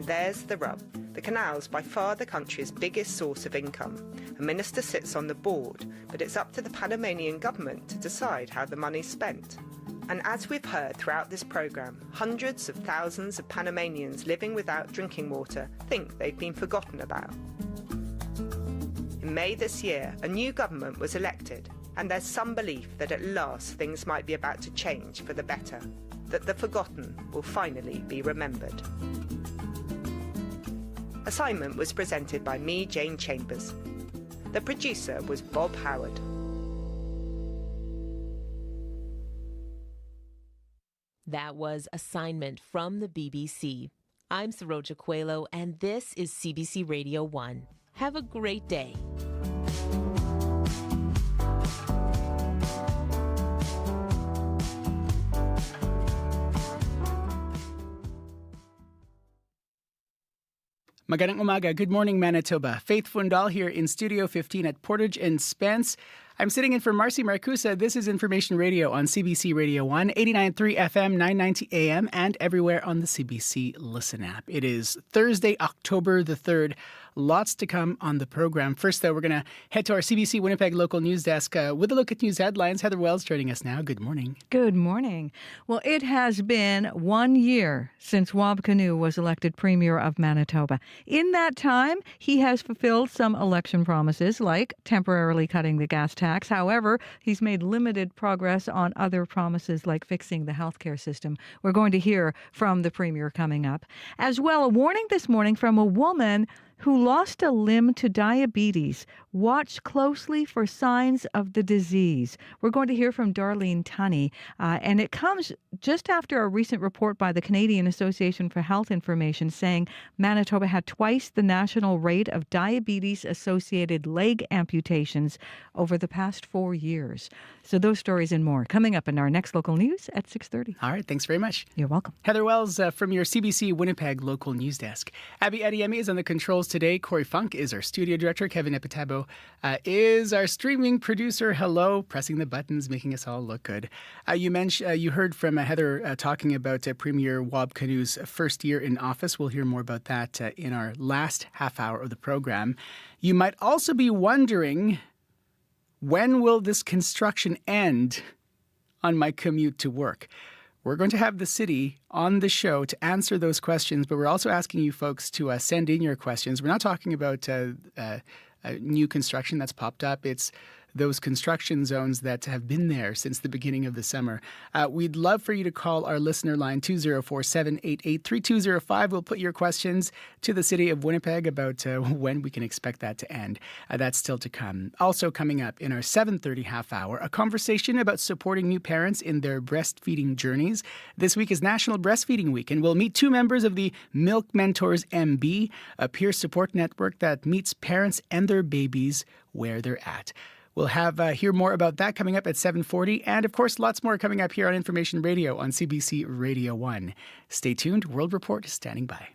And there's the rub. The canal's by far the country's biggest source of income. A minister sits on the board, but it's up to the Panamanian government to decide how the money's spent. And as we've heard throughout this programme, hundreds of thousands of Panamanians living without drinking water think they've been forgotten about. In May this year, a new government was elected, and there's some belief that at last things might be about to change for the better, that the forgotten will finally be remembered. Assignment was presented by me, Jane Chambers. The producer was Bob Howard. That was Assignment from the BBC. I'm Saroja Coelho, and this is CBC Radio 1. Have a great day. Magandang umaga. Good morning, Manitoba. Faith Fundal here in Studio 15 at Portage and Spence. I'm sitting in for Marcy Marcusa. This is Information Radio on CBC Radio 1, 89.3 FM, 990 AM, and everywhere on the CBC Listen app. It is Thursday, October the 3rd. Lots to come on the program. First, though, we're going to head to our CBC Winnipeg local news desk with a look at news headlines. Heather Wells joining us now. Good morning. Good morning. Well, it has been 1 year since Kinew was elected Premier of Manitoba. In that time, he has fulfilled some election promises, like temporarily cutting the gas tax. However, he's made limited progress on other promises, like fixing the healthcare system. We're going to hear from the Premier coming up. As well, a warning this morning from a woman who lost a limb to diabetes. Watch closely for signs of the disease. We're going to hear from Darlene Tunney, and it comes just after a recent report by the Canadian Association for Health Information saying Manitoba had twice the national rate of diabetes-associated leg amputations over the past 4 years. So those stories and more coming up in our next local news at 6:30. All right, thanks very much. You're welcome. Heather Wells from your CBC Winnipeg local news desk. Abby Adiemi is on the controls today. Corey Funk is our studio director. Kevin Epitabo is our streaming producer. Hello, pressing the buttons, making us all look good. You heard from Heather talking about Premier Kinew's first year in office. We'll hear more about that in our last half hour of the program. You might also be wondering, when will this construction end on my commute to work? We're going to have the city on the show to answer those questions, but we're also asking you folks to send in your questions. We're not talking about new construction that's popped up. It's those construction zones that have been there since the beginning of the summer. We'd love for you to call our listener line 204-788-3205. We'll put your questions to the city of Winnipeg about when we can expect that to end. That's still to come. Also coming up in our 7:30 half hour, a conversation about supporting new parents in their breastfeeding journeys. This week is National Breastfeeding Week, and we'll meet two members of the Milk Mentors MB, a peer support network that meets parents and their babies where they're at. We'll hear more about that coming up at 7:40. And, of course, lots more coming up here on Information Radio on CBC Radio 1. Stay tuned. World Report is standing by.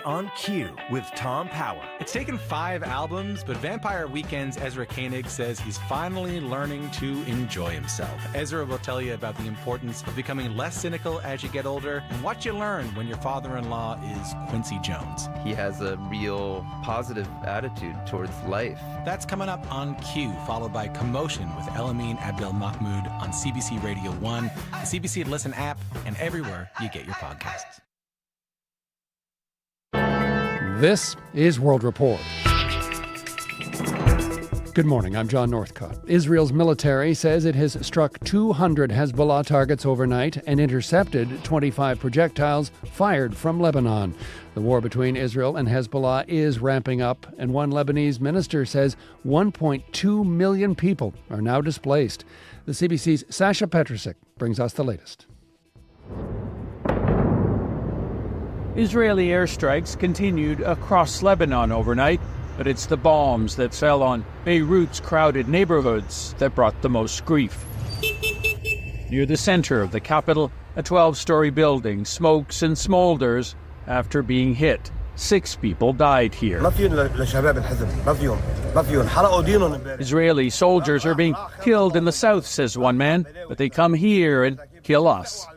On Q with Tom Power. It's taken 5 albums, but Vampire Weekend's Ezra Koenig says he's finally learning to enjoy himself. Ezra will tell you about the importance of becoming less cynical as you get older and what you learn when your father-in-law is Quincy Jones. He has a real positive attitude towards life. That's coming up on Q, followed by Commotion with Elamine Abdel Mahmoud on CBC Radio 1, the CBC Listen app, and everywhere you get your podcasts. This is World Report. Good morning, I'm John Northcott. Israel's military says it has struck 200 Hezbollah targets overnight and intercepted 25 projectiles fired from Lebanon. The war between Israel and Hezbollah is ramping up, and one Lebanese minister says 1.2 million people are now displaced. The CBC's Sasha Petrusik brings us the latest. Israeli airstrikes continued across Lebanon overnight, but it's the bombs that fell on Beirut's crowded neighborhoods that brought the most grief. Near the center of the capital, a 12-story building smokes and smolders after being hit. 6 people died here. Israeli soldiers are being killed in the south, says one man, but they come here and kill us.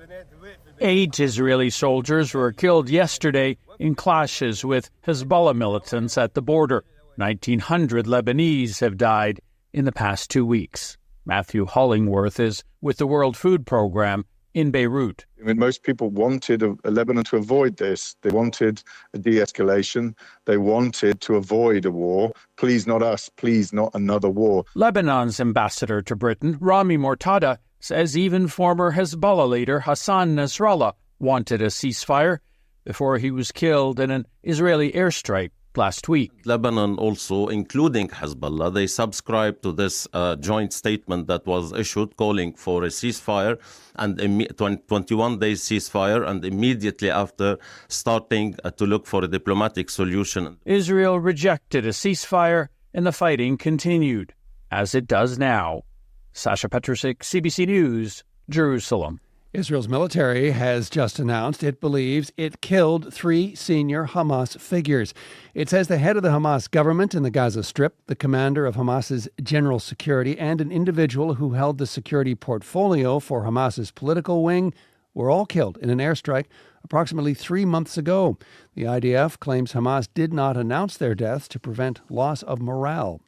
8 Israeli soldiers were killed yesterday in clashes with Hezbollah militants at the border. 1,900 Lebanese have died in the past 2 weeks. Matthew Hollingworth is with the World Food Programme in Beirut. I mean, most people wanted Lebanon to avoid this. They wanted a de-escalation. They wanted to avoid a war. Please not us. Please not another war. Lebanon's ambassador to Britain, Rami Mortada, says even former Hezbollah leader Hassan Nasrallah wanted a ceasefire before he was killed in an Israeli airstrike last week. Lebanon also, including Hezbollah, they subscribed to this joint statement that was issued calling for a ceasefire and 21-day ceasefire, and immediately after starting to look for a diplomatic solution. Israel rejected a ceasefire and the fighting continued, as it does now. Sasha Petrusik, CBC News, Jerusalem. Israel's military has just announced it believes it killed 3 senior Hamas figures. It says the head of the Hamas government in the Gaza Strip, the commander of Hamas's general security, and an individual who held the security portfolio for Hamas's political wing were all killed in an airstrike approximately 3 months ago. The IDF claims Hamas did not announce their deaths to prevent loss of morale.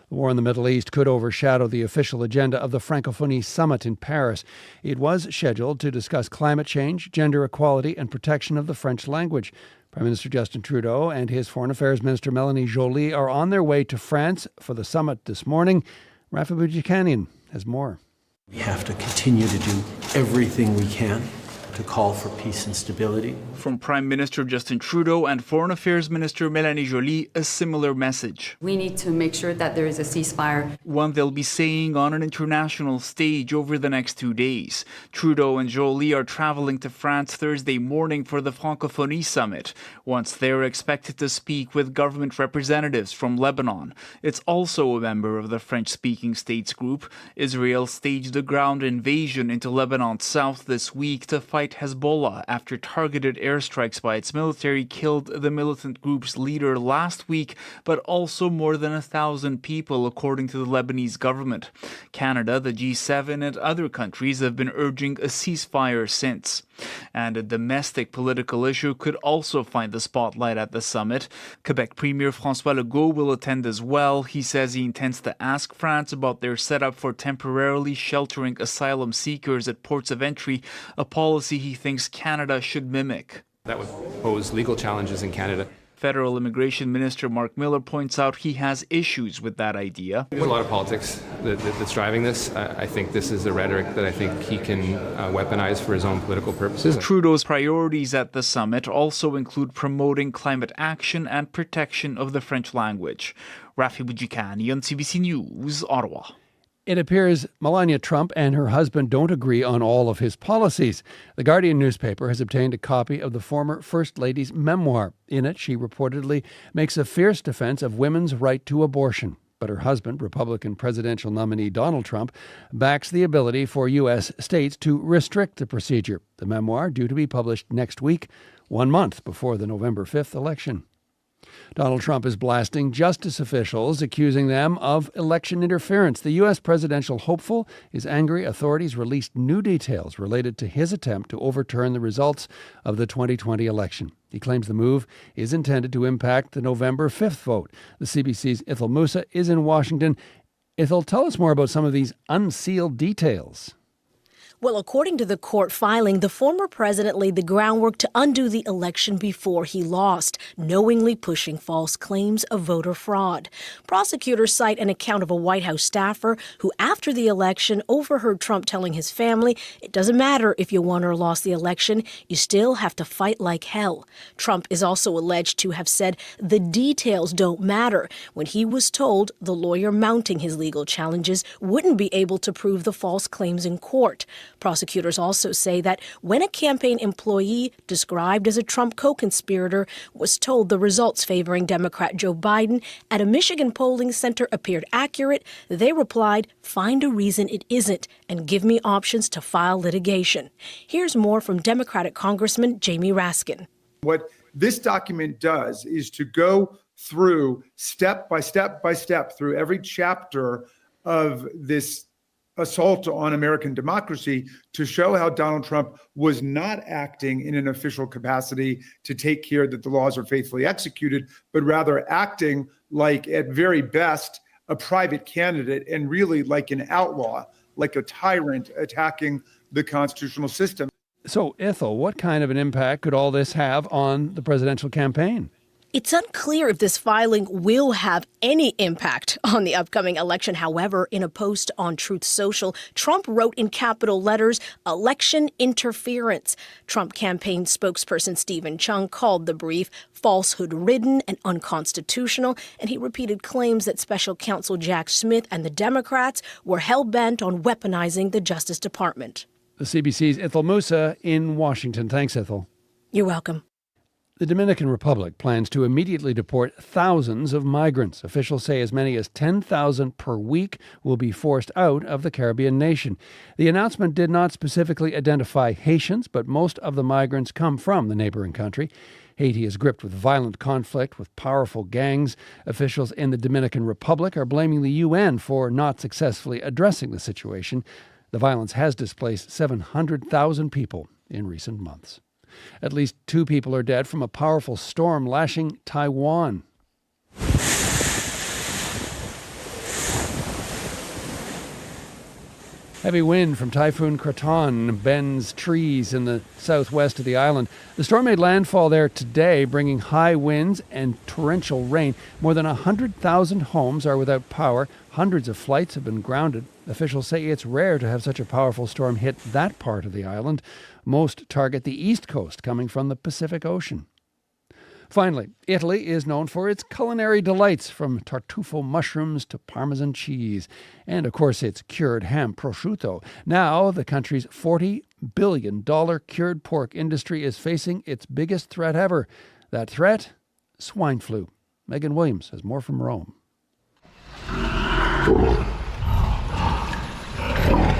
The war in the Middle East could overshadow the official agenda of the Francophonie Summit in Paris. It was scheduled to discuss climate change, gender equality, and protection of the French language. Prime Minister Justin Trudeau and his Foreign Affairs Minister Melanie Joly are on their way to France for the summit this morning. Rafa Boudjikanian has more. We have to continue to do everything we can to call for peace and stability. From Prime Minister Justin Trudeau and Foreign Affairs Minister Melanie Joly, a similar message. We need to make sure that there is a ceasefire. One they'll be saying on an international stage over the next 2 days. Trudeau and Joly are traveling to France Thursday morning for the Francophonie Summit. Once they're expected to speak with government representatives from Lebanon. It's also a member of the French-speaking states group. Israel staged a ground invasion into Lebanon's south this week to fight Hezbollah after targeted airstrikes by its military killed the militant group's leader last week, but also more than 1,000 people, according to the Lebanese government. Canada, the G7, and other countries have been urging a ceasefire since. And a domestic political issue could also find the spotlight at the summit. Quebec Premier François Legault will attend as well. He says he intends to ask France about their setup for temporarily sheltering asylum seekers at ports of entry, a policy he thinks Canada should mimic. That would pose legal challenges in Canada. Federal Immigration Minister Mark Miller points out he has issues with that idea. There's a lot of politics that's driving this. I think this is a rhetoric that I think he can weaponize for his own political purposes. Trudeau's priorities at the summit also include promoting climate action and protection of the French language. Rafi Boudjikanian on CBC News, Ottawa. It appears Melania Trump and her husband don't agree on all of his policies. The Guardian newspaper has obtained a copy of the former First Lady's memoir. In it, she reportedly makes a fierce defense of women's right to abortion. But her husband, Republican presidential nominee Donald Trump, backs the ability for U.S. states to restrict the procedure. The memoir due to be published next week, 1 month before the November 5th election. Donald Trump is blasting justice officials, accusing them of election interference. The U.S. presidential hopeful is angry authorities released new details related to his attempt to overturn the results of the 2020 election. He claims the move is intended to impact the November 5th vote. The CBC's Ithel Musa is in Washington. Ithel, tell us more about some of these unsealed details. Well, according to the court filing, the former president laid the groundwork to undo the election before he lost, knowingly pushing false claims of voter fraud. Prosecutors cite an account of a White House staffer who, after the election, overheard Trump telling his family, "It doesn't matter if you won or lost the election, you still have to fight like hell." Trump is also alleged to have said the details don't matter when he was told the lawyer mounting his legal challenges wouldn't be able to prove the false claims in court. Prosecutors also say that when a campaign employee described as a Trump co-conspirator was told the results favoring Democrat Joe Biden at a Michigan polling center appeared accurate, they replied, "Find a reason it isn't and give me options to file litigation." Here's more from Democratic Congressman Jamie Raskin. What this document does is to go through step by step by step through every chapter of this assault on American democracy to show how Donald Trump was not acting in an official capacity to take care that the laws are faithfully executed, but rather acting like, at very best, a private candidate and really like an outlaw, like a tyrant attacking the constitutional system. So, Ethel, what kind of an impact could all this have on the presidential campaign? It's unclear if this filing will have any impact on the upcoming election. However, in a post on Truth Social, Trump wrote in capital letters, "election interference." Trump campaign spokesperson Stephen Chung called the brief falsehood-ridden and unconstitutional, and he repeated claims that special counsel Jack Smith and the Democrats were hell-bent on weaponizing the Justice Department. The CBC's Ethel Musa in Washington. Thanks, Ethel. You're welcome. The Dominican Republic plans to immediately deport thousands of migrants. Officials say as many as 10,000 per week will be forced out of the Caribbean nation. The announcement did not specifically identify Haitians, but most of the migrants come from the neighboring country. Haiti is gripped with violent conflict with powerful gangs. Officials in the Dominican Republic are blaming the UN for not successfully addressing the situation. The violence has displaced 700,000 people in recent months. At least 2 people are dead from a powerful storm lashing Taiwan. Heavy wind from Typhoon Kraton bends trees in the southwest of the island. The storm made landfall there today, bringing high winds and torrential rain. More than 100,000 homes are without power. Hundreds of flights have been grounded. Officials say it's rare to have such a powerful storm hit that part of the island. Most target the east coast, coming from the Pacific Ocean. Finally, Italy is known for its culinary delights, from tartufo mushrooms to Parmesan cheese, and of course its cured ham prosciutto. Now, the country's $40 billion cured pork industry is facing its biggest threat ever. That threat? Swine flu. Megan Williams has more from Rome.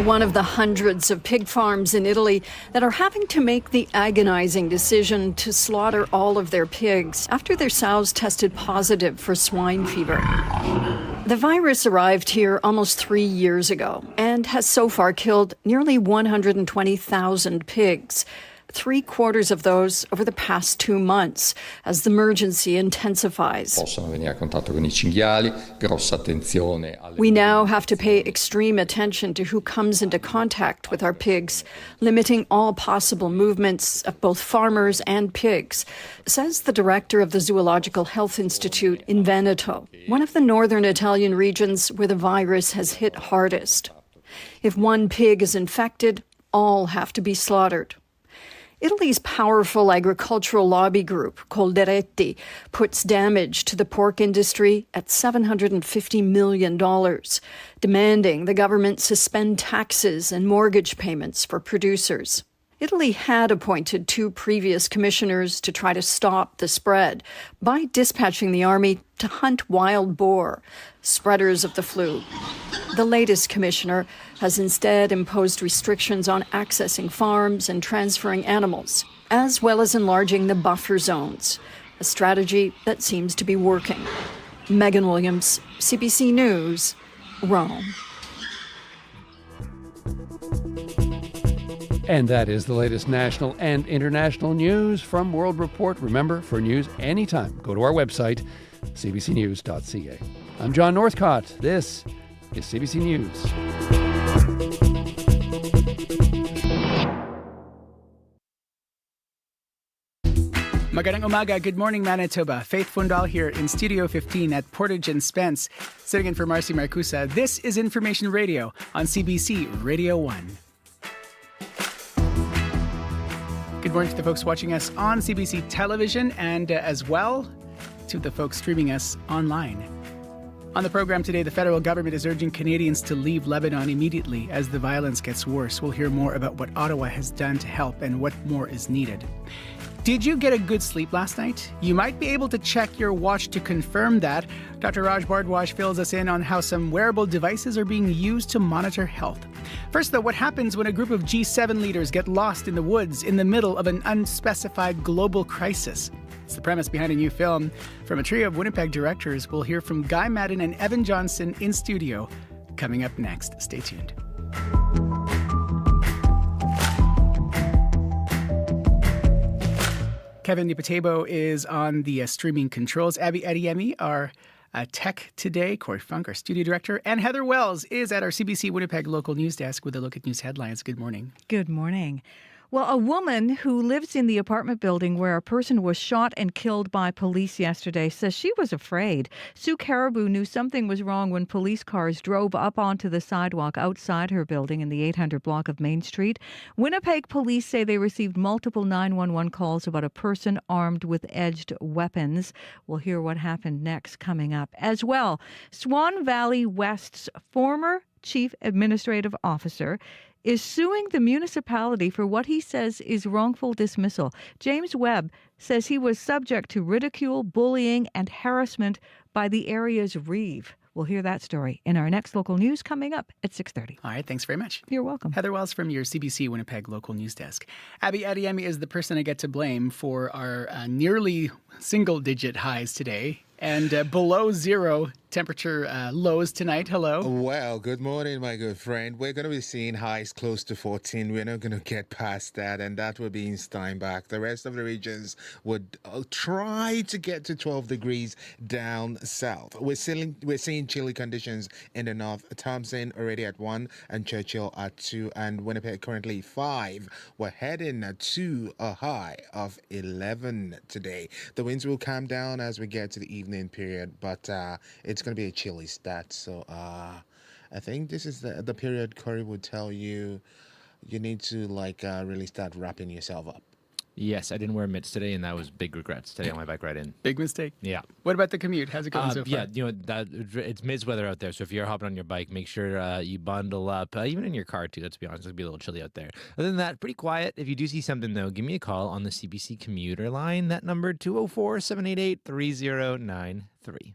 One of the hundreds of pig farms in Italy that are having to make the agonizing decision to slaughter all of their pigs after their sows tested positive for swine fever. The virus arrived here almost 3 years ago and has so far killed nearly 120,000 pigs. 3/4 of those over the past 2 months as the emergency intensifies. We now have to pay extreme attention to who comes into contact with our pigs, limiting all possible movements of both farmers and pigs, says the director of the Zoological Health Institute in Veneto, one of the northern Italian regions where the virus has hit hardest. If one pig is infected, all have to be slaughtered. Italy's powerful agricultural lobby group, Coldiretti, puts damage to the pork industry at $750 million, demanding the government suspend taxes and mortgage payments for producers. Italy had appointed 2 previous commissioners to try to stop the spread by dispatching the army to hunt wild boar, spreaders of the flu. The latest commissioner has instead imposed restrictions on accessing farms and transferring animals, as well as enlarging the buffer zones, a strategy that seems to be working. Megan Williams, CBC News, Rome. And that is the latest national and international news from World Report. Remember, for news anytime, go to our website, cbcnews.ca. I'm John Northcott. This is CBC News. Magandang umaga. Good morning, Manitoba. Faith Fundal here in Studio 15 at Portage and Spence. Sitting in for Marcy Marcusa. This is Information Radio on CBC Radio 1. Good morning to the folks watching us on CBC television and as well to the folks streaming us online. On the program today, the federal government is urging Canadians to leave Lebanon immediately as the violence gets worse. We'll hear more about what Ottawa has done to help and what more is needed. Did you get a good sleep last night? You might be able to check your watch to confirm that. Dr. Raj Bhardwaj fills us in on how some wearable devices are being used to monitor health. First, though, what happens when a group of G7 leaders get lost in the woods in the middle of an unspecified global crisis? It's the premise behind a new film. From a trio of Winnipeg directors, we'll hear from Guy Madden and Evan Johnson in studio. Coming up next. Stay tuned. Kevin Nipatebo is on the streaming controls. Abby Adiemi, our tech today. Corey Funk, our studio director. And Heather Wells is at our CBC Winnipeg local news desk with a look at news headlines. Good morning. Good morning. Well, a woman who lives in the apartment building where a person was shot and killed by police yesterday says she was afraid. Sue Caribou knew something was wrong when police cars drove up onto the sidewalk outside her building in the 800 block of Main Street. Winnipeg police say they received multiple 911 calls about a person armed with edged weapons. We'll hear what happened next coming up. As well, Swan Valley West's former chief administrative officer is suing the municipality for what he says is wrongful dismissal. James Webb says he was subject to ridicule, bullying, and harassment by the area's Reeve. We'll hear that story in our next local news coming up at 6:30. All right, thanks very much. You're welcome. Heather Wells from your CBC Winnipeg local news desk. Abby Adiemi is the person I get to blame for our nearly single-digit highs today and below zero temperature lows tonight. Hello. Well, good morning, my good friend. We're going to be seeing highs close to 14. We're not going to get past that, and that will be in Steinbach. The rest of the regions would try to get to 12 degrees down south. We're seeing chilly conditions in the north. Thompson already at 1 and Churchill at 2 and Winnipeg currently 5. We're heading to a high of 11 today. The winds will calm down as we get to the evening period, but it's going to be a chilly stat. So I think this is the period Corey would tell you need to really start wrapping yourself up. Yes, I didn't wear mitts today, and that was big regrets today on my bike ride in. Big mistake. Yeah. What about the commute? How's it going so far? Yeah, it's mid-weather out there, so if you're hopping on your bike, make sure you bundle up, even in your car too, let's be honest, it'll be a little chilly out there. Other than that, pretty quiet. If you do see something, though, give me a call on the CBC commuter line. That number, 204-788-3093.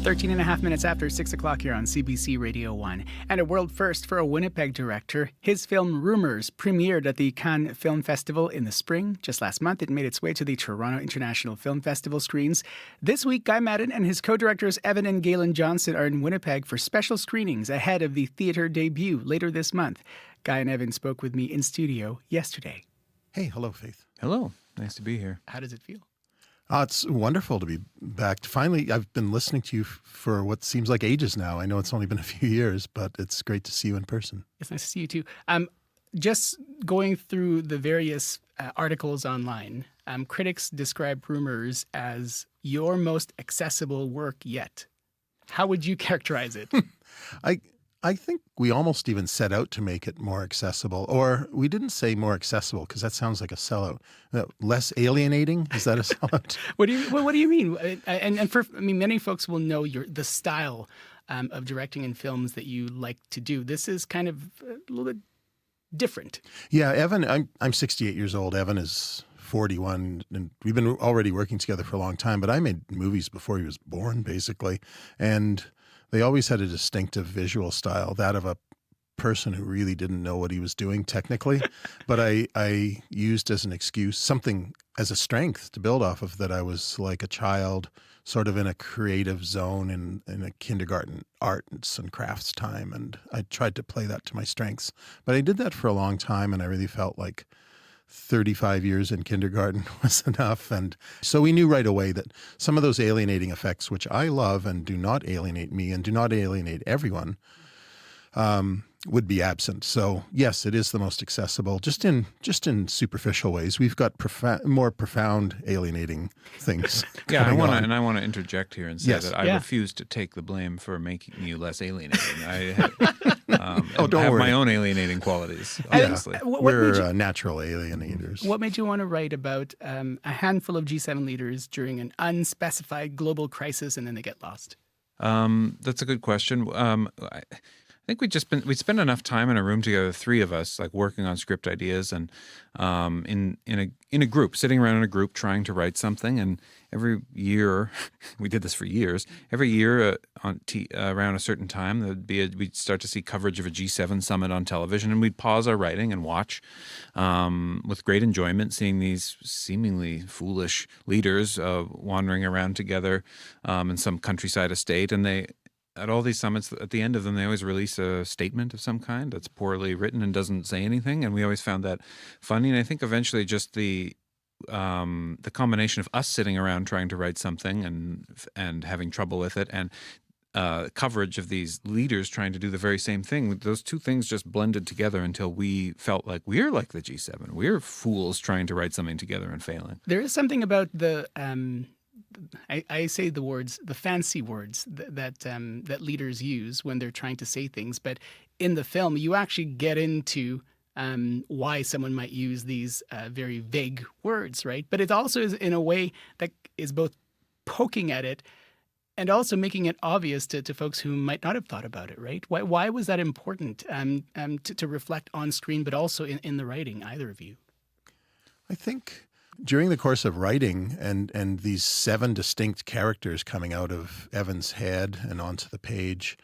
13 and a half minutes after 6 o'clock here on CBC Radio 1. And a world first for a Winnipeg director. His film Rumours premiered at the Cannes Film Festival in the spring. Just last month, it made its way to the Toronto International Film Festival screens. This week, Guy Madden and his co-directors Evan and Galen Johnson are in Winnipeg for special screenings ahead of the theatre debut later this month. Guy and Evan spoke with me in studio yesterday. Hey, hello, Faith. Hello. Nice to be here. How does it feel? It's wonderful to be back. Finally, I've been listening to you for what seems like ages now. I know it's only been a few years, but it's great to see you in person. It's nice to see you too. Just going through the various articles online, critics describe Rumours as your most accessible work yet. How would you characterize it? I think we almost even set out to make it more accessible, or we didn't say more accessible because that sounds like a sellout. Less alienating? Is that a sellout? What do you mean? Many folks will know the style of directing in films that you like to do. This is kind of a little bit different. Yeah, Evan, I'm 68 years old. Evan is 41, and we've been already working together for a long time, but I made movies before he was born, basically, and they always had a distinctive visual style, that of a person who really didn't know what he was doing technically. But I used as an excuse something as a strength to build off of, that I was like a child sort of in a creative zone in a kindergarten arts and crafts time. And I tried to play that to my strengths. But I did that for a long time, and I really felt like 35 years in kindergarten was enough. And so we knew right away that some of those alienating effects, which I love and do not alienate me and do not alienate everyone, would be absent. So yes, it is the most accessible, just in superficial ways. We've got more profound alienating things. Yeah, I want to interject here and say that I refuse to take the blame for making you less alienating. I don't have my own alienating qualities, obviously. We're natural alienators. What made you want to write about a handful of G7 leaders during an unspecified global crisis and then they get lost? That's a good question. think we spend enough time in a room together, three of us, like working on script ideas, and in a group, sitting around in a group trying to write something. And every year, we did this for years. Every year around a certain time, we'd start to see coverage of a G7 summit on television, and we'd pause our writing and watch with great enjoyment, seeing these seemingly foolish leaders wandering around together in some countryside estate, and at all these summits, at the end of them, they always release a statement of some kind that's poorly written and doesn't say anything. And we always found that funny. And I think eventually just the combination of us sitting around trying to write something and having trouble with it, and coverage of these leaders trying to do the very same thing, those two things just blended together until we felt like we're like the G7. We're fools trying to write something together and failing. There is something about the I say the fancy words that leaders use when they're trying to say things. But in the film, you actually get into why someone might use these very vague words, right? But it also is in a way that is both poking at it and also making it obvious to folks who might not have thought about it, right? Why was that important to reflect on screen, but also in the writing, either of you? I think during the course of writing and these 7 distinct characters coming out of Evan's head and onto the page,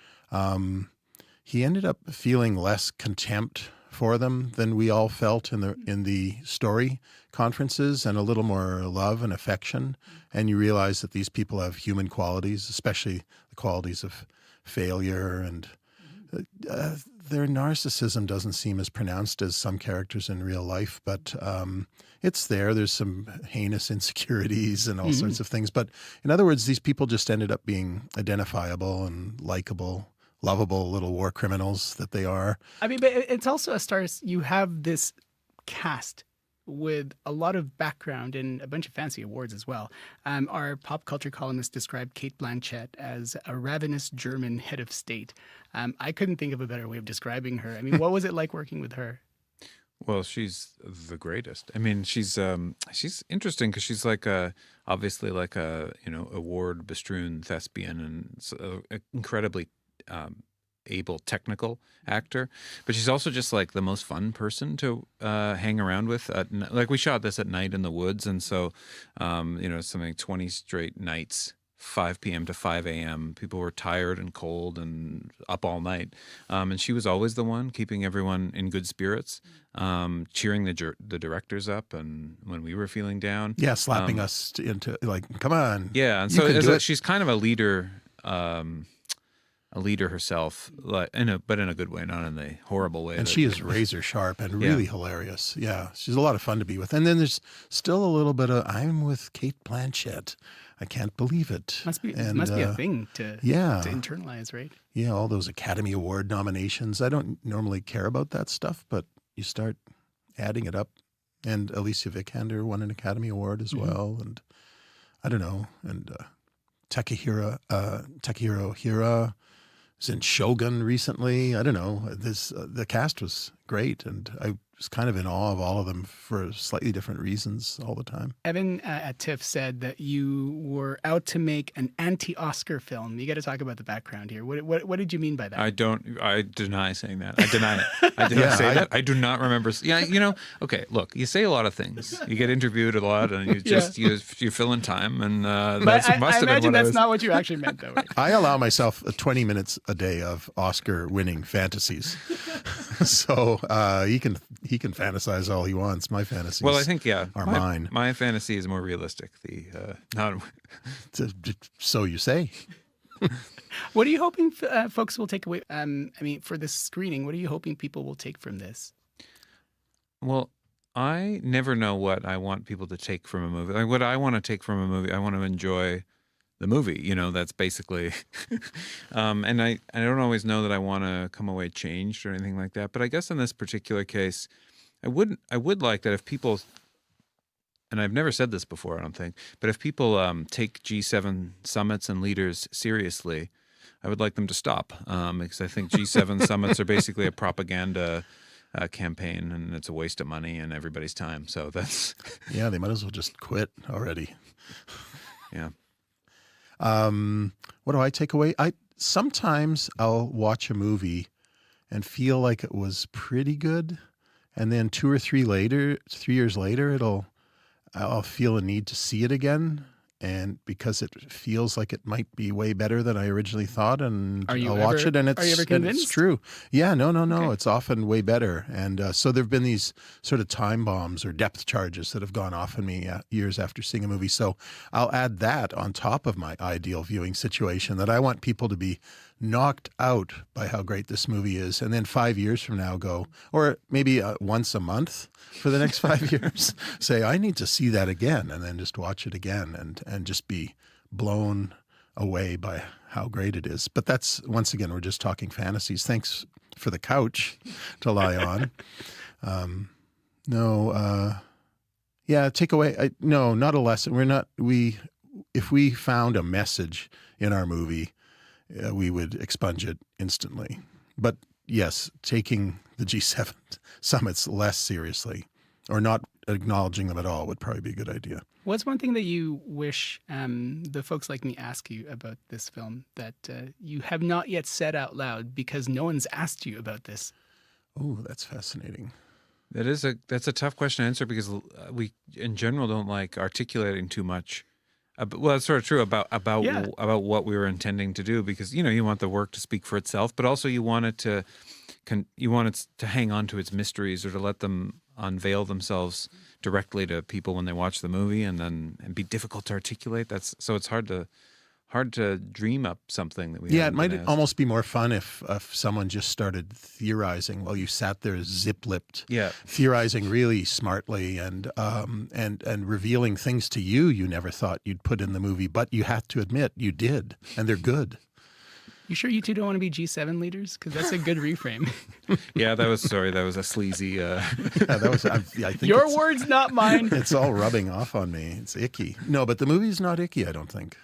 he ended up feeling less contempt for them than we all felt in the story conferences, and a little more love and affection. And you realize that these people have human qualities, especially the qualities of failure, and their narcissism doesn't seem as pronounced as some characters in real life, but it's there. There's some heinous insecurities and all sorts of things. But in other words, these people just ended up being identifiable and likable, lovable little war criminals that they are. I mean, but it's also you have this cast with a lot of background and a bunch of fancy awards as well. Our pop culture columnist described Cate Blanchett as a ravenous German head of state. I couldn't think of a better way of describing her. I mean, what was it like working with her? Well, she's the greatest. I mean, she's interesting because she's obviously like a award bestrewn thespian and incredibly able technical actor, but she's also just like the most fun person to hang around with. Like we shot this at night in the woods, and so something 20 straight nights, 5 p.m. to 5 a.m. People were tired and cold and up all night, and she was always the one keeping everyone in good spirits, cheering the directors up, and when we were feeling down, slapping us into like, come on, and so she's kind of a leader. A leader herself, but in a good way, not in the horrible way. And she is razor sharp and really hilarious. Yeah, she's a lot of fun to be with. And then there's still a little bit of, I'm with Cate Blanchett. I can't believe it. Must be a thing to internalize, right? Yeah, all those Academy Award nominations. I don't normally care about that stuff, but you start adding it up. And Alicia Vikander won an Academy Award as well. And I don't know. And Takahiro Hira was in Shogun recently. I don't know. The cast was great, and I was kind of in awe of all of them for slightly different reasons all the time. Evan at TIFF said that you were out to make an anti-Oscar film. You got to talk about the background here. What did you mean by that? I deny saying that. I deny it. I did not say that. I do not remember. Yeah, okay, look, you say a lot of things. You get interviewed a lot, and you just you fill in time, and I imagine that's not what you actually meant, though. Right? I allow myself 20 minutes a day of Oscar-winning fantasies. So he can fantasize all he wants. My fantasies I think, are mine. My fantasy is more realistic. So you say. What are you hoping folks will take away? For this screening, what are you hoping people will take from this? Well, I never know what I want people to take from a movie. Like what I want to take from a movie, I want to enjoy the movie. That's basically, and I don't always know that I want to come away changed or anything like that. But I guess in this particular case, I would like that if people, and I've never said this before, I don't think, but if people take G7 summits and leaders seriously, I would like them to stop, because I think G7 summits are basically a propaganda campaign, and it's a waste of money and everybody's time. So that's they might as well just quit already. Yeah. What do I take away? Sometimes I'll watch a movie and feel like it was pretty good. And then 3 years later, I'll feel a need to see it again. And because it feels like it might be way better than I originally thought, and I'll watch it, and are you ever convinced? it's true. Yeah, no. Okay. It's often way better. And so there have been these sort of time bombs or depth charges that have gone off in me years after seeing a movie. So I'll add that on top of my ideal viewing situation, that I want people to be knocked out by how great this movie is, and then 5 years from now go, or maybe once a month for the next 5 years, say, I need to see that again, and then just watch it again and just be blown away by how great it is. But that's, once again, we're just talking fantasies. Thanks for the couch to lie on. Take away. No, not a lesson. If we found a message in our movie, we would expunge it instantly. But yes, taking the G7 summits less seriously, or not acknowledging them at all, would probably be a good idea. What's one thing that you wish the folks like me ask you about this film that you have not yet said out loud because no one's asked you about this? Oh, that's fascinating. That's a tough question to answer, because we in general don't like articulating too much. Well, it's sort of true about what we were intending to do, because you want the work to speak for itself, but also you want it to hang on to its mysteries, or to let them unveil themselves directly to people when they watch the movie, and be difficult to articulate. So it's hard to dream up something that we. Yeah, it might almost be more fun if someone just started theorizing while you sat there zip-lipped, theorizing really smartly and revealing things to you never thought you'd put in the movie, but you have to admit you did, and they're good. You sure you two don't want to be G7 leaders? Because that's a good reframe. Yeah, that was a sleazy. I think your words, not mine. It's all rubbing off on me. It's icky. No, but the movie's not icky, I don't think.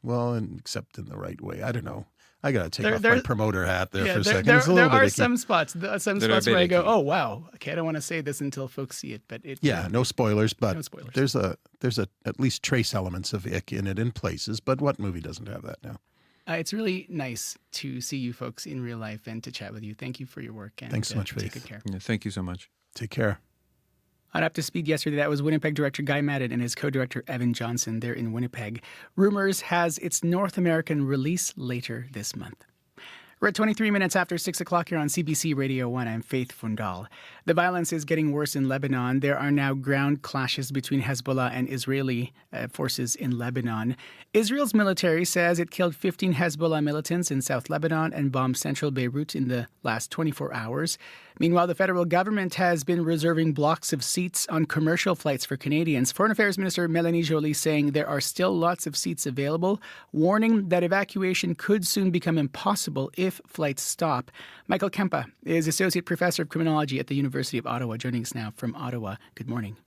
Well, except in the right way. I don't know. I got to take off my promoter hat there for a second. It's a little bit icky. Some spots where I go, oh, wow. Okay, I don't want to say this until folks see it. But no spoilers, but no spoilers. There's at least trace elements of ick in it in places, but what movie doesn't have that now? It's really nice to see you folks in real life and to chat with you. Thank you for your work. And thanks so much, Faith. Take good care. Yeah, thank you so much. Take care. On Up to Speed yesterday, that was Winnipeg director Guy Madden and his co-director Evan Johnson. They're in Winnipeg. Rumors has its North American release later this month. We're at 23 minutes after 6 o'clock here on CBC Radio 1. I'm Faith Fundal. The violence is getting worse in Lebanon. There are now ground clashes between Hezbollah and Israeli forces in Lebanon. Israel's military says it killed 15 Hezbollah militants in South Lebanon and bombed central Beirut in the last 24 hours. Meanwhile, the federal government has been reserving blocks of seats on commercial flights for Canadians. Foreign Affairs Minister Mélanie Joly saying there are still lots of seats available, warning that evacuation could soon become impossible if flights stop. Michael Kempa is Associate Professor of Criminology at the University of Ottawa, joining us now from Ottawa. Good morning.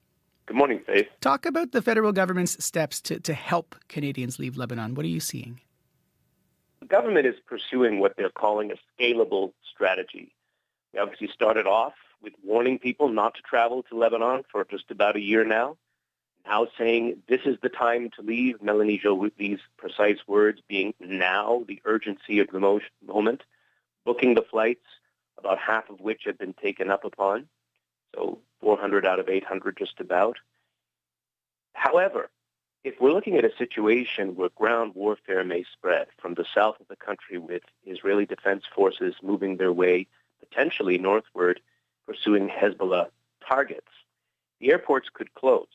Good morning, Faith. Talk about the federal government's steps to help Canadians leave Lebanon. What are you seeing? The government is pursuing what they're calling a scalable strategy. We obviously started off with warning people not to travel to Lebanon for just about a year now. Now saying this is the time to leave. Mélanie Joly's precise words being now, the urgency of the moment. Booking the flights, about half of which have been taken up upon. So 400 out of 800 just about. However, if we're looking at a situation where ground warfare may spread from the south of the country with Israeli defense forces moving their way potentially northward, pursuing Hezbollah targets, the airports could close.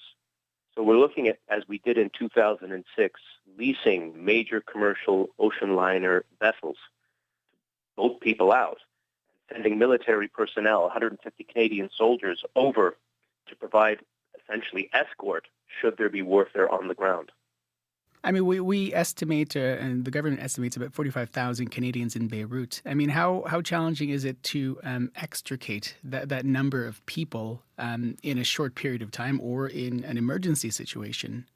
So we're looking at, as we did in 2006, leasing major commercial ocean liner vessels to boat people out, sending military personnel, 150 Canadian soldiers, over to provide essentially escort should there be warfare on the ground. I mean, we estimate, and the government estimates about 45,000 Canadians in Beirut. I mean, how challenging is it to extricate that number of people in a short period of time or in an emergency situation?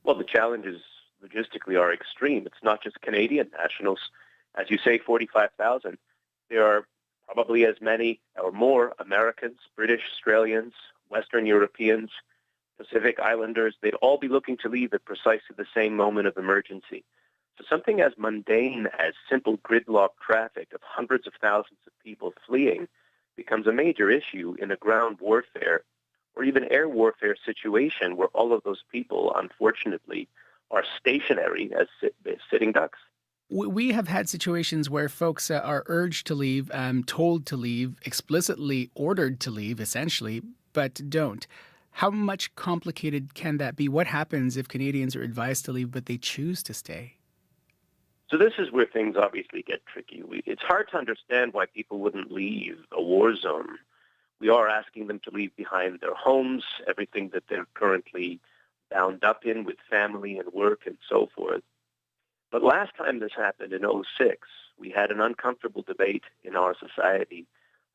Well, the challenges logistically are extreme. It's not just Canadian nationals. As you say, 45,000. There are probably as many or more Americans, British, Australians, Western Europeans, Pacific Islanders. They'd all be looking to leave at precisely the same moment of emergency. So something as mundane as simple gridlock traffic of hundreds of thousands of people fleeing becomes a major issue in a ground warfare or even air warfare situation where all of those people, unfortunately, are stationary as sitting ducks. We have had situations where folks are urged to leave, told to leave, explicitly ordered to leave, essentially, but don't. How much complicated can that be? What happens if Canadians are advised to leave, but they choose to stay? So this is where things obviously get tricky. It's hard to understand why people wouldn't leave a war zone. We are asking them to leave behind their homes, everything that they're currently bound up in with family and work and so forth. But last time this happened in 2006, we had an uncomfortable debate in our society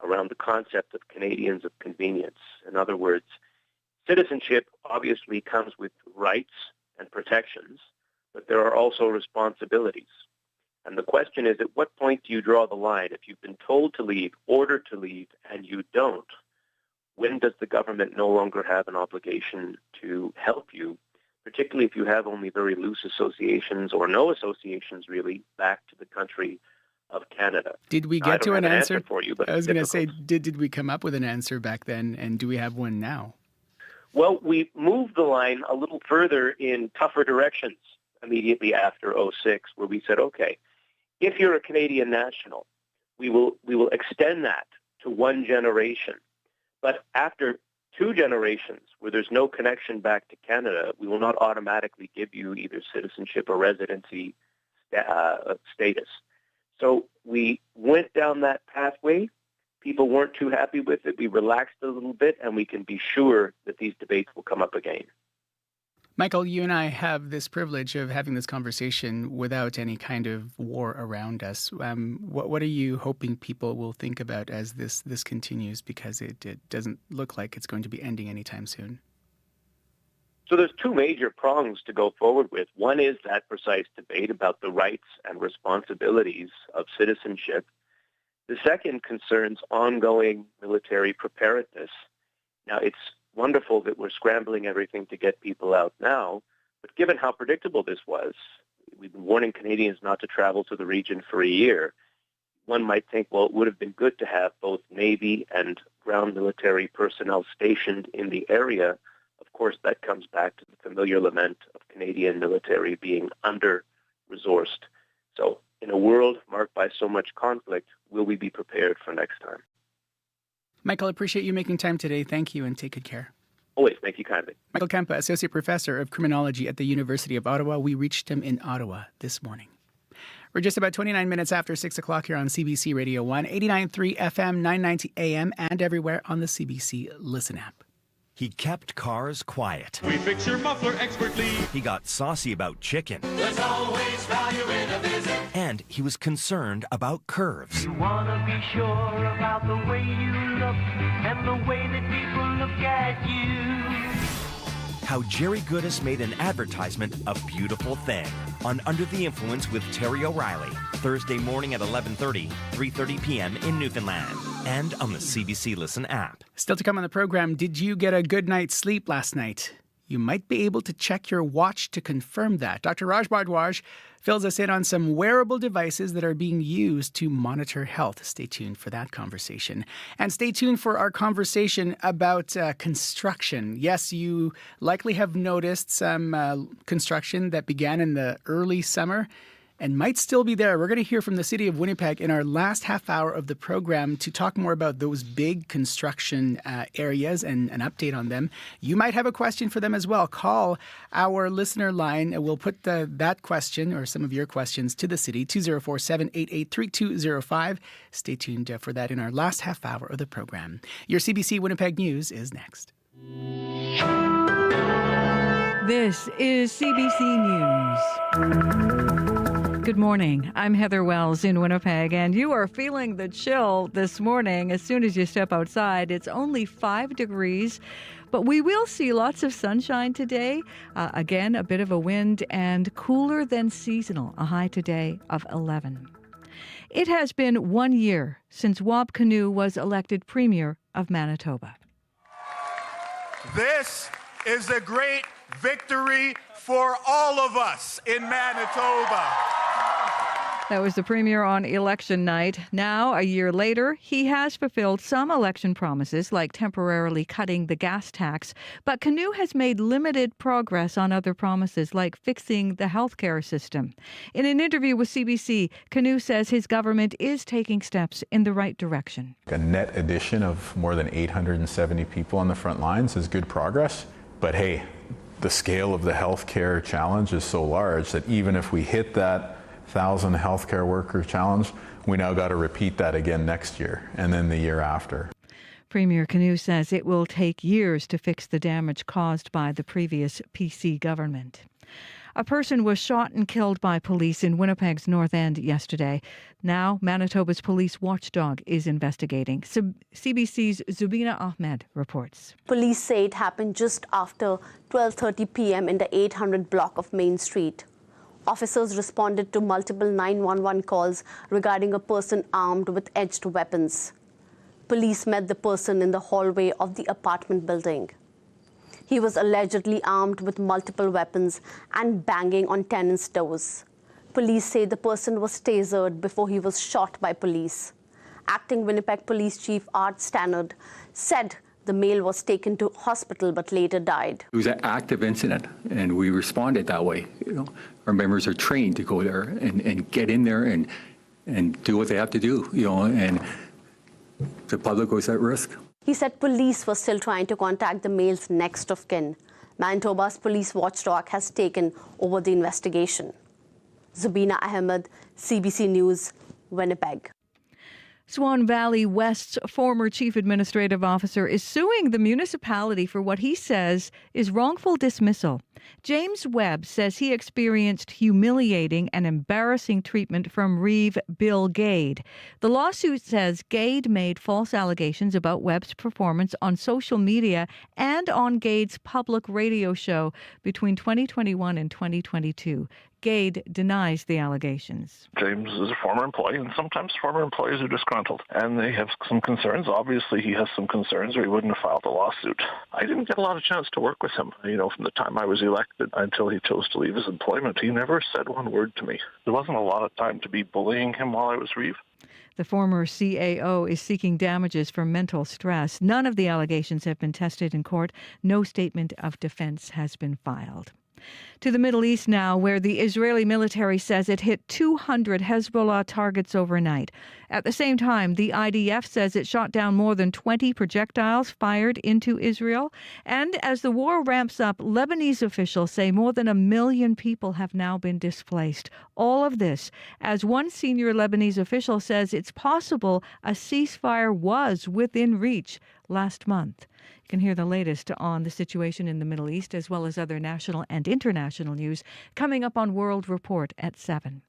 around the concept of Canadians of convenience. In other words, citizenship obviously comes with rights and protections, but there are also responsibilities. And the question is, at what point do you draw the line? If you've been told to leave, ordered to leave, and you don't, when does the government no longer have an obligation to help you, particularly if you have only very loose associations or no associations really back to the country of Canada? Did we get to an answer for you? But I was going to say, did we come up with an answer back then, and do we have one now? Well, we moved the line a little further in tougher directions immediately after 2006, where we said, okay, if you're a Canadian national, we will extend that to one generation. But after 2 generations where there's no connection back to Canada, we will not automatically give you either citizenship or residency status. So we went down that pathway. People weren't too happy with it. We relaxed a little bit, and we can be sure that these debates will come up again. Michael, you and I have this privilege of having this conversation without any kind of war around us. What are you hoping people will think about as this continues? Because it doesn't look like it's going to be ending anytime soon. So there's 2 major prongs to go forward with. One is that precise debate about the rights and responsibilities of citizenship. The second concerns ongoing military preparedness. Now, it's wonderful that we're scrambling everything to get people out now, but given how predictable this was, we've been warning Canadians not to travel to the region for a year. One might think, well, it would have been good to have both Navy and ground military personnel stationed in the area. Of course, that comes back to the familiar lament of Canadian military being under-resourced. So in a world marked by so much conflict, will we be prepared for next time? Michael, I appreciate you making time today. Thank you, and take good care. Always. Thank you kindly. Michael Kempa, Associate Professor of Criminology at the University of Ottawa. We reached him in Ottawa this morning. We're just about 29 minutes after 6 o'clock here on CBC Radio 1, 89.3 FM, 990 AM, and everywhere on the CBC Listen app. He kept cars quiet. We fix your muffler expertly. He got saucy about chicken. There's always value in a visit. And he was concerned about curves. You want to be sure about the way you look and the way that people look at you. How Jerry Goodis made an advertisement a beautiful thing on Under the Influence with Terry O'Reilly, Thursday morning at 11:30, 3:30 p.m. in Newfoundland, and on the CBC Listen app. Still to come on the program, did you get a good night's sleep last night? You might be able to check your watch to confirm that. Dr. Raj Bhardwaj fills us in on some wearable devices that are being used to monitor health. Stay tuned for that conversation. And stay tuned for our conversation about construction. Yes, you likely have noticed some construction that began in the early summer and might still be there. We're going to hear from the City of Winnipeg in our last half hour of the program to talk more about those big construction areas and an update on them. You might have a question for them as well. Call our listener line. We'll put that question or some of your questions to the city, 204-788-3205. Stay tuned for that in our last half hour of the program. Your CBC Winnipeg News is next. This is CBC News. Good morning. I'm Heather Wells in Winnipeg, and you are feeling the chill this morning as soon as you step outside. It's only 5 degrees, but we will see lots of sunshine today. Again, a bit of a wind and cooler than seasonal, a high today of 11. It has been 1 year since Kinew was elected Premier of Manitoba. This is the great victory for all of us in Manitoba. That was the Premier on election night. Now, a year later, he has fulfilled some election promises, like temporarily cutting the gas tax. But Kinew has made limited progress on other promises, like fixing the healthcare system. In an interview with CBC, Kinew says his government is taking steps in the right direction. A net addition of more than 870 people on the front lines is good progress. But hey, the scale of the healthcare challenge is so large that even if we hit that 1,000 healthcare worker challenge, we now got to repeat that again next year and then the year after. Premier Kinew says it will take years to fix the damage caused by the previous PC government. A person was shot and killed by police in Winnipeg's North End yesterday. Now, Manitoba's police watchdog is investigating. CBC's Zubina Ahmed reports. Police say it happened just after 12:30 p.m. in the 800 block of Main Street. Officers responded to multiple 911 calls regarding a person armed with edged weapons. Police met the person in the hallway of the apartment building. He was allegedly armed with multiple weapons and banging on tenants' doors. Police say the person was tasered before he was shot by police. Acting Winnipeg Police Chief Art Stannard said the male was taken to hospital but later died. It was an active incident, and we responded that way. Our members are trained to go there and get in there and do what they have to do, and the public was at risk. He said police were still trying to contact the male's next of kin. Manitoba's police watchdog has taken over the investigation. Zubina Ahmed, CBC News, Winnipeg. Swan Valley West's former chief administrative officer is suing the municipality for what he says is wrongful dismissal. James Webb says he experienced humiliating and embarrassing treatment from Reeve Bill Gade. The lawsuit says Gade made false allegations about Webb's performance on social media and on Gade's public radio show between 2021 and 2022. Gade denies the allegations. James is a former employee, and sometimes former employees are disgruntled, and they have some concerns. Obviously, he has some concerns, or he wouldn't have filed a lawsuit. I didn't get a lot of chance to work with him. From the time I was elected until he chose to leave his employment, he never said one word to me. There wasn't a lot of time to be bullying him while I was Reeve. The former CAO is seeking damages for mental stress. None of the allegations have been tested in court. No statement of defense has been filed. To the Middle East now, where the Israeli military says it hit 200 Hezbollah targets overnight. At the same time, the IDF says it shot down more than 20 projectiles fired into Israel. And as the war ramps up, Lebanese officials say more than 1 million people have now been displaced. All of this, as one senior Lebanese official says, it's possible a ceasefire was within reach last month. You can hear the latest on the situation in the Middle East, as well as other national and international news, coming up on World Report at 7.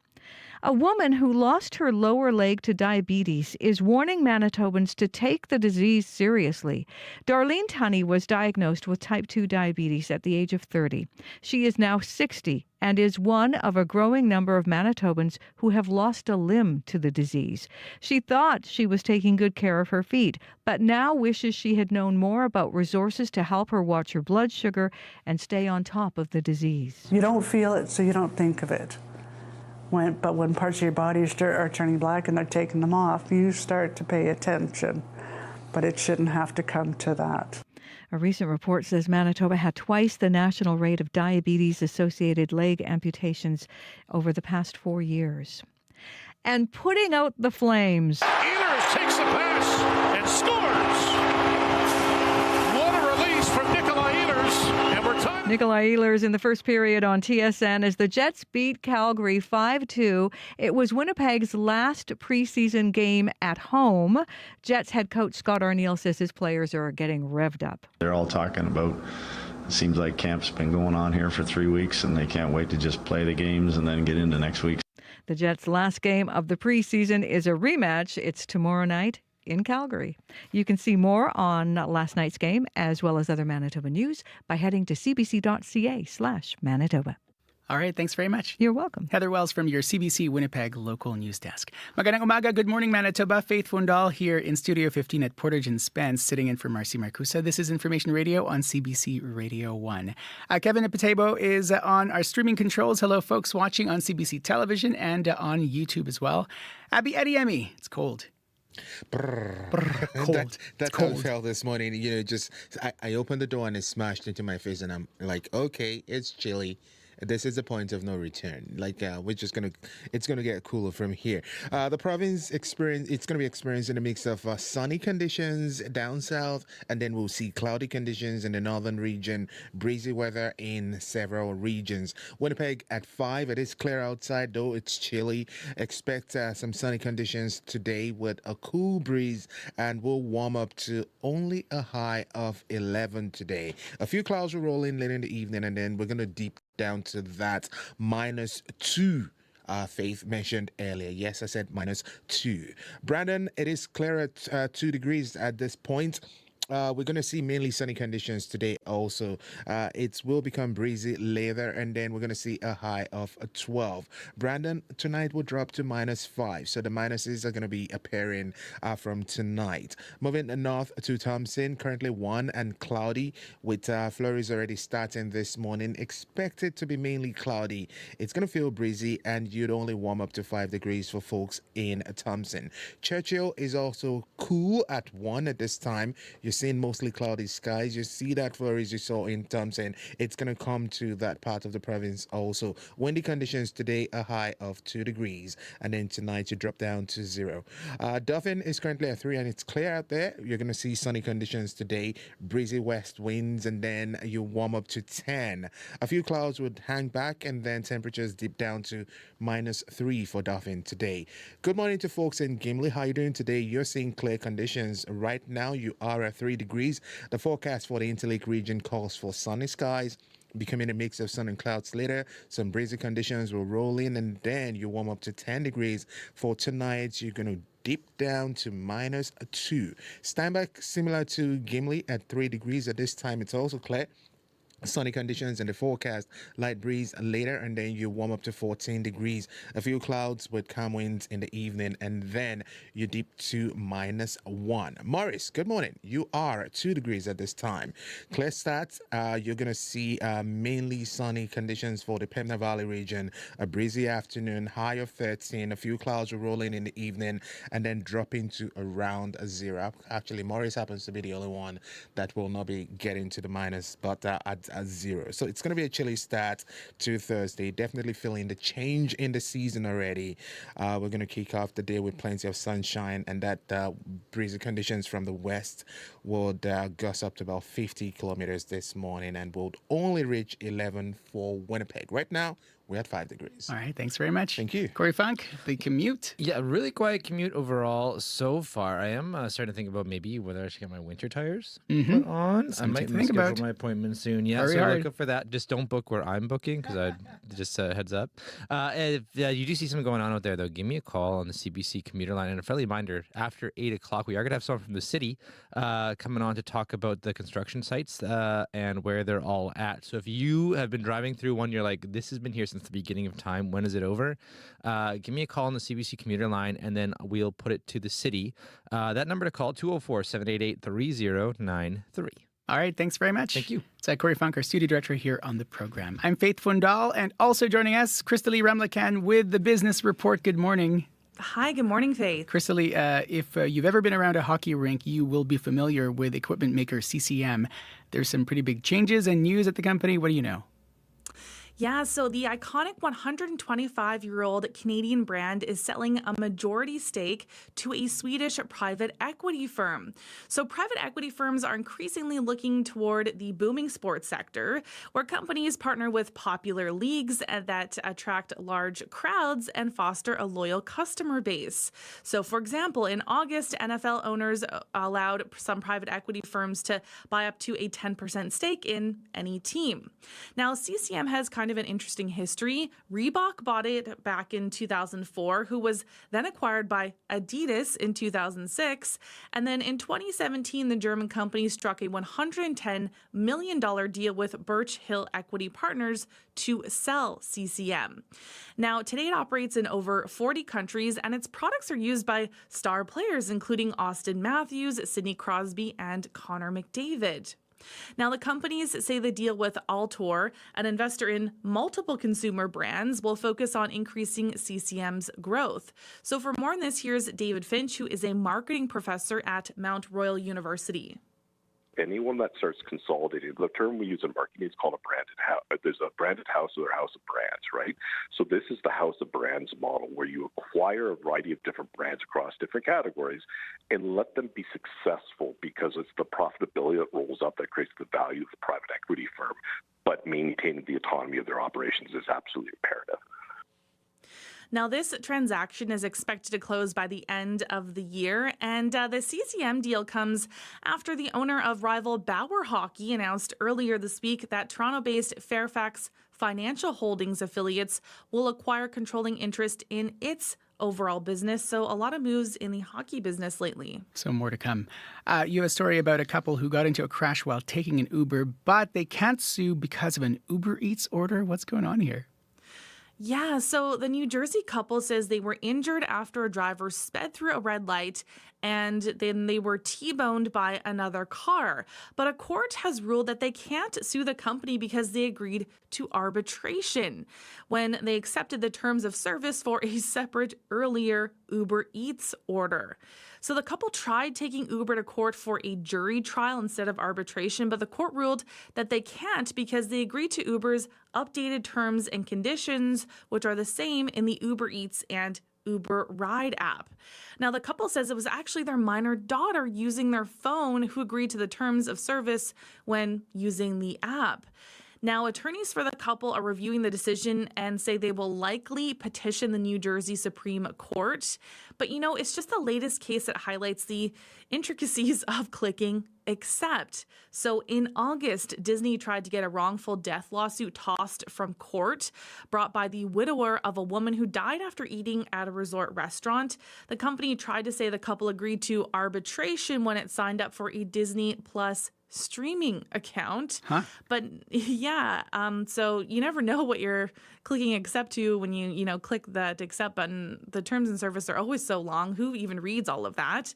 A woman who lost her lower leg to diabetes is warning Manitobans to take the disease seriously. Darlene Tunney was diagnosed with type 2 diabetes at the age of 30. She is now 60 and is one of a growing number of Manitobans who have lost a limb to the disease. She thought she was taking good care of her feet, but now wishes she had known more about resources to help her watch her blood sugar and stay on top of the disease. You don't feel it, so you don't think of it. But when parts of your body are turning black and they're taking them off, you start to pay attention. But it shouldn't have to come to that. A recent report says Manitoba had twice the national rate of diabetes-associated leg amputations over the past 4 years. And putting out the flames. Ehlers takes the pass and scores. What a release from Nikolai Ehlers. And we're tied. Nikolai Ehlers in the first period on TSN as the Jets beat Calgary 5-2. It was Winnipeg's last preseason game at home. Jets head coach Scott Arniel says his players are getting revved up. They're all talking about, it seems like camp's been going on here for 3 weeks and they can't wait to just play the games and then get into next week. The Jets' last game of the preseason is a rematch. It's tomorrow night in Calgary. You can see more on last night's game as well as other Manitoba news by heading to cbc.ca/Manitoba. All right, thanks very much. You're welcome. Heather Wells from your CBC Winnipeg local news desk. Magandang umaga, good morning Manitoba. Faith Fundal here in Studio 15 at Portage and Spence, sitting in for Marcy Marcusa. This is Information Radio on CBC Radio 1. Kevin Ipatebo is on our streaming controls. Hello, folks watching on CBC Television and on YouTube as well. Abby Ediemi, it's cold. Cold. That's how it felt this morning. You know, just I opened the door and it smashed into my face, and I'm like, okay, it's chilly. This is the point of no return. Like it's gonna get cooler from here. The province it's gonna be experiencing a mix of sunny conditions down south, and then we'll see cloudy conditions in the northern region, breezy weather in several regions. Winnipeg at 5. It is clear outside, though it's chilly. Expect some sunny conditions today with a cool breeze, and we'll warm up to only a high of 11 today. A few clouds will roll in later in the evening, and then we're gonna deep down to that -2 Faith mentioned earlier. Yes, I said -2. Brandon, it is clear at 2 degrees at this point. We're going to see mainly sunny conditions today also. It will become breezy later, and then we're going to see a high of 12. Brandon, tonight will drop to -5, so the minuses are going to be appearing from tonight. Moving north to Thompson, currently 1 and cloudy, with flurries already starting this morning. Expected to be mainly cloudy. It's going to feel breezy, and you'd only warm up to 5 degrees for folks in Thompson. Churchill is also cool at 1 at this time. You're seeing mostly cloudy skies. You see that flurries you saw in Thompson. It's going to come to that part of the province also. Windy conditions today, a high of 2 degrees. And then tonight you drop down to 0. Dauphin is currently at 3 and it's clear out there. You're going to see sunny conditions today, breezy west winds, and then you warm up to 10. A few clouds would hang back, and then temperatures dip down to -3 for Dauphin today. Good morning to folks in Gimli. How are you doing today? You're seeing clear conditions. Right now you are at 3 degrees. The forecast for the Interlake region calls for sunny skies, becoming a mix of sun and clouds later. Some breezy conditions will roll in, and then you warm up to 10 degrees. For tonight, you're going to dip down to -2. Steinbach, similar to Gimli, at 3 degrees. At this time, it's also clear. Sunny conditions in the forecast, light breeze later, and then you warm up to 14 degrees. A few clouds with calm winds in the evening, and then you dip to -1. Morris, good morning. You are at 2 degrees at this time. Clear stats, you're going to see mainly sunny conditions for the Pembina Valley region. A breezy afternoon, high of 13. A few clouds will roll in the evening, and then dropping to around 0. Actually, Morris happens to be the only one that will not be getting to the minus, but at 0. So it's going to be a chilly start to Thursday. Definitely feeling the change in the season already. We're going to kick off the day with plenty of sunshine, and that breezy conditions from the west would gust up to about 50 kilometers this morning, and will only reach 11 for Winnipeg. Right now, we're at 5 degrees. All right, thanks very much. Thank you. Corey Funk, the commute. Yeah, really quiet commute overall so far. I am starting to think about maybe whether I should get my winter tires put on. I might think schedule about my appointment soon. Yeah, Very so hard. look out for that. Just don't book where I'm booking, because I just heads up. If you do see something going on out there, though, give me a call on the CBC commuter line. And a friendly reminder, after 8 o'clock, we are going to have someone from the city coming on to talk about the construction sites and where they're all at. So if you have been driving through one, you're like, this has been here since the beginning of time. When is it over? Give me a call on the CBC commuter line, and then we'll put it to the city. That number to call, 204-788-3093. All right, thanks very much. Thank you. It's Corey Funk, our studio director here on the program. I'm Faith Fundal, and also joining us, Crystalie Remlecan with the Business Report. Good morning. Hi, good morning, Faith. Crystalie, if you've ever been around a hockey rink, you will be familiar with equipment maker CCM. There's some pretty big changes and news at the company. What do you know? Yeah, so the iconic 125-year-old Canadian brand is selling a majority stake to a Swedish private equity firm. So private equity firms are increasingly looking toward the booming sports sector, where companies partner with popular leagues that attract large crowds and foster a loyal customer base. So, for example, in August, NFL owners allowed some private equity firms to buy up to a 10% stake in any team. Now, CCM has kind of an interesting history. Reebok bought it back in 2004, who was then acquired by Adidas in 2006. And then in 2017, the German company struck a $110 million deal with Birch Hill Equity Partners to sell CCM. Now, today it operates in over 40 countries, and its products are used by star players, including Austin Matthews, Sidney Crosby, and Connor McDavid. Now, the companies say the deal with Altor, an investor in multiple consumer brands, will focus on increasing CCM's growth. So for more on this, here's David Finch, who is a marketing professor at Mount Royal University. Anyone that starts consolidating, the term we use in marketing is called a branded house. There's a branded house or a house of brands, right? So this is the house of brands model where you acquire a variety of different brands across different categories and let them be successful because it's the profitability that rolls up that creates the value of the private equity firm. But maintaining the autonomy of their operations is absolutely imperative. Now, this transaction is expected to close by the end of the year, and the CCM deal comes after the owner of rival Bauer Hockey announced earlier this week that Toronto-based Fairfax Financial Holdings affiliates will acquire controlling interest in its overall business. So a lot of moves in the hockey business lately. So more to come. You have a story about a couple who got into a crash while taking an Uber, but they can't sue because of an Uber Eats order. What's going on here? Yeah, so the New Jersey couple says they were injured after a driver sped through a red light and then they were T-boned by another car. But a court has ruled that they can't sue the company because they agreed to arbitration when they accepted the terms of service for a separate earlier Uber Eats order. So the couple tried taking Uber to court for a jury trial instead of arbitration, but the court ruled that they can't because they agreed to Uber's updated terms and conditions, which are the same in the Uber Eats and Uber Ride app. Now, the couple says it was actually their minor daughter using their phone who agreed to the terms of service when using the app. Now, attorneys for the couple are reviewing the decision and say they will likely petition the New Jersey Supreme Court. But, you know, it's just the latest case that highlights the intricacies of clicking accept. So in August, Disney tried to get a wrongful death lawsuit tossed from court, brought by the widower of a woman who died after eating at a resort restaurant. The company tried to say the couple agreed to arbitration when it signed up for a Disney Plus streaming account. But yeah, so you never know what you're clicking accept to when you click that accept button. The terms and service are always so long. Who even reads all of that?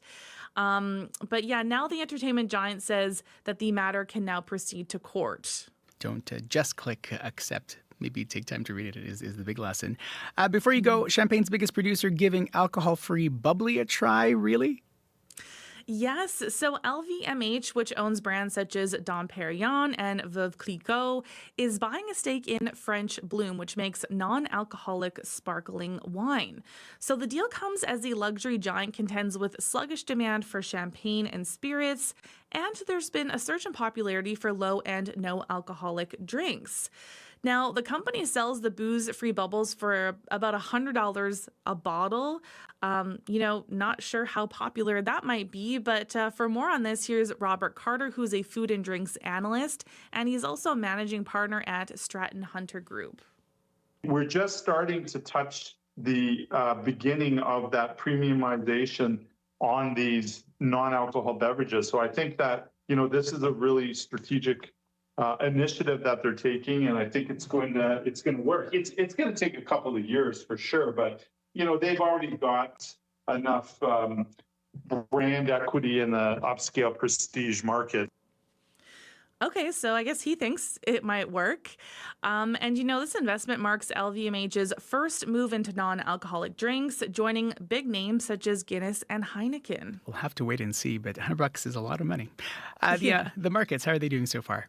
But yeah, now the entertainment giant says that the matter can now proceed to court. Don't just click accept. Maybe take time to read it is the big lesson. Before you go, Champagne's biggest producer giving alcohol-free bubbly a try, really? Yes, so LVMH, which owns brands such as Dom Perignon and Veuve Clicquot, is buying a stake in French Bloom, which makes non-alcoholic sparkling wine. So the deal comes as the luxury giant contends with sluggish demand for champagne and spirits, and there's been a surge in popularity for low and no alcoholic drinks. Now, the company sells the booze-free bubbles for about $100 a bottle. Not sure how popular that might be, but for more on this, here's Robert Carter, who's a food and drinks analyst, and he's also a managing partner at Stratton Hunter Group. We're just starting to touch the beginning of that premiumization on these non-alcohol beverages. So I think that, this is a really strategic initiative that they're taking, and I think it's going to work. It's going to take a couple of years for sure, but they've already got enough brand equity in the upscale prestige market. Okay, so I guess he thinks it might work. And this investment marks LVMH's first move into non-alcoholic drinks, joining big names such as Guinness and Heineken. We'll have to wait and see, but $100 is a lot of money. The markets, how are they doing so far?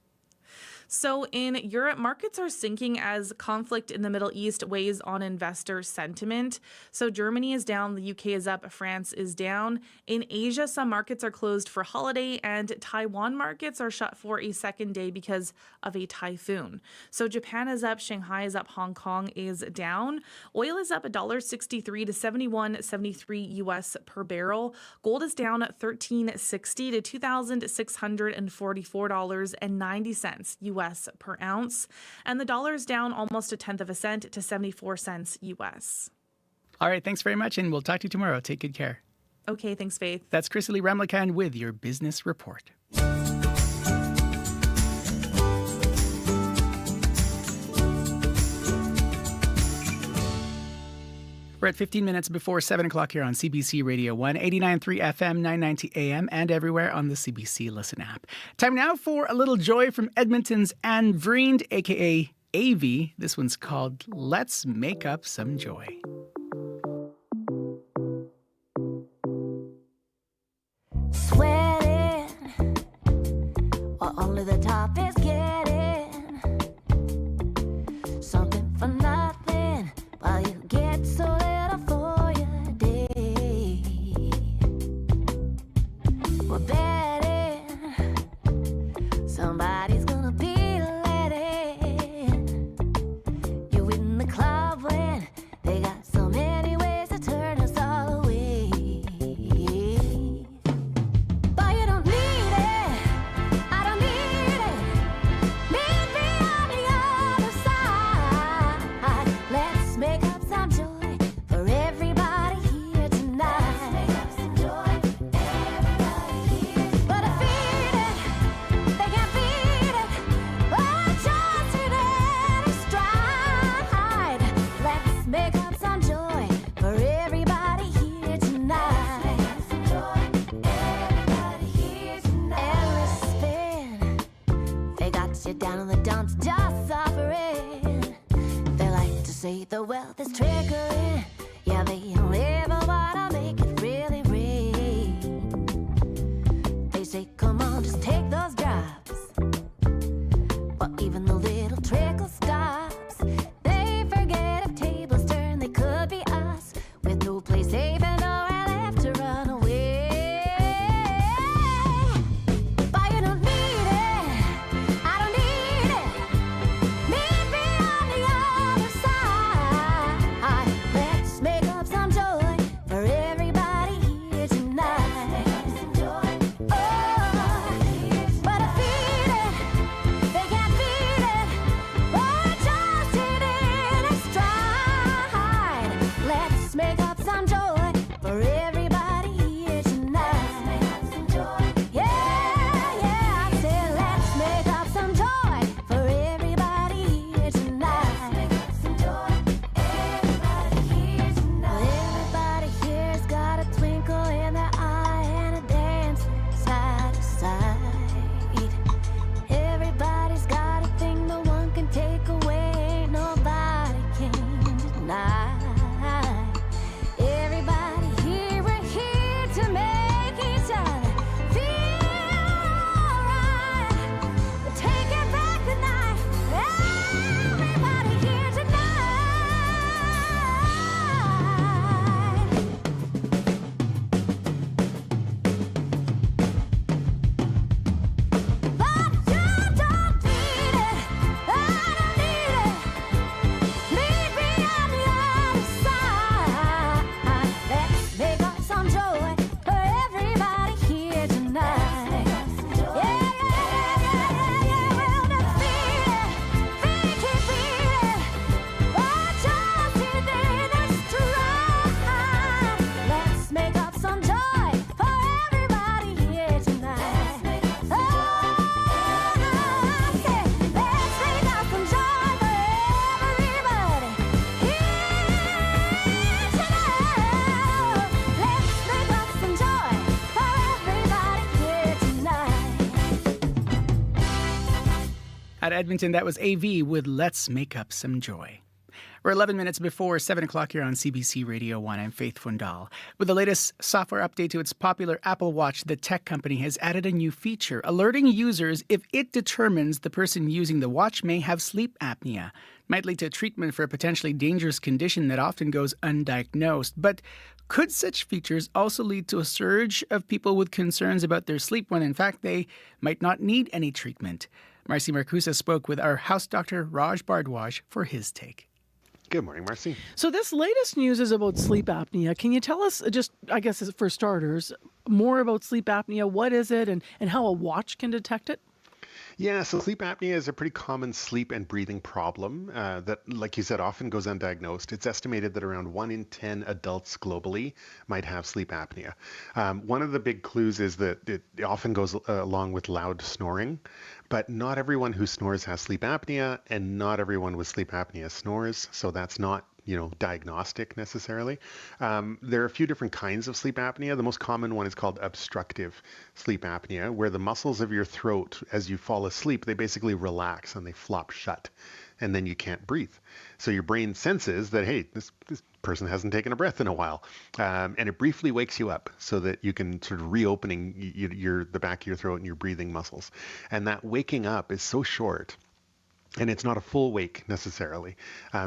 So in Europe, markets are sinking as conflict in the Middle East weighs on investor sentiment. So Germany is down, the UK is up, France is down. In Asia, some markets are closed for holiday, and Taiwan markets are shut for a second day because of a typhoon. So Japan is up, Shanghai is up, Hong Kong is down. Oil is up $1.63 to $71.73 US per barrel. Gold is down $13.60 to $2,644.90 US per ounce, and the dollar is down almost 1/10 cent to 74 cents US. All right, thanks very much, and we'll talk to you tomorrow. Take good care. Okay, thanks, Faith. That's Chrisley Ramlakan with your business report. We're at 15 minutes before 7 o'clock here on CBC Radio 1, 89.3 FM, 990 AM, and everywhere on the CBC Listen app. Time now for a little joy from Edmonton's Anne Vriend, a.k.a. AV. This one's called Let's Make Up Some Joy. Sweating, or only the top is getting something for nothing while you get so little for your day. We're betting somebody's gonna be letting you in the club when they got so many ways to turn us all away. But you don't need it, I don't need it. Meet me on the other side. Let's make up some joy for everybody here tonight. Let's make up some joy for everybody here. But I feel it, they can't beat it. Oh, just in a stride. Let's make up some joy for everybody here tonight. Let's make up some joy for everybody here tonight. Endless spin, they got you down in the dumps, just suffering. They like to say the wealth is trickling. Yeah, they don't ever wanna make it really rain. They say, come on, just take those drops. But even the little trickle stops. They forget if tables turn, they could be us. With no place safe and nowhere left to run away. But you don't need it, I don't need it. Meet me on the other side. Let's make up some joy for everybody here tonight. Let's make up some joy. Oh, but I feel it, they can't beat it. Oh, just hit it in stride. Let's make up some joy for everybody here tonight. Let's make up some joy. Yeah, yeah, I said let's make up some joy for everybody here tonight. Let's make up some joy, everybody here tonight. Everybody here's got a twinkle in their eye and a dance side to side. Everybody's got a thing no one can take away, nobody can deny. Everybody here, we're here to make each other feel alright. We're taking back the night, everybody here tonight. But you don't need it, I don't need it. Meet me on the other side. Let's make up some joy for everybody here tonight. Yeah, yeah, yeah, yeah, yeah. We'll just feel it, fake it, feel it. Oh, just hit it in stride. Let's make up some joy for everybody here tonight. Oh, I said, let's make up some joy for everybody here tonight. Let's make up some joy for everybody here tonight. At Edmonton, that was AV with Let's Make Up Some Joy. We're 11 minutes before 7 o'clock here on CBC Radio 1. I'm Faith Fundal. With the latest software update to its popular Apple Watch, the tech company has added a new feature, alerting users if it determines the person using the watch may have sleep apnea. Might lead to treatment for a potentially dangerous condition that often goes undiagnosed. But could such features also lead to a surge of people with concerns about their sleep when, in fact, they might not need any treatment? Marcy Marcusa spoke with our house doctor, Raj Bardwaj, for his take. Good morning, Marcy. So this latest news is about sleep apnea. Can you tell us, just, I guess for starters, more about sleep apnea? What is it and how a watch can detect it? Yeah, so sleep apnea is a pretty common sleep and breathing problem that, like you said, often goes undiagnosed. It's estimated that around 1 in 10 adults globally might have sleep apnea. One of the big clues is that it often goes along with loud snoring, but not everyone who snores has sleep apnea, and not everyone with sleep apnea snores, so that's not diagnostic necessarily. There are a few different kinds of sleep apnea. The most common one is called obstructive sleep apnea, where the muscles of your throat, as you fall asleep, they basically relax and they flop shut, and then you can't breathe. So your brain senses that, hey, this person hasn't taken a breath in a while, and it briefly wakes you up so that you can sort of reopening the back of your throat and your breathing muscles. And that waking up is so short. And it's not a full wake necessarily,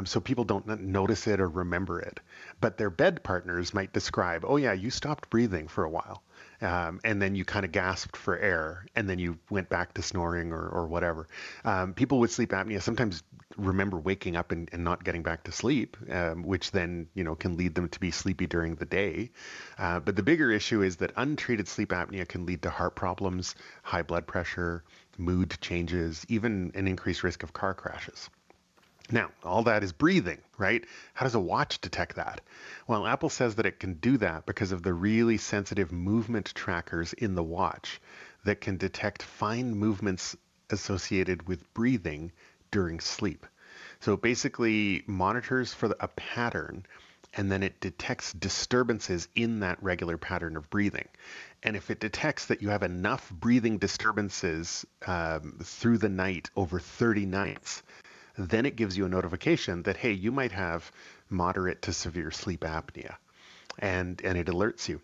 so people don't notice it or remember it. But their bed partners might describe, oh yeah, you stopped breathing for a while, and then you kind of gasped for air, and then you went back to snoring or whatever. People with sleep apnea sometimes remember waking up and not getting back to sleep, which then can lead them to be sleepy during the day. But the bigger issue is that untreated sleep apnea can lead to heart problems, high blood pressure, mood changes, even an increased risk of car crashes. Now, all that is breathing, right? How does a watch detect that? Well, Apple says that it can do that because of the really sensitive movement trackers in the watch that can detect fine movements associated with breathing during sleep. So it basically monitors for a pattern, and then it detects disturbances in that regular pattern of breathing. And if it detects that you have enough breathing disturbances through the night over 30 nights, then it gives you a notification that, hey, you might have moderate to severe sleep apnea, and it alerts you.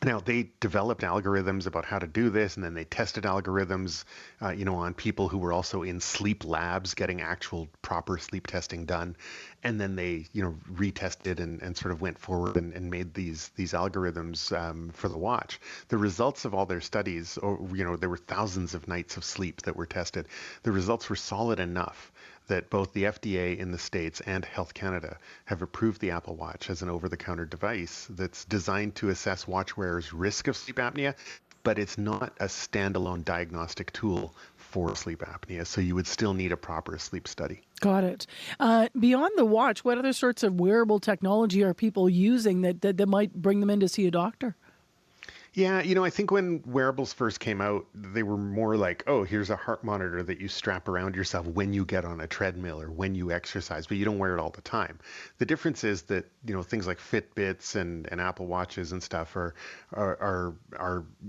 Now, they developed algorithms about how to do this, and then they tested algorithms, on people who were also in sleep labs getting actual proper sleep testing done. And then they, retested and sort of went forward and made these algorithms for the watch. The results of all their studies, there were thousands of nights of sleep that were tested. The results were solid enough that both the FDA in the States and Health Canada have approved the Apple Watch as an over-the-counter device that's designed to assess watch wearers' risk of sleep apnea, but it's not a standalone diagnostic tool for sleep apnea, so you would still need a proper sleep study. Got it. Beyond the watch, what other sorts of wearable technology are people using that might bring them in to see a doctor? Yeah, I think when wearables first came out, they were more like, oh, here's a heart monitor that you strap around yourself when you get on a treadmill or when you exercise, but you don't wear it all the time. The difference is that, things like Fitbits and Apple Watches and stuff are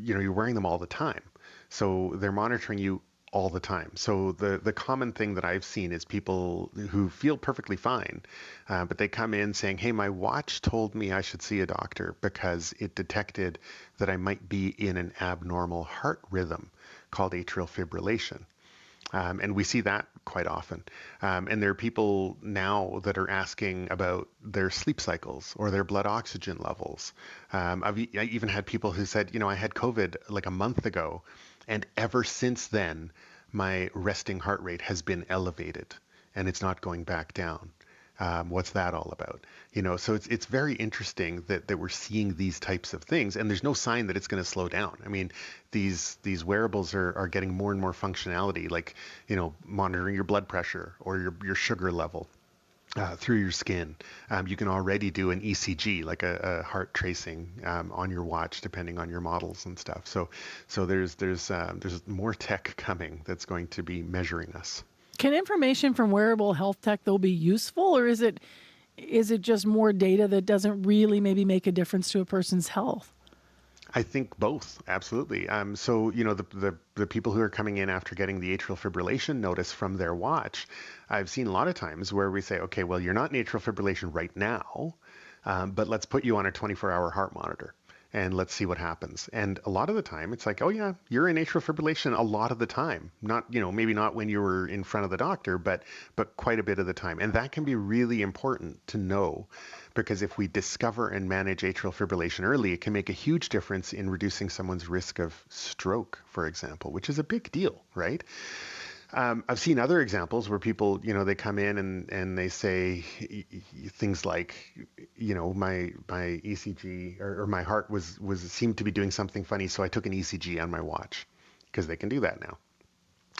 you're wearing them all the time. So they're monitoring you all the time. So the common thing that I've seen is people who feel perfectly fine, but they come in saying, hey, my watch told me I should see a doctor because it detected that I might be in an abnormal heart rhythm called atrial fibrillation. And we see that quite often. And there are people now that are asking about their sleep cycles or their blood oxygen levels. I even had people who said, I had COVID like a month ago, and ever since then, my resting heart rate has been elevated and it's not going back down. What's that all about? So it's very interesting that we're seeing these types of things, and there's no sign that it's going to slow down. I mean, these wearables are getting more and more functionality, like, monitoring your blood pressure or your sugar level. Through your skin. You can already do an ECG, like a heart tracing, on your watch, depending on your models and stuff. So there's more tech coming that's going to be measuring us. Can information from wearable health tech, though, be useful, or is it just more data that doesn't really maybe make a difference to a person's health? I think both, absolutely. So, the people who are coming in after getting the atrial fibrillation notice from their watch, I've seen a lot of times where we say, okay, well, you're not in atrial fibrillation right now, but let's put you on a 24-hour heart monitor and let's see what happens. And a lot of the time it's like, oh yeah, you're in atrial fibrillation a lot of the time. Not, maybe not when you were in front of the doctor, but quite a bit of the time. And that can be really important to know, because if we discover and manage atrial fibrillation early, it can make a huge difference in reducing someone's risk of stroke, for example, which is a big deal, right? I've seen other examples where people, they come in and they say things like, my ECG or my heart seemed to be doing something funny, so I took an ECG on my watch, because they can do that now.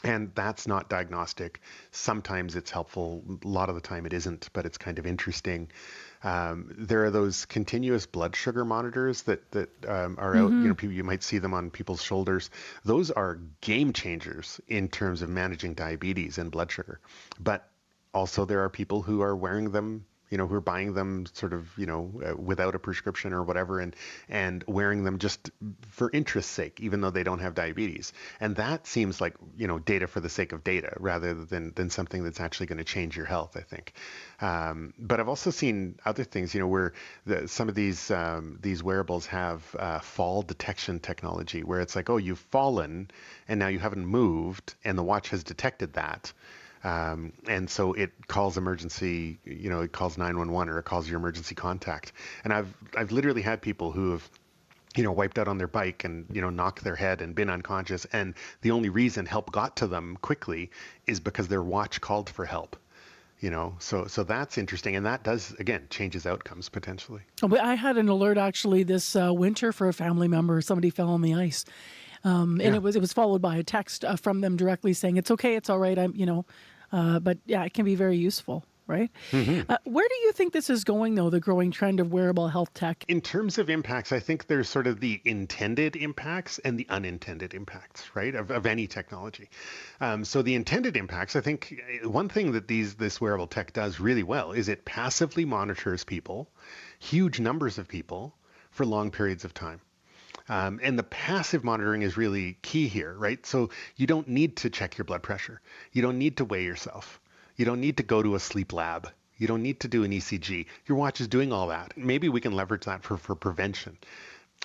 And that's not diagnostic. Sometimes it's helpful. A lot of the time it isn't, but it's kind of interesting. There are those continuous blood sugar monitors that are out. You know, you might see them on people's shoulders. Those are game changers in terms of managing diabetes and blood sugar. But also there are people who are wearing them, you know, who are buying them sort of, you know, without a prescription or whatever, and wearing them just for interest's sake, even though they don't have diabetes. And that seems like, you know, data for the sake of data rather than something that's actually going to change your health, I think. But I've also seen other things, you know, where some of these wearables have fall detection technology, where it's like, oh, you've fallen and now you haven't moved, and the watch has detected that. And so it calls emergency, you know, it calls 911 or it calls your emergency contact. And I've literally had people who have, you know, wiped out on their bike and, you know, knocked their head and been unconscious. And the only reason help got to them quickly is because their watch called for help. You know, so that's interesting. And that does, again, changes outcomes potentially. I had an alert actually this winter for a family member. Somebody fell on the ice. And it was followed by a text from them directly saying, it's okay, it's all right, I'm, you know, but yeah, it can be very useful, right? Where do you think this is going, though, the growing trend of wearable health tech? In terms of impacts, I think there's sort of the intended impacts and the unintended impacts, right, of any technology. So the intended impacts, I think one thing that this wearable tech does really well is it passively monitors people, huge numbers of people, for long periods of time. And the passive monitoring is really key here, right? So you don't need to check your blood pressure. You don't need to weigh yourself. You don't need to go to a sleep lab. You don't need to do an ECG. Your watch is doing all that. Maybe we can leverage that for prevention.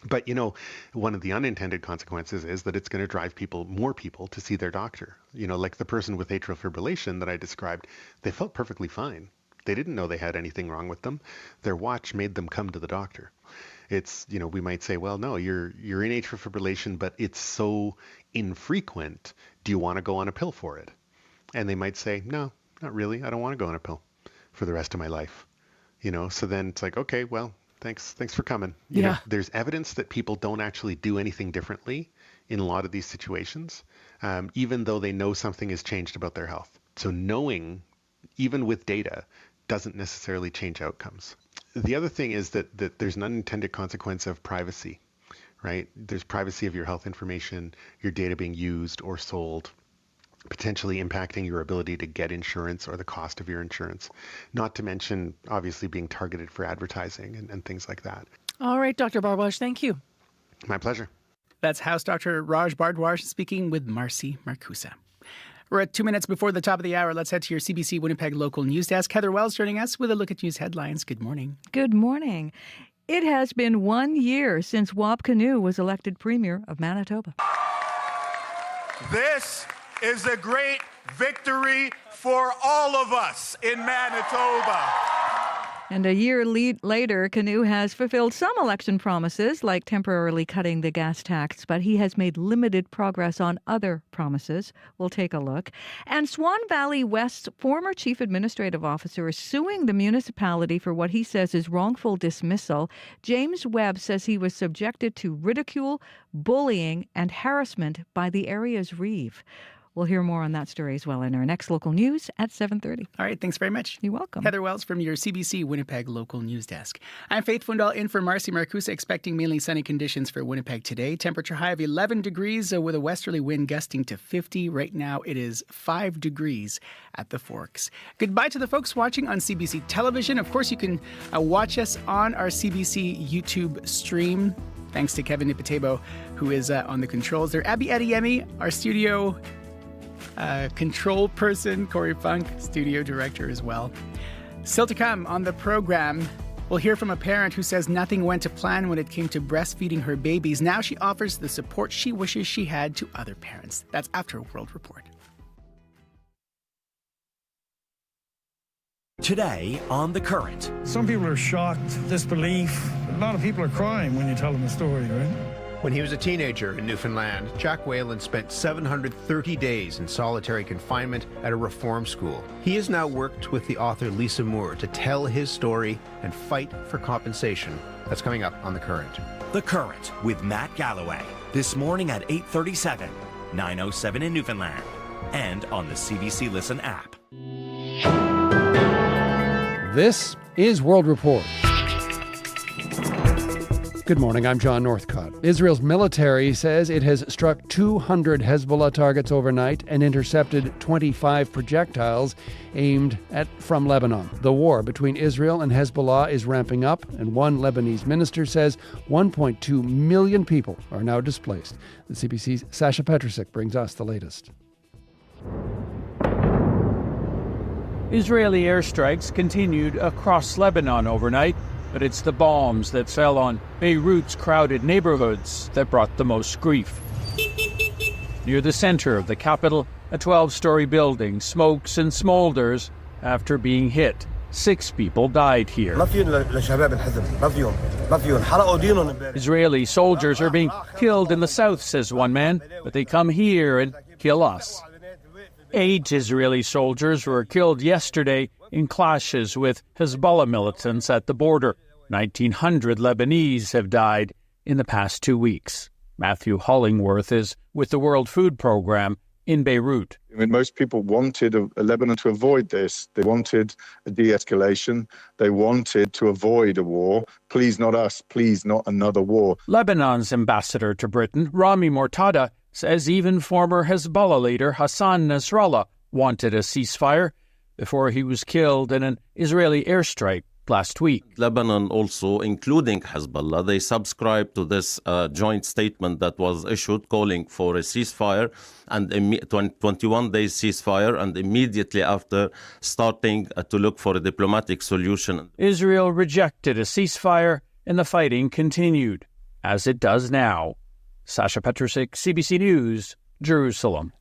But, you know, one of the unintended consequences is that it's going to drive more people to see their doctor. You know, like the person with atrial fibrillation that I described, they felt perfectly fine. They didn't know they had anything wrong with them. Their watch made them come to the doctor. It's, you know, we might say, well, no, you're in atrial fibrillation, but it's so infrequent. Do you want to go on a pill for it? And they might say, no, not really. I don't want to go on a pill for the rest of my life. You know, so then it's like, okay, well, thanks for coming. You know, there's evidence that people don't actually do anything differently in a lot of these situations, even though they know something has changed about their health. So knowing, even with data, doesn't necessarily change outcomes. The other thing is that there's an unintended consequence of privacy, right? There's privacy of your health information, your data being used or sold, potentially impacting your ability to get insurance or the cost of your insurance, not to mention obviously being targeted for advertising and things like that. All right, Dr. Bardwaj, thank you. My pleasure. That's House Dr. Raj Bardwaj speaking with Marcy Marcusa. We're at 2 minutes before the top of the hour. Let's head to your CBC Winnipeg local news desk. Heather Wells joining us with a look at news headlines. Good morning. Good morning. It has been 1 year since Kinew was elected Premier of Manitoba. This is a great victory for all of us in Manitoba. And a year later, Kinew has fulfilled some election promises, like temporarily cutting the gas tax, but he has made limited progress on other promises. We'll take a look. And Swan Valley West's former chief administrative officer is suing the municipality for what he says is wrongful dismissal. James Webb says he was subjected to ridicule, bullying, and harassment by the area's reeve. We'll hear more on that story as well in our next local news at 7:30. All right, thanks very much. You're welcome. Heather Wells from your CBC Winnipeg local news desk. I'm Faith Fundal in for Marcy Marcusa, expecting mainly sunny conditions for Winnipeg today. Temperature high of 11 degrees with a westerly wind gusting to 50. Right now it is 5 degrees at the Forks. Goodbye to the folks watching on CBC television. Of course, you can watch us on our CBC YouTube stream. Thanks to Kevin Nipatebo, who is on the controls there. Abby Adeyemi, our studio control person, Corey Funk, studio director as well. Still to come on the program, we'll hear from a parent who says nothing went to plan when it came to breastfeeding her babies. Now she offers the support she wishes she had to other parents. That's after World Report. Today on The Current. Some people are shocked, disbelief. A lot of people are crying when you tell them a story, right? When he was a teenager in Newfoundland, Jack Whalen spent 730 days in solitary confinement at a reform school. He has now worked with the author Lisa Moore to tell his story and fight for compensation. That's coming up on The Current. The Current with Matt Galloway. This morning at 8:37, 9:07 in Newfoundland. and on the CBC Listen app. This is World Report. Good morning, I'm John Northcott. Israel's military says it has struck 200 Hezbollah targets overnight and intercepted 25 projectiles aimed from Lebanon. The war between Israel and Hezbollah is ramping up, and one Lebanese minister says 1.2 million people are now displaced. The CBC's Sasha Petrusik brings us the latest. Israeli airstrikes continued across Lebanon overnight, but it's the bombs that fell on Beirut's crowded neighborhoods that brought the most grief. Near the center of the capital, a 12-story building smokes and smolders after being hit. 6 people died here. Israeli soldiers are being killed in the south, says one man, but they come here and kill us. 8 Israeli soldiers were killed yesterday in clashes with Hezbollah militants at the border. 1,900 Lebanese have died in the past 2 weeks. Matthew Hollingworth is with the World Food Programme in Beirut. I mean, most people wanted Lebanon to avoid this. They wanted a de-escalation. They wanted to avoid a war. Please not us. Please not another war. Lebanon's ambassador to Britain, Rami Mortada, says even former Hezbollah leader Hassan Nasrallah wanted a ceasefire before he was killed in an Israeli airstrike last week. Lebanon also, including Hezbollah, they subscribed to this joint statement that was issued calling for a ceasefire and 21-day ceasefire, and immediately after starting to look for a diplomatic solution. Israel rejected a ceasefire and the fighting continued, as it does now. Sasha Petrusik, CBC News, Jerusalem.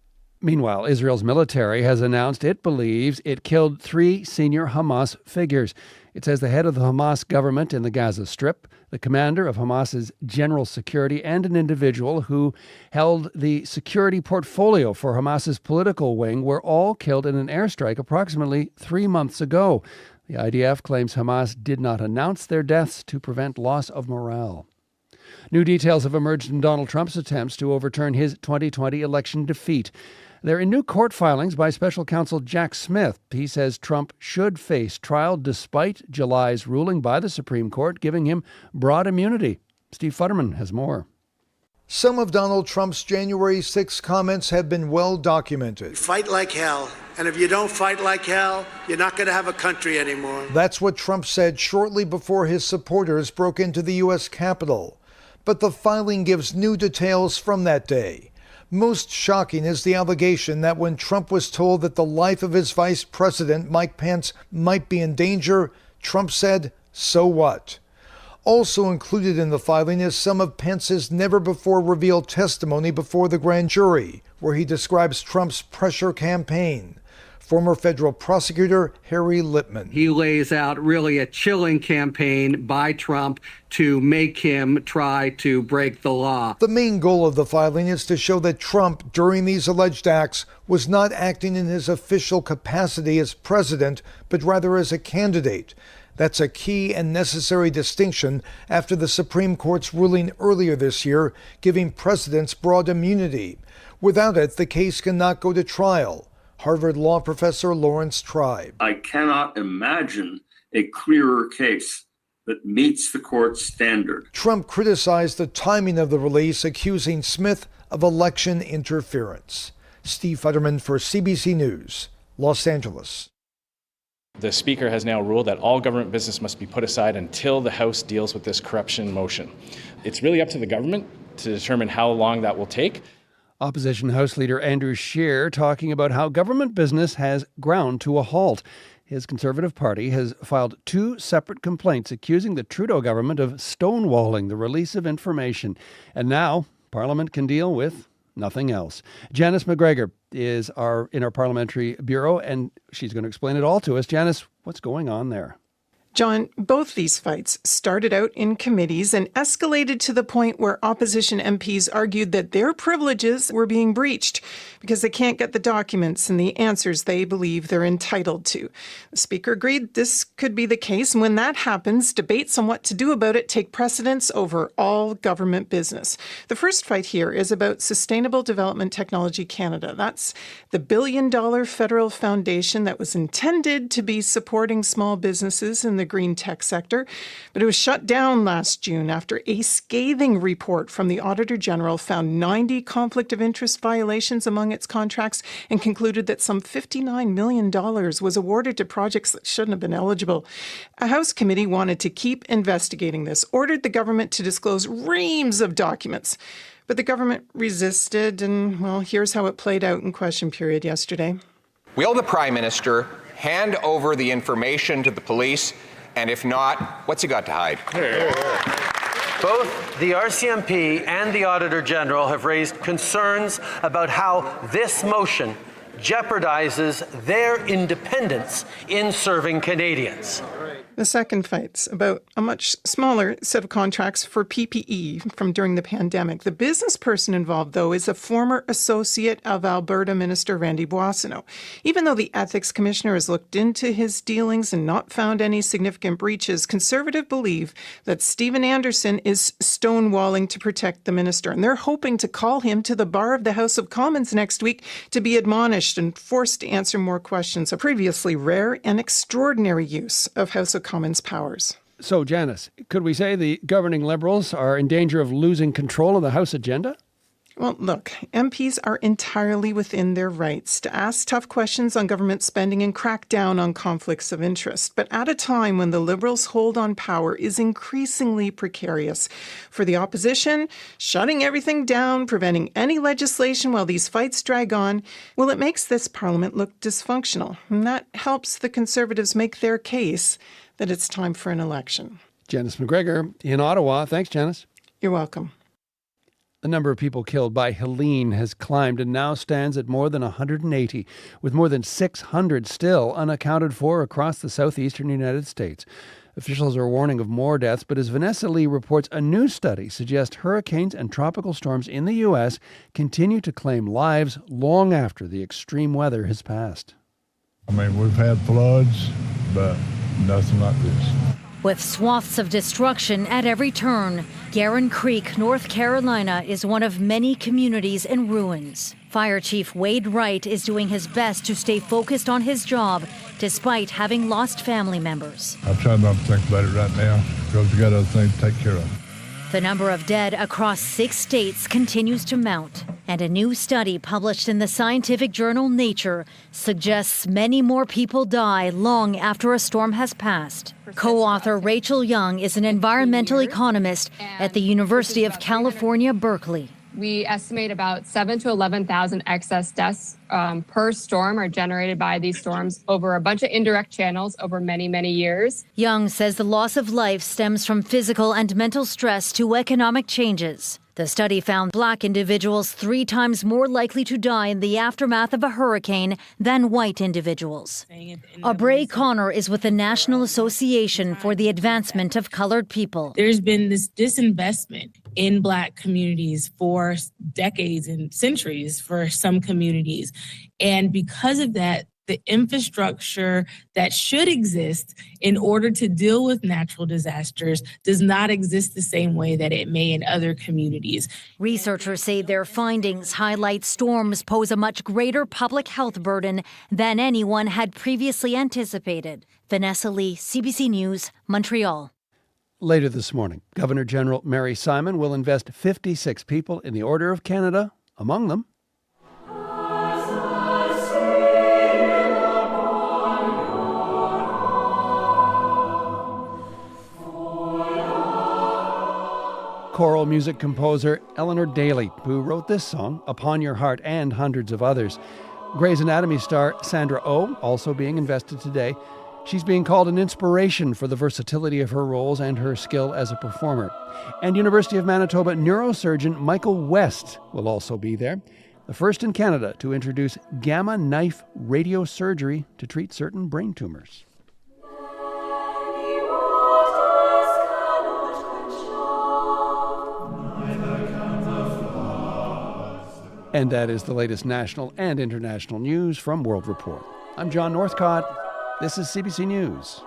Meanwhile, Israel's military has announced it believes it killed 3 senior Hamas figures. It says the head of the Hamas government in the Gaza Strip, the commander of Hamas's general security, and an individual who held the security portfolio for Hamas's political wing were all killed in an airstrike approximately 3 months ago. The IDF claims Hamas did not announce their deaths to prevent loss of morale. New details have emerged in Donald Trump's attempts to overturn his 2020 election defeat. They're in new court filings by special counsel Jack Smith. He says Trump should face trial despite July's ruling by the Supreme Court giving him broad immunity. Steve Futterman has more. Some of Donald Trump's January 6 comments have been well documented. Fight like hell. And if you don't fight like hell, you're not going to have a country anymore. That's what Trump said shortly before his supporters broke into the U.S. Capitol. But the filing gives new details from that day. Most shocking is the allegation that when Trump was told that the life of his vice president, Mike Pence, might be in danger, Trump said, "So what?" Also included in the filing is some of Pence's never-before-revealed testimony before the grand jury, where he describes Trump's pressure campaign. Former federal prosecutor Harry Lippman. He lays out really a chilling campaign by Trump to make him try to break the law. The main goal of the filing is to show that Trump, during these alleged acts, was not acting in his official capacity as president, but rather as a candidate. That's a key and necessary distinction after the Supreme Court's ruling earlier this year, giving presidents broad immunity. Without it, the case cannot go to trial. Harvard law professor Lawrence Tribe. I cannot imagine a clearer case that meets the court's standard. Trump criticized the timing of the release, accusing Smith of election interference. Steve Futterman for CBC News, Los Angeles. The Speaker has now ruled that all government business must be put aside until the House deals with this corruption motion. It's really up to the government to determine how long that will take. Opposition House Leader Andrew Scheer talking about how government business has ground to a halt. His Conservative Party has filed 2 separate complaints accusing the Trudeau government of stonewalling the release of information. And now Parliament can deal with nothing else. Janice McGregor is in our Parliamentary Bureau, and she's going to explain it all to us. Janice, what's going on there? John, both these fights started out in committees and escalated to the point where opposition MPs argued that their privileges were being breached because they can't get the documents and the answers they believe they're entitled to. The Speaker agreed this could be the case, and when that happens, debates on what to do about it take precedence over all government business. The first fight here is about Sustainable Development Technology Canada. That's the billion-dollar federal foundation that was intended to be supporting small businesses in the green tech sector, but it was shut down last June after a scathing report from the Auditor General found 90 conflict of interest violations among its contracts and concluded that some $59 million was awarded to projects that shouldn't have been eligible. A House committee wanted to keep investigating this, ordered the government to disclose reams of documents, but the government resisted, and, well, here's how it played out in question period yesterday. Will the Prime Minister hand over the information to the police? And if not, what's he got to hide? Both the RCMP and the Auditor General have raised concerns about how this motion jeopardizes their independence in serving Canadians. The second fight's about a much smaller set of contracts for PPE from during the pandemic. The business person involved, though, is a former associate of Alberta Minister Randy Boissonnault. Even though the Ethics Commissioner has looked into his dealings and not found any significant breaches, Conservatives believe that Stephen Anderson is stonewalling to protect the minister, and they're hoping to call him to the bar of the House of Commons next week to be admonished and forced to answer more questions, a previously rare and extraordinary use of House of Commons powers. So, Janice, could we say the governing Liberals are in danger of losing control of the House agenda? Well, look, MPs are entirely within their rights to ask tough questions on government spending and crack down on conflicts of interest. But at a time when the Liberals' hold on power is increasingly precarious, for the opposition, shutting everything down, preventing any legislation while these fights drag on, well, it makes this Parliament look dysfunctional. And that helps the Conservatives make their case that it's time for an election. Janice McGregor in Ottawa. Thanks, Janice. You're welcome. The number of people killed by Helene has climbed and now stands at more than 180, with more than 600 still unaccounted for across the southeastern United States. Officials are warning of more deaths, but as Vanessa Lee reports, a new study suggests hurricanes and tropical storms in the U.S. continue to claim lives long after the extreme weather has passed. I mean, we've had floods, but nothing like this. With swaths of destruction at every turn, Guerin Creek, North Carolina is one of many communities in ruins. Fire Chief Wade Wright is doing his best to stay focused on his job despite having lost family members. I try not to think about it right now because we got other things to take care of. The number of dead across 6 states continues to mount, and a new study published in the scientific journal Nature suggests many more people die long after a storm has passed. Co-author Rachel Young is an environmental economist at the University of California, Berkeley. We estimate about 7,000 to 11,000 excess deaths per storm are generated by these storms over a bunch of indirect channels over many, many years. Young says the loss of life stems from physical and mental stress to economic changes. The study found Black individuals 3 times more likely to die in the aftermath of a hurricane than white individuals. Aubrey Connor is with the National Association for the Advancement of Colored People. There's been this disinvestment in Black communities for decades and centuries for some communities. And because of that, the infrastructure that should exist in order to deal with natural disasters does not exist the same way that it may in other communities. Researchers say their findings highlight storms pose a much greater public health burden than anyone had previously anticipated. Vanessa Lee, CBC News, Montreal. Later this morning, Governor General Mary Simon will invest 56 people in the Order of Canada, among them choral music composer Eleanor Daly, who wrote this song, Upon Your Heart, and hundreds of others. Grey's Anatomy star Sandra Oh, also being invested today. She's being called an inspiration for the versatility of her roles and her skill as a performer. And University of Manitoba neurosurgeon Michael West will also be there, the first in Canada to introduce gamma knife radiosurgery to treat certain brain tumors. And that is the latest national and international news from World Report. I'm John Northcott. This is CBC News.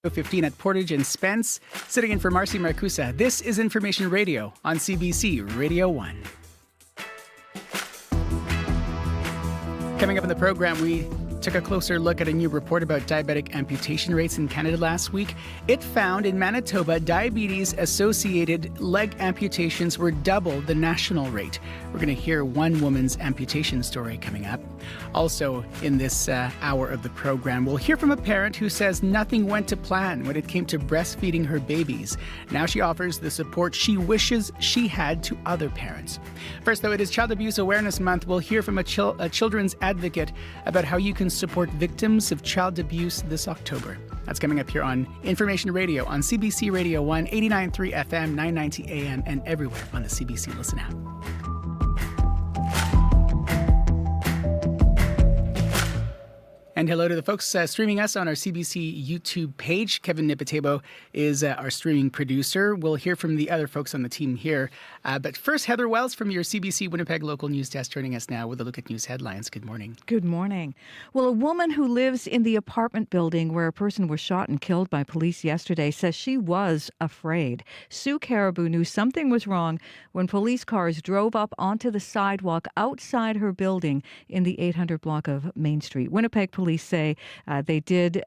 .15 at Portage and Spence, sitting in for Marcy Marcusa. This is Information Radio on CBC Radio 1. Coming up in the program, we took a closer look at a new report about diabetic amputation rates in Canada last week. It found in Manitoba, diabetes-associated leg amputations were double the national rate. We're going to hear one woman's amputation story coming up. Also, in this hour of the program, we'll hear from a parent who says nothing went to plan when it came to breastfeeding her babies. Now she offers the support she wishes she had to other parents. First, though, it is Child Abuse Awareness Month. We'll hear from a children's advocate about how you can support victims of child abuse this October. That's coming up here on Information Radio on CBC Radio 1, 89.3 FM, 990 AM, and everywhere on the CBC Listen app. And hello to the folks streaming us on our CBC YouTube page. Kevin Nipatebo is our streaming producer. We'll hear from the other folks on the team here. But first, Heather Wells from your CBC Winnipeg local news desk joining us now with a look at news headlines. Good morning. Good morning. Well, a woman who lives in the apartment building where a person was shot and killed by police yesterday says she was afraid. Sue Caribou knew something was wrong when police cars drove up onto the sidewalk outside her building in the 800 block of Main Street. Winnipeg police say they did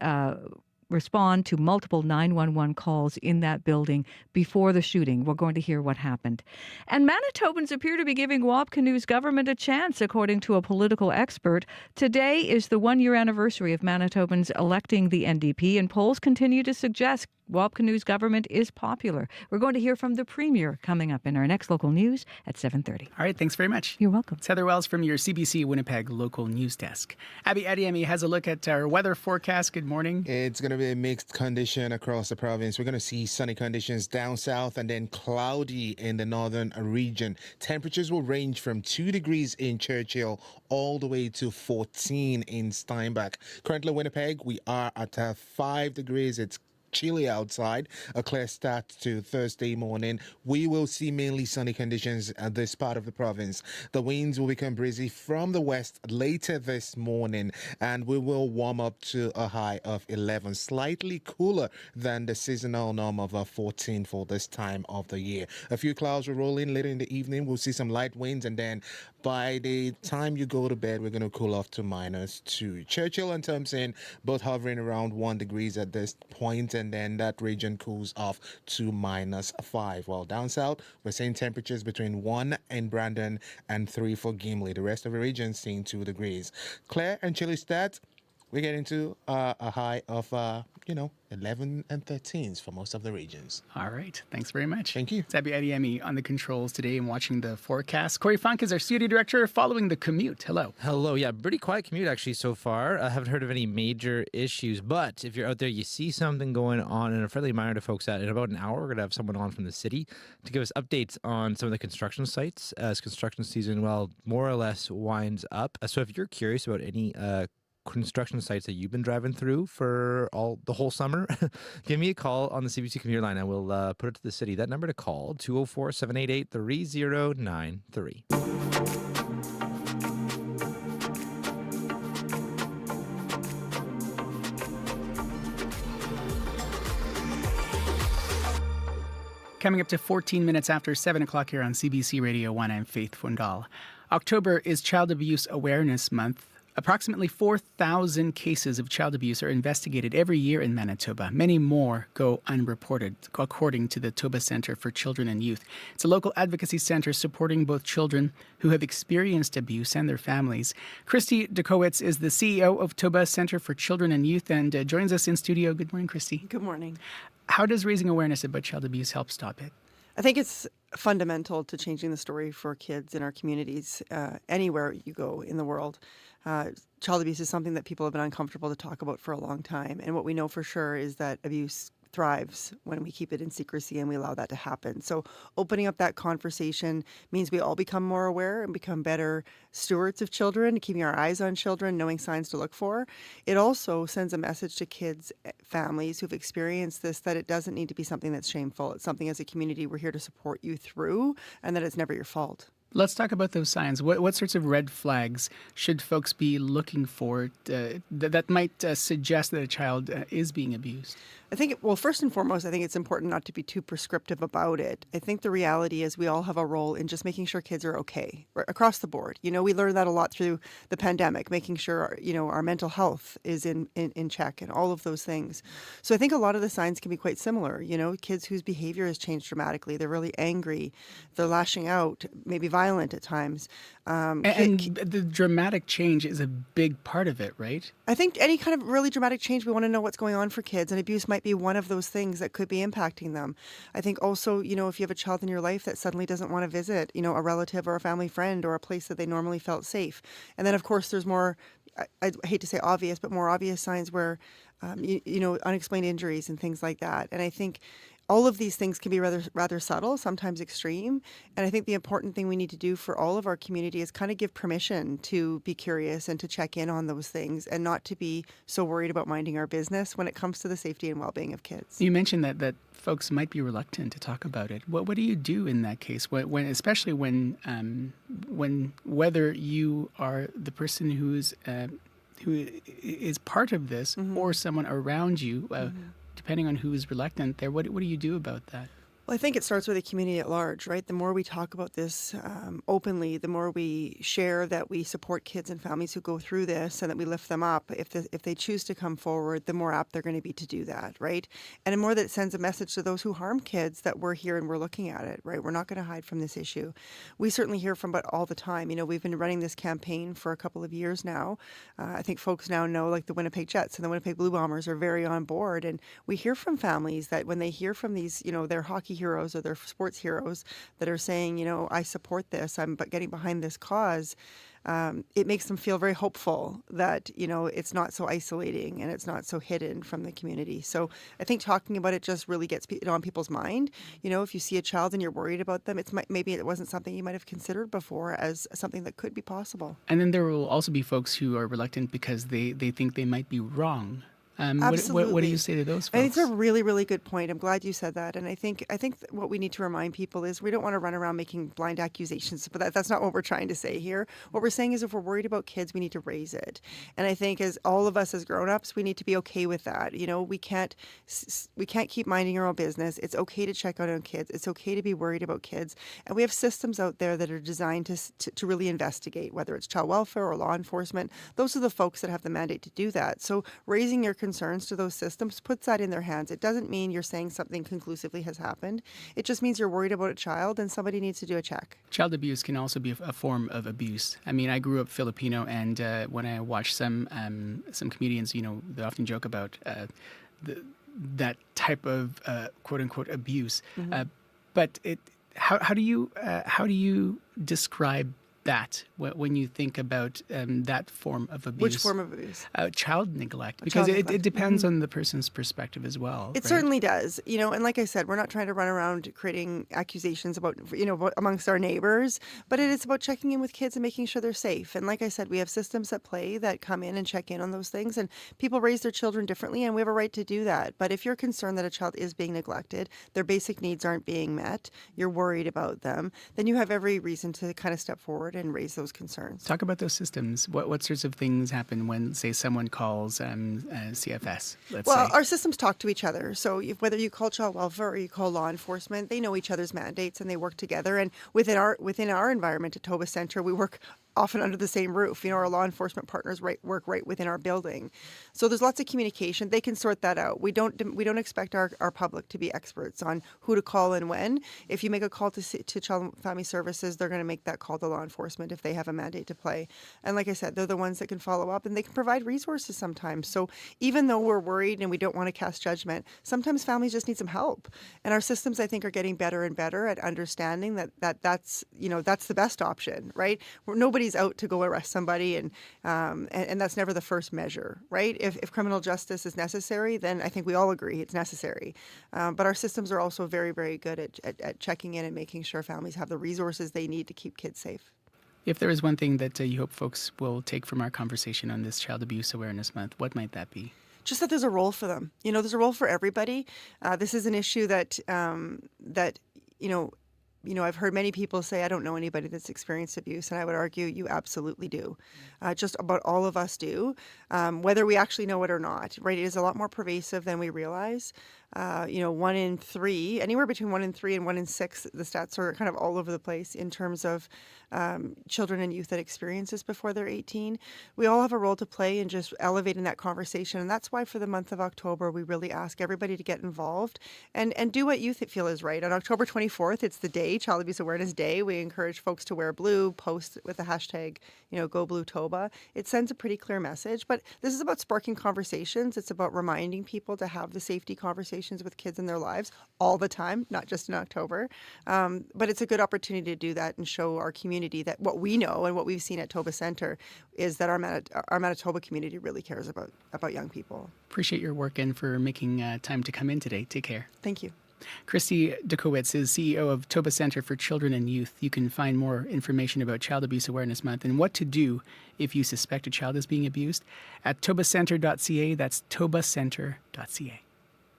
respond to multiple 911 calls in that building before the shooting. We're going to hear what happened. And Manitobans appear to be giving Kinew's government a chance, according to a political expert. Today is the one-year anniversary of Manitobans electing the NDP, and polls continue to suggest Kinew's government is popular. We're going to hear from the Premier coming up in our next local news at 7:30. All right, thanks very much. You're welcome. It's Heather Wells from your CBC Winnipeg local news desk. Abby Adiemi has a look at our weather forecast. Good morning. It's going to be a mixed condition across the province. We're going to see sunny conditions down south and then cloudy in the northern region. Temperatures will range from 2 degrees in Churchill all the way to 14 in Steinbach. Currently, Winnipeg, we are at 5 degrees. It's chilly outside. A clear start to Thursday morning. We will see mainly sunny conditions at this part of the province. The winds will become breezy from the west later this morning, and we will warm up to a high of 11, slightly cooler than the seasonal norm of 14 for this time of the year. A few clouds will roll in later in the evening. We'll see some light winds, and then by the time you go to bed, we're going to cool off to -2. Churchill and Thompson both hovering around 1 degrees at this point, and then that region cools off to -5. While down south, we're seeing temperatures between 1 in Brandon and 3 for Gimli. The rest of the region seeing 2 degrees. Clare and chilly stats, we get into a high of 11 and 13s for most of the regions. All right. Thanks very much. Thank you. It's Abby Adiemi on the controls today and watching the forecast. Corey Funk is our studio director following the commute. Hello. Hello. Yeah, pretty quiet commute actually so far. I haven't heard of any major issues, but if you're out there, you see something going on and a friendly reminder to folks that in about an hour, we're going to have someone on from the city to give us updates on some of the construction sites as construction season, well, more or less winds up. So if you're curious about any construction sites that you've been driving through for the whole summer, give me a call on the CBC commuter line and we'll put it to the city. That number to call, 204-788-3093. Coming up to 14 minutes after 7 o'clock here on CBC Radio 1, I'm Faith Fundal. October is Child Abuse Awareness Month. Approximately 4,000 cases of child abuse are investigated every year in Manitoba. Many more go unreported, according to the Toba Centre for Children and Youth. It's a local advocacy centre supporting both children who have experienced abuse and their families. Christy Dekowitz is the CEO of Toba Centre for Children and Youth and joins us in studio. Good morning, Christy. Good morning. How does raising awareness about child abuse help stop it? I think it's fundamental to changing the story for kids in our communities, anywhere you go in the world. Child abuse is something that people have been uncomfortable to talk about for a long time. And what we know for sure is that abuse thrives when we keep it in secrecy and we allow that to happen. So opening up that conversation means we all become more aware and become better stewards of children, keeping our eyes on children, knowing signs to look for. It also sends a message to kids, families who've experienced this, that it doesn't need to be something that's shameful. It's something as a community we're here to support you through, and that it's never your fault. Let's talk about those signs. What sorts of red flags should folks be looking for that might suggest that a child is being abused? I think, well, first and foremost, I think it's important not to be too prescriptive about it. I think the reality is we all have a role in just making sure kids are okay across the board. You know, we learned that a lot through the pandemic, making sure, you know, our mental health is in check and all of those things. So I think a lot of the signs can be quite similar. You know, kids whose behavior has changed dramatically. They're really angry. They're lashing out, maybe violent at times. And the dramatic change is a big part of it, right? I think any kind of really dramatic change, we want to know what's going on for kids, and abuse might be one of those things that could be impacting them. I think also, you know, if you have a child in your life that suddenly doesn't want to visit, you know, a relative or a family friend or a place that they normally felt safe. And then, of course, there's more, I hate to say obvious, but more obvious signs where, you know, unexplained injuries and things like that. And I think all of these things can be rather subtle, sometimes extreme. And I think the important thing we need to do for all of our community is kind of give permission to be curious and to check in on those things and not to be so worried about minding our business when it comes to the safety and well-being of kids. You mentioned that folks might be reluctant to talk about it. What do you do in that case? Especially when whether you are the person who is part of this or someone around you, depending on who is reluctant there, what do you do about that? Well, I think it starts with the community at large, right? The more we talk about this openly, the more we share that we support kids and families who go through this and that we lift them up. If they choose to come forward, the more apt they're going to be to do that, right? And the more that it sends a message to those who harm kids that we're here and we're looking at it, right? We're not going to hide from this issue. We certainly hear from it all the time. You know, we've been running this campaign for a couple of years now. I think folks now know, like the Winnipeg Jets and the Winnipeg Blue Bombers are very on board. And we hear from families that when they hear from these, you know, their hockey heroes or their sports heroes that are saying, you know, I support this, I'm getting behind this cause, it makes them feel very hopeful that, you know, it's not so isolating and it's not so hidden from the community. So I think talking about it just really gets it on people's mind. You know, if you see a child and you're worried about them, maybe it wasn't something you might have considered before as something that could be possible. And then there will also be folks who are reluctant because they think they might be wrong. Absolutely. What do you say to those folks? I think it's a really, really good point. I'm glad you said that. And I think what we need to remind people is we don't want to run around making blind accusations, but that's not what we're trying to say here. What we're saying is if we're worried about kids, we need to raise it. And I think as all of us as grown-ups, we need to be okay with that. You know, we can't keep minding our own business. It's okay to check out on kids. It's okay to be worried about kids. And we have systems out there that are designed to really investigate, whether it's child welfare or law enforcement. Those are the folks that have the mandate to do that. So raising your concerns to those systems puts that in their hands. It doesn't mean you're saying something conclusively has happened. It just means you're worried about a child and somebody needs to do a check. Child abuse can also be a form of abuse. I mean, I grew up Filipino, and when I watch some comedians, you know, they often joke about that type of quote unquote abuse. But how do you describe that when you think about that form of abuse? Which form of abuse? Child neglect, because it depends on the person's perspective as well. It certainly does, you know. And like I said, we're not trying to run around creating accusations about, you know, amongst our neighbors, but it is about checking in with kids and making sure they're safe. And like I said, we have systems at play that come in and check in on those things. And people raise their children differently, and we have a right to do that. But if you're concerned that a child is being neglected, their basic needs aren't being met, you're worried about them, then you have every reason to kind of step forward and raise those concerns. Talk about those systems. What sorts of things happen when, say, someone calls CFS, let's say? Our systems talk to each other. So whether you call child welfare or you call law enforcement, they know each other's mandates and they work together. And within our environment at Toba Centre, we work often under the same roof. You know, our law enforcement partners work right within our building. So there's lots of communication. They can sort that out. We don't expect our public to be experts on who to call and when. If you make a call to Child and Family Services, they're going to make that call to law enforcement if they have a mandate to play. And like I said, they're the ones that can follow up, and they can provide resources sometimes. So even though we're worried and we don't want to cast judgment, sometimes families just need some help. And our systems, I think, are getting better and better at understanding that that's the best option, right? Nobody nobody's out to go arrest somebody, and that's never the first measure, right? If criminal justice is necessary, then I think we all agree it's necessary. But our systems are also very, very good at checking in and making sure families have the resources they need to keep kids safe. If there is one thing that you hope folks will take from our conversation on this Child Abuse Awareness Month, what might that be? Just that there's a role for them. There's a role for everybody. This is an issue that I've heard many people say, I don't know anybody that's experienced abuse, and I would argue you absolutely do. Just about all of us do, whether we actually know it or not, right? It is a lot more pervasive than we realize. 1 in 3, anywhere between 1 in 3 and 1 in 6, the stats are kind of all over the place in terms of children and youth that experience this before they're 18. We all have a role to play in just elevating that conversation. And that's why for the month of October, we really ask everybody to get involved and do what you feel is right. On October 24th, it's the day, Child Abuse Awareness Day. We encourage folks to wear blue, post with the hashtag, #GoBlueToba. It sends a pretty clear message. But this is about sparking conversations. It's about reminding people to have the safety conversations with kids in their lives all the time, not just in October. But it's a good opportunity to do that and show our community that what we know and what we've seen at Toba Centre is that our Manitoba community really cares about young people. Appreciate your work and for making time to come in today. Take care. Thank you. Christy Dukowitz is CEO of Toba Centre for Children and Youth. You can find more information about Child Abuse Awareness Month and what to do if you suspect a child is being abused at tobacentre.ca. That's tobacentre.ca.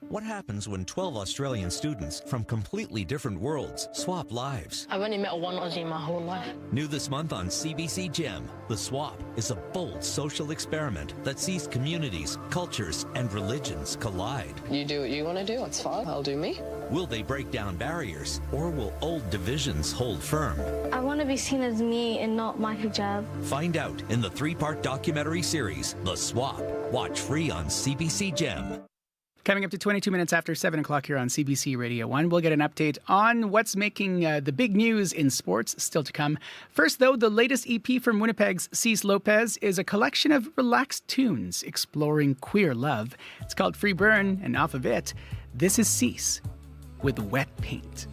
What happens when 12 Australian students from completely different worlds swap lives? I've only met one Aussie in my whole life. New this month on CBC Gem, The Swap is a bold social experiment that sees communities, cultures, and religions collide. You do what you want to do, it's fine. I'll do me. Will they break down barriers, or will old divisions hold firm? I want to be seen as me and not my hijab. Find out in the 3-part documentary series, The Swap. Watch free on CBC Gem. Coming up to 22 minutes after 7 o'clock here on CBC Radio 1, we'll get an update on what's making the big news in sports, still to come. First, though, the latest EP from Winnipeg's Cease Lopez is a collection of relaxed tunes exploring queer love. It's called Free Burn, and off of it, this is Cease with Wet Paint.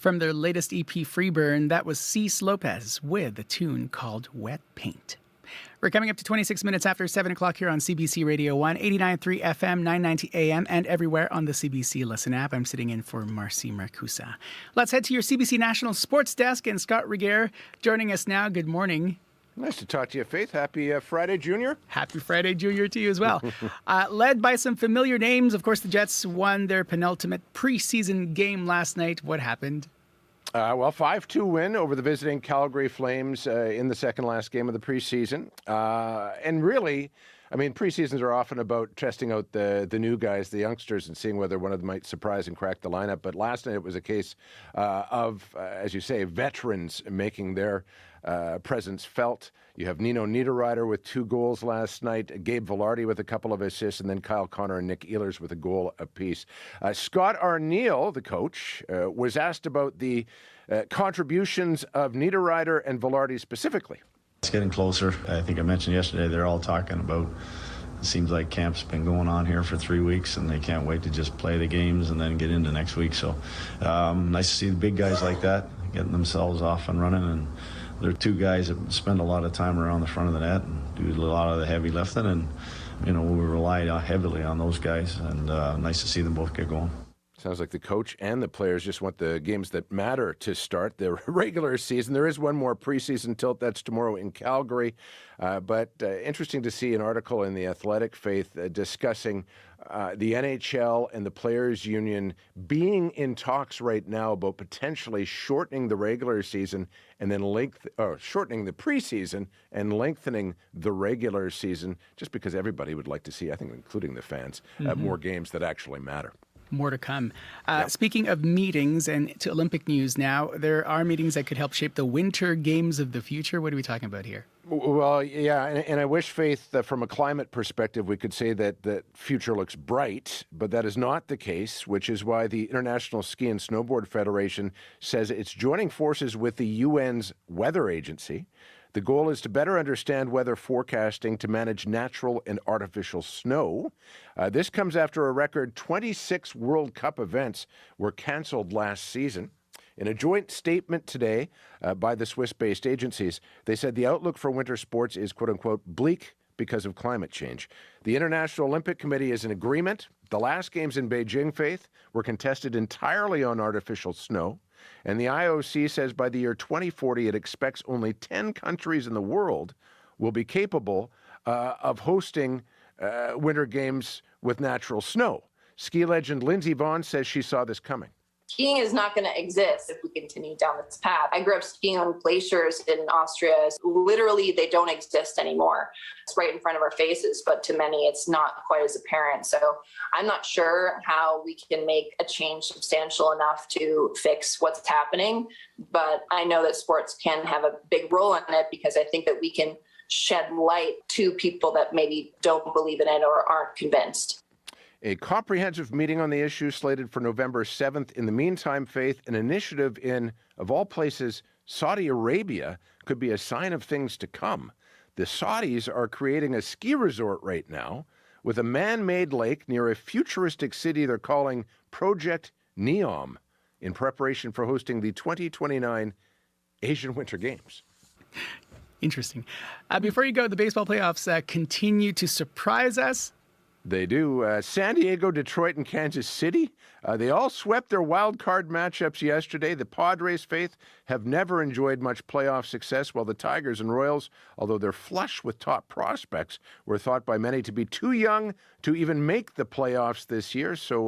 From their latest EP, Freeburn, that was Cease Lopez with a tune called Wet Paint. We're coming up to 26 minutes after 7 o'clock here on CBC Radio 1, 89.3 FM, 990 AM, and everywhere on the CBC Listen app. I'm sitting in for Marcy Marcusa. Let's head to your CBC National Sports Desk, and Scott Reguer joining us now. Good morning. Nice to talk to you, Faith. Happy Friday, Junior. Happy Friday, Junior, to you as well. Led by some familiar names, of course, the Jets won their penultimate preseason game last night. What happened? 5-2 win over the visiting Calgary Flames in the second last game of the preseason. And really, I mean, preseasons are often about testing out the new guys, the youngsters, and seeing whether one of them might surprise and crack the lineup. But last night it was a case of, as you say, veterans making their presence felt. You have Nino Niederreiter with 2 goals last night, Gabe Vilardi with a couple of assists, and then Kyle Connor and Nick Ehlers with a goal apiece. Scott Arniel, the coach, was asked about the contributions of Niederreiter and Vilardi specifically. It's getting closer. I think I mentioned yesterday, they're all talking about, it seems like camp's been going on here for 3 weeks and they can't wait to just play the games and then get into next week. So nice to see the big guys like that getting themselves off and running. And they're 2 guys that spend a lot of time around the front of the net and do a lot of the heavy lifting. And, we rely heavily on those guys. And nice to see them both get going. Sounds like the coach and the players just want the games that matter to start the regular season. There is one more preseason tilt. That's tomorrow in Calgary. But interesting to see an article in The Athletic, Faith, discussing the NHL and the Players Union being in talks right now about potentially shortening the regular season and then shortening the preseason and lengthening the regular season, just because everybody would like to see, I think including the fans, more games that actually matter. More to come. Speaking of meetings, and to Olympic news now, there are meetings that could help shape the Winter Games of the future. What are we talking about here? Well, yeah, and I wish, Faith, that from a climate perspective, we could say that the future looks bright, but that is not the case, which is why the International Ski and Snowboard Federation says it's joining forces with the UN's Weather Agency. The goal is to better understand weather forecasting to manage natural and artificial snow. This comes after a record 26 World Cup events were canceled last season. In a joint statement today by the Swiss-based agencies, they said the outlook for winter sports is, quote-unquote, bleak because of climate change. The International Olympic Committee is in agreement. The last games in Beijing, Faith, were contested entirely on artificial snow. And the IOC says by the year 2040, it expects only 10 countries in the world will be capable of hosting winter games with natural snow. Ski legend Lindsey Vonn says she saw this coming. Skiing is not going to exist if we continue down this path. I grew up skiing on glaciers in Austria. Literally, they don't exist anymore. It's right in front of our faces, but to many, it's not quite as apparent. So I'm not sure how we can make a change substantial enough to fix what's happening. But I know that sports can have a big role in it, because I think that we can shed light to people that maybe don't believe in it or aren't convinced. A comprehensive meeting on the issue slated for November 7th. In the meantime, Faith, an initiative in, of all places, Saudi Arabia could be a sign of things to come. The Saudis are creating a ski resort right now with a man-made lake near a futuristic city they're calling Project Neom in preparation for hosting the 2029 Asian Winter Games. Interesting. Before you go, the baseball playoffs continue to surprise us. They do. San Diego, Detroit, and Kansas City, they all swept their wild card matchups yesterday. The Padres, Faith, have never enjoyed much playoff success, while the Tigers and Royals, although they're flush with top prospects, were thought by many to be too young to even make the playoffs this year. So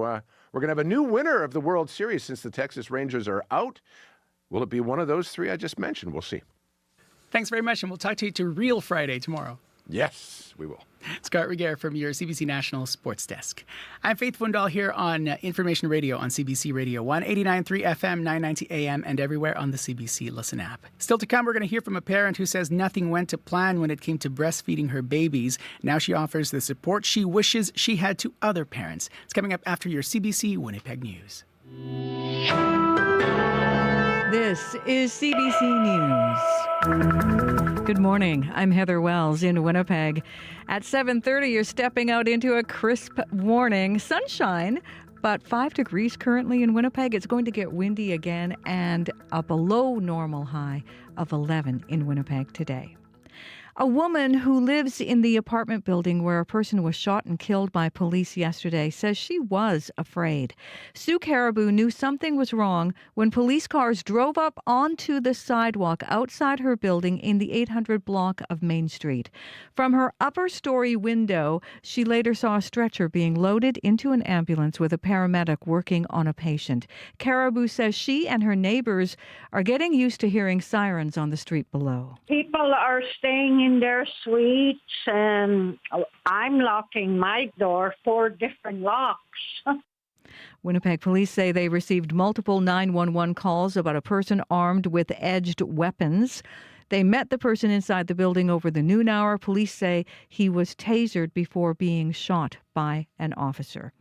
we're going to have a new winner of the World Series since the Texas Rangers are out. Will it be one of those 3 I just mentioned? We'll see. Thanks very much, and we'll talk to you to Real Friday tomorrow. Yes, we will. Scott Reguer from your CBC National Sports Desk. I'm Faith Fundahl here on Information Radio on CBC Radio 1, 89.3 FM, 990 AM, and everywhere on the CBC Listen app. Still to come, we're going to hear from a parent who says nothing went to plan when it came to breastfeeding her babies. Now she offers the support she wishes she had to other parents. It's coming up after your CBC Winnipeg News. This is CBC News. Good morning. I'm Heather Wells in Winnipeg. At 7:30, you're stepping out into a crisp morning. Sunshine, about 5 degrees currently in Winnipeg. It's going to get windy again and a below normal high of 11 in Winnipeg today. A woman who lives in the apartment building where a person was shot and killed by police yesterday says she was afraid. Sue Caribou knew something was wrong when police cars drove up onto the sidewalk outside her building in the 800 block of Main Street. From her upper story window, she later saw a stretcher being loaded into an ambulance with a paramedic working on a patient. Caribou says she and her neighbors are getting used to hearing sirens on the street below. People are staying in their suites, and I'm locking my door, 4 different locks. Winnipeg police say they received multiple 911 calls about a person armed with edged weapons. They met the person inside the building over the noon hour. Police say he was tasered before being shot by an officer.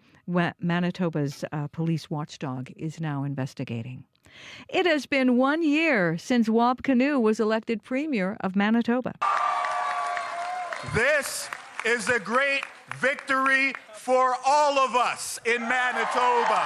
Manitoba's police watchdog is now investigating. It has been 1 year since Kinew was elected Premier of Manitoba. This is a great victory for all of us in Manitoba.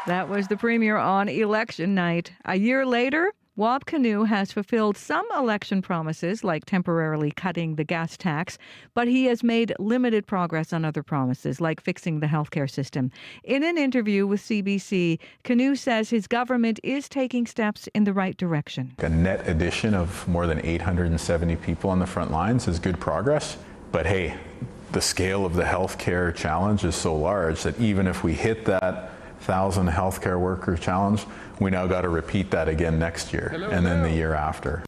That was the Premier on election night. A year later, Kinew has fulfilled some election promises, like temporarily cutting the gas tax, but he has made limited progress on other promises, like fixing the healthcare system. In an interview with CBC, Kinew says his government is taking steps in the right direction. A net addition of more than 870 people on the front lines is good progress, but hey, the scale of the healthcare challenge is so large that even if we hit that 1,000 healthcare worker challenge, we now got to repeat that again next year and then the year after.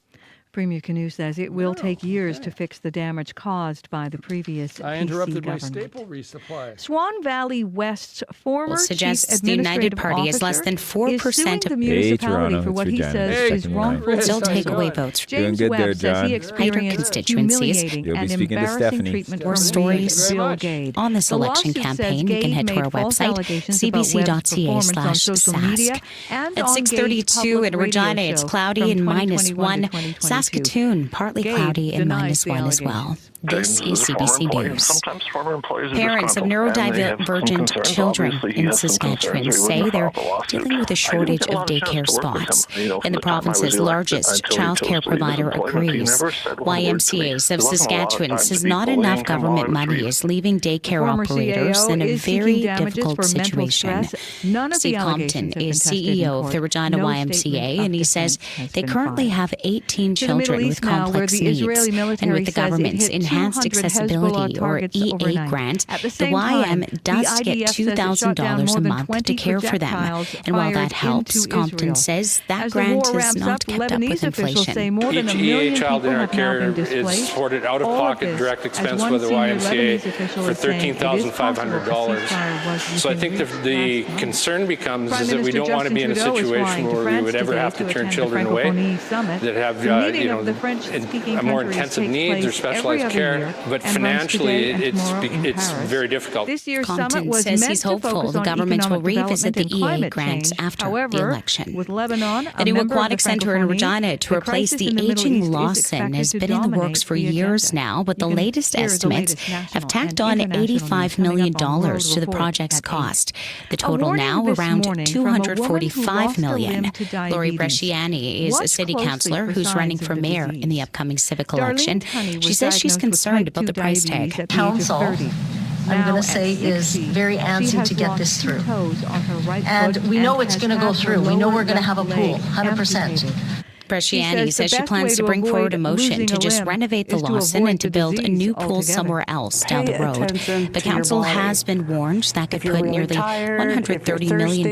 Premier Kinew says it will take years to fix the damage caused by the previous I PC interrupted government. my staple resupply. Swan Valley West's former suggests chief the United administrative Party is less officer than 4% the of municipality for what he says is wrongful Still take away votes. James Doing good Webb there, says John. he experienced constituencies. humiliating You'll be and speaking to embarrassing Stephanie. treatment More from stories Bill Gade. on this The election lawsuit says campaign. You can Gade head to made our false website, allegations about Webb's performance on social media cbc.ca/sask. and At on 6:32 Gade's in public Regina, radio it's show cloudy from and 2021 -1. to 2022. Saskatoon, partly Gade cloudy and denies the -1 as well. allegations. This is CBC News. Sometimes former employees are Parents of disgruntled, and they have some neurodivergent concerns. children Obviously, he in has some Saskatchewan concerns, or he say wouldn't they're have filed the lawsuit. dealing with a I shortage didn't get a of lot of chance daycare to work with spots. him, you know, In from the the time I was province's elected largest until he child chose care to leave his provider employment. He agrees. never said one word to me. YMCA of There wasn't a lot of Saskatchewan time to says be not bullying enough him while government I was money reading. is leaving daycare Former operators CAO in a is very seeking damages difficult for mental situation. stress. None of Steve the Compton allegations have been is tested in CEO of court. the Regina No YMCA, statement and he of says defense has they been currently filed. have 18 To the Middle children with East now, where complex the needs. Israeli And military with the says it government's hit Enhanced 200 Accessibility Hezbollah or targets EA overnight. grant, At the the same time, YM does the get IDF says it shot down $2,000 more a than month 20 to care for them. projectiles And while that fired helps, into Compton Israel. says that As the grant war has ramps not up, kept up Lebanese with officials say inflation. more than Each a million EA child people in our have now been care displaced. is supported out of All of pocket this, direct as expense one with the senior YMCA Lebanese official for is saying, it is $13,500. possible So I ceasefire think was the reached last month. concern becomes Prime is that we Minister don't want to be in a Justin Trudeau is situation flying to where we France would ever today have to turn attend the children away Francophonie Summit. that have The meeting of the French-speaking a more countries intensive takes needs or place specialized every care, other year but and runs financially today and tomorrow in it's Paris. very difficult. This year's Compton summit was says meant he's to hopeful focus the on government will economic revisit the development and EA climate grants change. after However, the election. with Lebanon, The new a member aquatic of the center in Francophonie, Regina to replace crisis the in the Middle aging East is Lawson expected has to been in the works dominate for the years agenda. now, but You the can latest hear the estimates latest national have tacked and on international $85 news coming million up on World to the Report project's at 8. cost. The A total warning now this around morning from a woman who $245 lost a million. limb to Lori diabetes. Bresciani is a Watch city closely councillor for who's running signs for of the mayor disease. in the upcoming civic Darlene election. Tunney was She says she's diagnosed with concerned type about 2 the price diabetes tag. at the age of Council, 30. I'm going Now to say, at is 60, very she antsy has to get lost this 2 through. toes on her right And foot we know and it's has going to go had her through. We know lower we're going to have a left pool, leg 100%. amputated. Bresciani says she the plans best to way bring forward a avoid motion losing to a just limb renovate the is to Lawson avoid and to the build a disease new pool altogether. somewhere else down Pay the road. attention The to your council body. has been warned that could If you're put really nearly tired, $130 million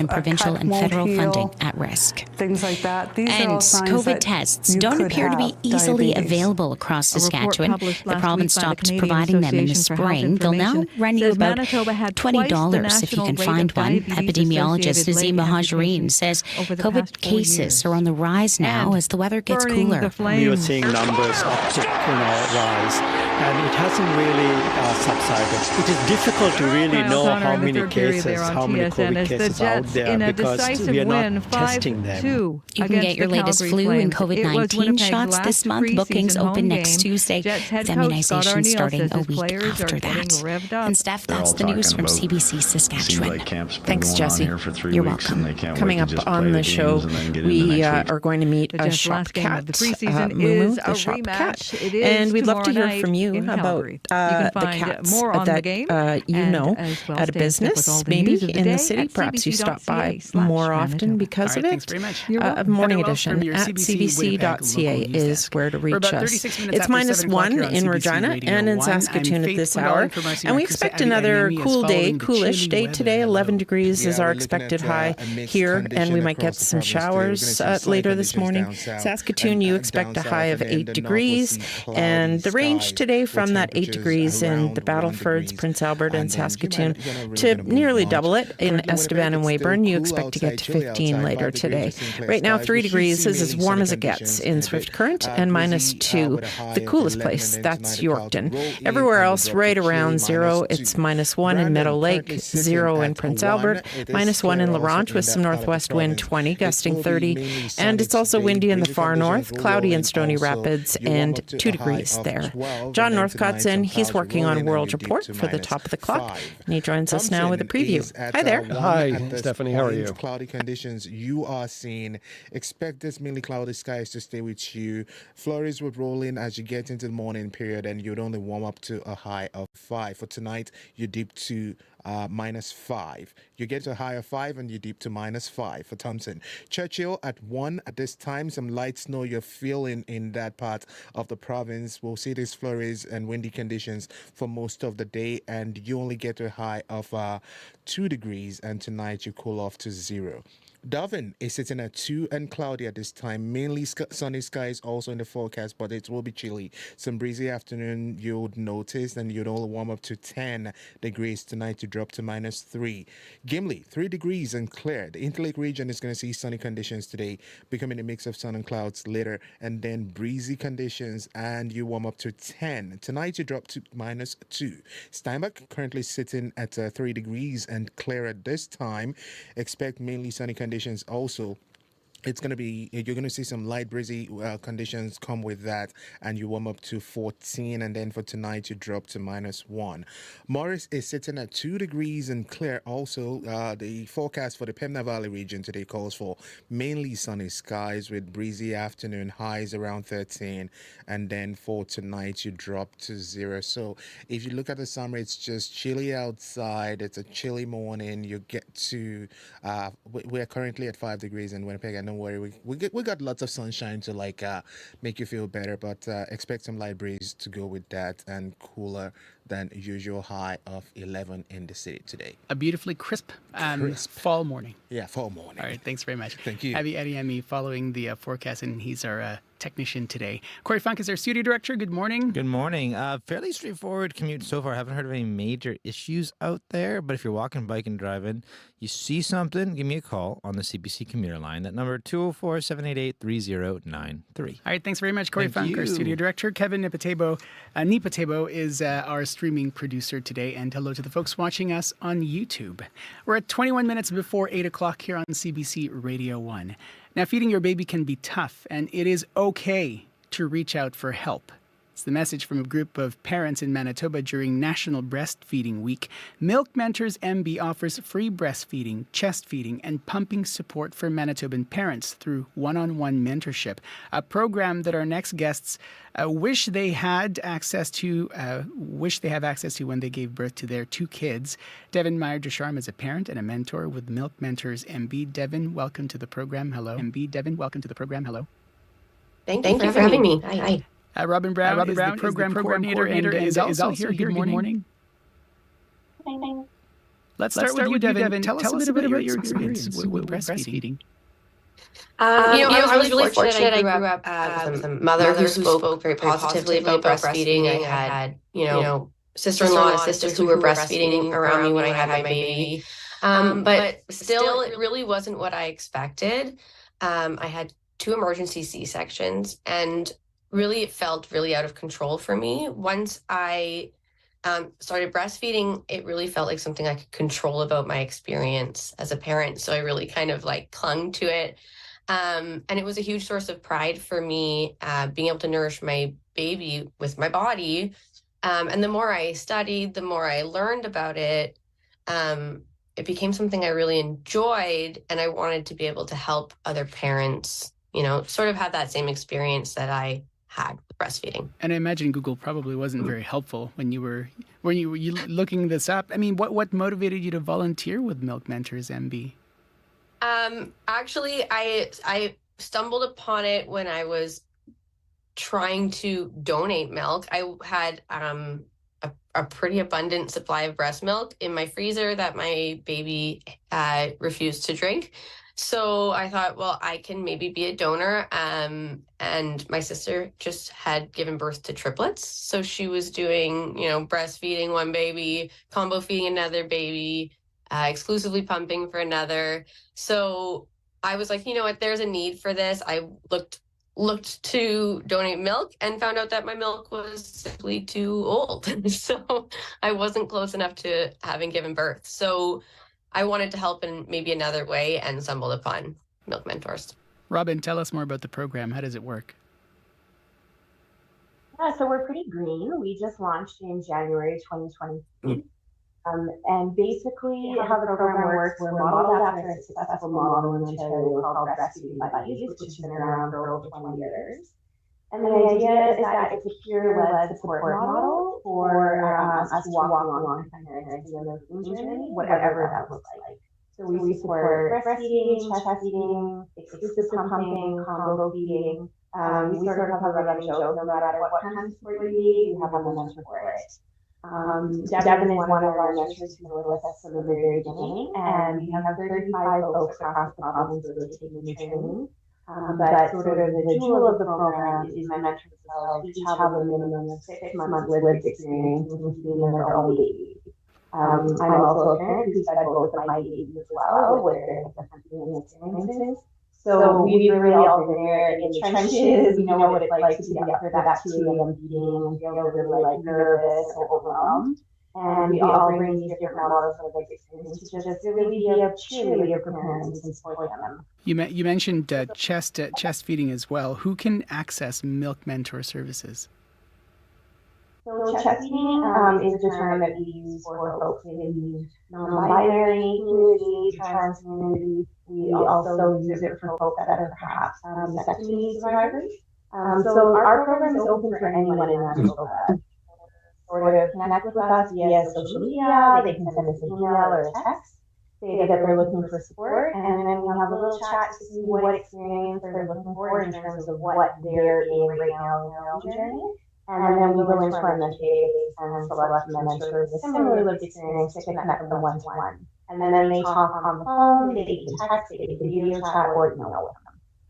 in provincial and federal funding at risk. Things like that. These are And all signs COVID that tests you don't could appear to be have easily diabetes. available across A report Saskatchewan. published The last province week by the stopped Canadian providing them in the Association for Health spring. They'll now Information run you says about Manitoba had twice the $20 if you national can rate find of one. diabetes-associated Epidemiologist leg Nazima Hajreen amputations says over the COVID past 4 cases years. are on the rise days now as the weather gets cooler. We were seeing numbers uptick, rise, and it hasn't really subsided. It is difficult to really know how many cases, how many COVID cases out there because we are not testing them. You can get your latest flu and COVID-19 shots this month. Bookings open next Tuesday, with immunization starting a week after that. And Steph, that's the news from CBC Saskatchewan. Thanks, Jesse. You're welcome. Coming up on the show, we are going to meet a shop cat, Mumu, the shop cat, and we'd love to hear from you about the cats that you know at a business, maybe in the city. Perhaps you stop by more often because of it. Thanks very much. Morning edition at cbc.ca is where to reach us. It's -1 in Regina and in Saskatoon at this hour. And we expect another cool day, coolish day today. 11 degrees is our expected high here, and we might get some showers later this morning. Saskatoon, you expect a high of 8 degrees, and the range today from that 8 degrees in the Battlefords, Prince Albert, and Saskatoon to nearly double it in Estevan and Weyburn. You expect to get to 15 later today. Right now, 3 degrees is as warm as it gets in Swift Current, and -2, the coolest place, that's Yorkton. Everywhere else, right around zero. It's -1 in Meadow Lake, 0 in Prince Albert, -1 in La Ronge with some northwest wind 20, gusting 30. And it's also windy in the far north, cloudy in Stony Rapids, and 2 degrees there. John Northcott's in. He's working on World Report for the top of the clock, and he joins us now with a preview. Hi there. Hi, Stephanie. How are you? Cloudy conditions you are seeing. Expect this mainly cloudy skies to stay with you. Flurries would roll in as you get into the morning period, and you'd only warm up to a high of 5. For tonight, you dip to -5. You get to a high of 5 and you dip to -5 for Thompson. Churchill at 1 at this time. Some light snow you're feeling in that part of the province. We'll see these flurries and windy conditions for most of the day, and you only get to a high of 2 degrees, and tonight you cool off to 0. Darwin is sitting at 2 and cloudy at this time. Mainly sunny skies also in the forecast, but it will be chilly. Some breezy afternoon you'd notice, and you'd only warm up to 10 degrees tonight to drop to -3. Gimli, 3 degrees and clear. The Interlake region is going to see sunny conditions today, becoming a mix of sun and clouds later, and then breezy conditions, and you warm up to 10. Tonight you drop to -2. Steinbach currently sitting at 3 degrees and clear at this time. Expect mainly sunny conditions also. It's going to be, you're going to see some light breezy conditions come with that, and you warm up to 14, and then for tonight you drop to -1. Morris is sitting at 2 degrees and clear also. The forecast for the Pembina Valley region today calls for mainly sunny skies with breezy afternoon highs around 13, and then for tonight you drop to 0. So if you look at the summer, it's just chilly outside. It's a chilly morning. You get to, we're currently at 5 degrees in Winnipeg. I know worry, we got lots of sunshine to make you feel better, but expect some light breeze to go with that, and cooler than usual high of 11 in the city today. A beautifully crisp fall morning. Yeah, fall morning. All right, thanks very much. Thank you. Abby Adiemi following the forecast, and he's our technician today. Corey Funk is our studio director. Good morning. Good morning. Fairly straightforward commute so far. I haven't heard of any major issues out there, but if you're walking, biking, driving, you see something, give me a call on the CBC commuter line. That number 204-788-3093. All right, thanks very much, Corey Funk, our studio director. Kevin Nipatebo is our streaming producer today, and hello to the folks watching us on YouTube. We're at 21 minutes before 8 o'clock here on CBC Radio 1. Now, feeding your baby can be tough, and it is okay to reach out for help. It's the message from a group of parents in Manitoba during National Breastfeeding Week. Milk Mentors MB offers free breastfeeding, chest feeding, and pumping support for Manitoban parents through one-on-one mentorship, a program that our next guests wish they have access to when they gave birth to their 2 kids. Devin Meyer-Ducharme is a parent and a mentor with Milk Mentors MB. Devin, welcome to the program. Hello. MB, Devin, welcome to the program. Hello. Thank you for having me. Hi. Robin Brown is the program coordinator and is also here. Good morning. Let's start with you, Devin. Tell us a bit about your experience with breastfeeding. I was really fortunate. I grew up with a mother who spoke very positively about breastfeeding. I had, sister-in-law and sisters who were breastfeeding around me when I had my baby. But still, it really wasn't what I expected. I had 2 emergency C-sections, and really it felt really out of control for me. Once I started breastfeeding, it really felt like something I could control about my experience as a parent. So I really kind of like clung to it. And it was a huge source of pride for me, being able to nourish my baby with my body. And the more I studied, the more I learned about it, it became something I really enjoyed. And I wanted to be able to help other parents, sort of have that same experience that I had with breastfeeding. And I imagine Google probably wasn't very helpful when you were looking this up. I mean, what motivated you to volunteer with Milk Mentors MB? Actually, I stumbled upon it when I was trying to donate milk. I had a pretty abundant supply of breast milk in my freezer that my baby refused to drink. So I thought, well, I can maybe be a donor. And my sister just had given birth to triplets. So she was doing, breastfeeding one baby, combo feeding another baby, exclusively pumping for another. So I was like, you know what, there's a need for this. I looked to donate milk and found out that my milk was simply too old. So I wasn't close enough to having given birth. So I wanted to help in maybe another way and stumbled upon Milk Mentors. Robin, tell us more about the program. How does it work? Yeah, so we're pretty green. We just launched in January 2020. And basically how the program works, we're modeled after a successful model in Ontario called Breastfeeding Buddies, which has been around for over 20 years. And the idea is that it's a peer-led support model for us to walk along parents in their journey, whatever that looks like. So we support breastfeeding, chest feeding, exclusive pumping, combo feeding. We sort of have a running joke, no matter what kind of support you need, we have a mentor for it. Devin is one of our mentors who's been with us from the very beginning, and we have 35 folks across the province who are taking the training. But sort of the jewel of the program is my mentors themselves each have a minimum of 6 months lived experience in feeding their own baby. I'm also a parent who's fed both of my babies as well, with their different feeding experiences. So we've really all been there in the trenches, know what it's like to be up for that 2 a.m. feeding and feel really like nervous or overwhelmed. And we all bring these different models of like experiences to just really be a cheerleader for parents and support them. You mentioned chest feeding as well. Who can access Milk Mentor services? So chest feeding is a term that we use for folks in the non-binary community, trans community. We also use it for folks that are perhaps vasectomy survivors. So our program is open for anyone in Manitoba. Sort of connect with us via social media. They can send us an email or a text, say that they're looking for support, and then we'll have a little chat to see what experience they're looking for in terms of what they're in right now in their own journey. And then we go into our mentor database and select mentors with similar lived experience to connect them one-to-one. And then they talk on the phone, they can text, they can video chat, or email with them.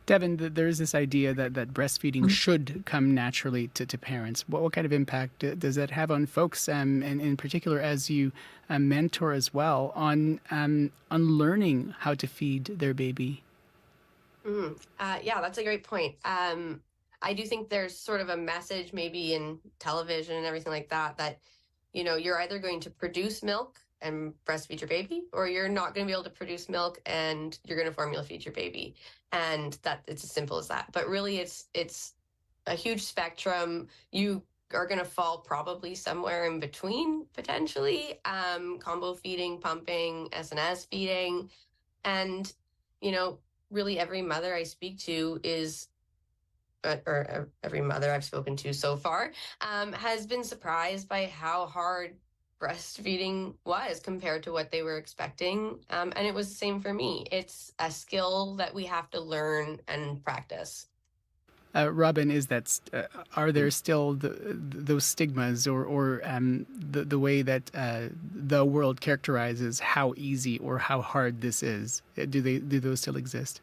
Devin, there is this idea that breastfeeding should come naturally to parents. What kind of impact does that have on folks, and in particular as you mentor as well, on learning how to feed their baby? Yeah, that's a great point. I do think there's sort of a message maybe in television and everything like that, you're either going to produce milk and breastfeed your baby, or you're not going to be able to produce milk and you're going to formula feed your baby. And that it's as simple as that. But really it's a huge spectrum. You are going to fall probably somewhere in between potentially, combo feeding, pumping, SNS feeding. And, really every mother I speak to or every mother I've spoken to so far, has been surprised by how hard breastfeeding was compared to what they were expecting. And it was the same for me. It's a skill that we have to learn and practice. Robin, are there still those stigmas or the way that the world characterizes how easy or how hard this is? Do those still exist?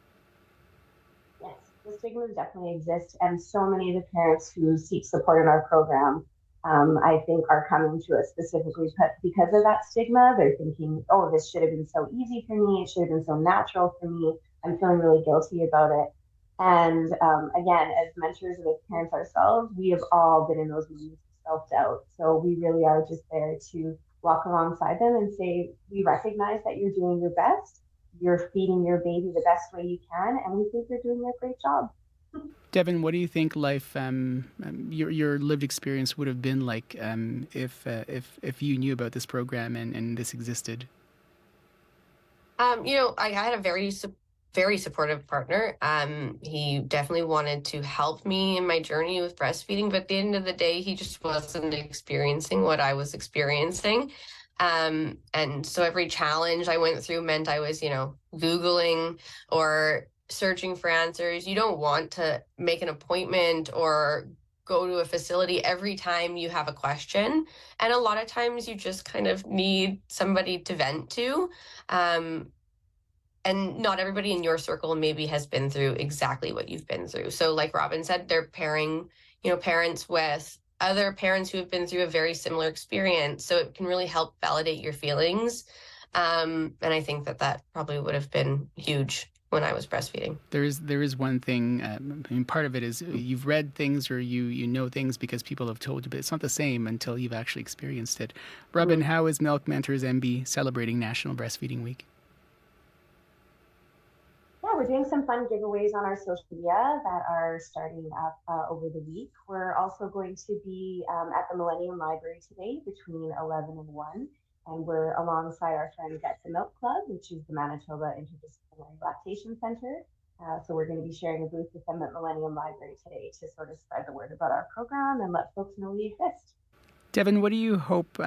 Yes, the stigmas definitely exist, and so many of the parents who seek support in our program, I think, are coming to us specifically because of that stigma. They're thinking, oh, this should have been so easy for me. It should have been so natural for me. I'm feeling really guilty about it. And again, as mentors and as parents ourselves, we have all been in those moments of self-doubt. So we really are just there to walk alongside them and say, we recognize that you're doing your best. You're feeding your baby the best way you can, and we think you're doing a great job. Devin, what do you think life, your lived experience would have been like if you knew about this program and this existed? I had a very supportive partner. He definitely wanted to help me in my journey with breastfeeding, but at the end of the day, he just wasn't experiencing what I was experiencing. And so every challenge I went through meant I was, Googling or searching for answers. You don't want to make an appointment or go to a facility every time you have a question. And a lot of times you just kind of need somebody to vent to. And not everybody in your circle maybe has been through exactly what you've been through. So like Robin said, they're pairing, parents with other parents who have been through a very similar experience. So it can really help validate your feelings. And I think that probably would have been huge when I was breastfeeding. There is one thing, part of it is you've read things or you know things because people have told you, but it's not the same until you've actually experienced it. Robin, how is Milk Mentors MB celebrating National Breastfeeding Week? Yeah, we're doing some fun giveaways on our social media that are starting up over the week. We're also going to be at the Millennium Library today between 11 and 1. And we're alongside our friends at the Milk Club, which is the Manitoba Interdisciplinary Lactation Center. So we're going to be sharing a booth with them at Millennium Library today to sort of spread the word about our program and let folks know we exist. Devin, what do you hope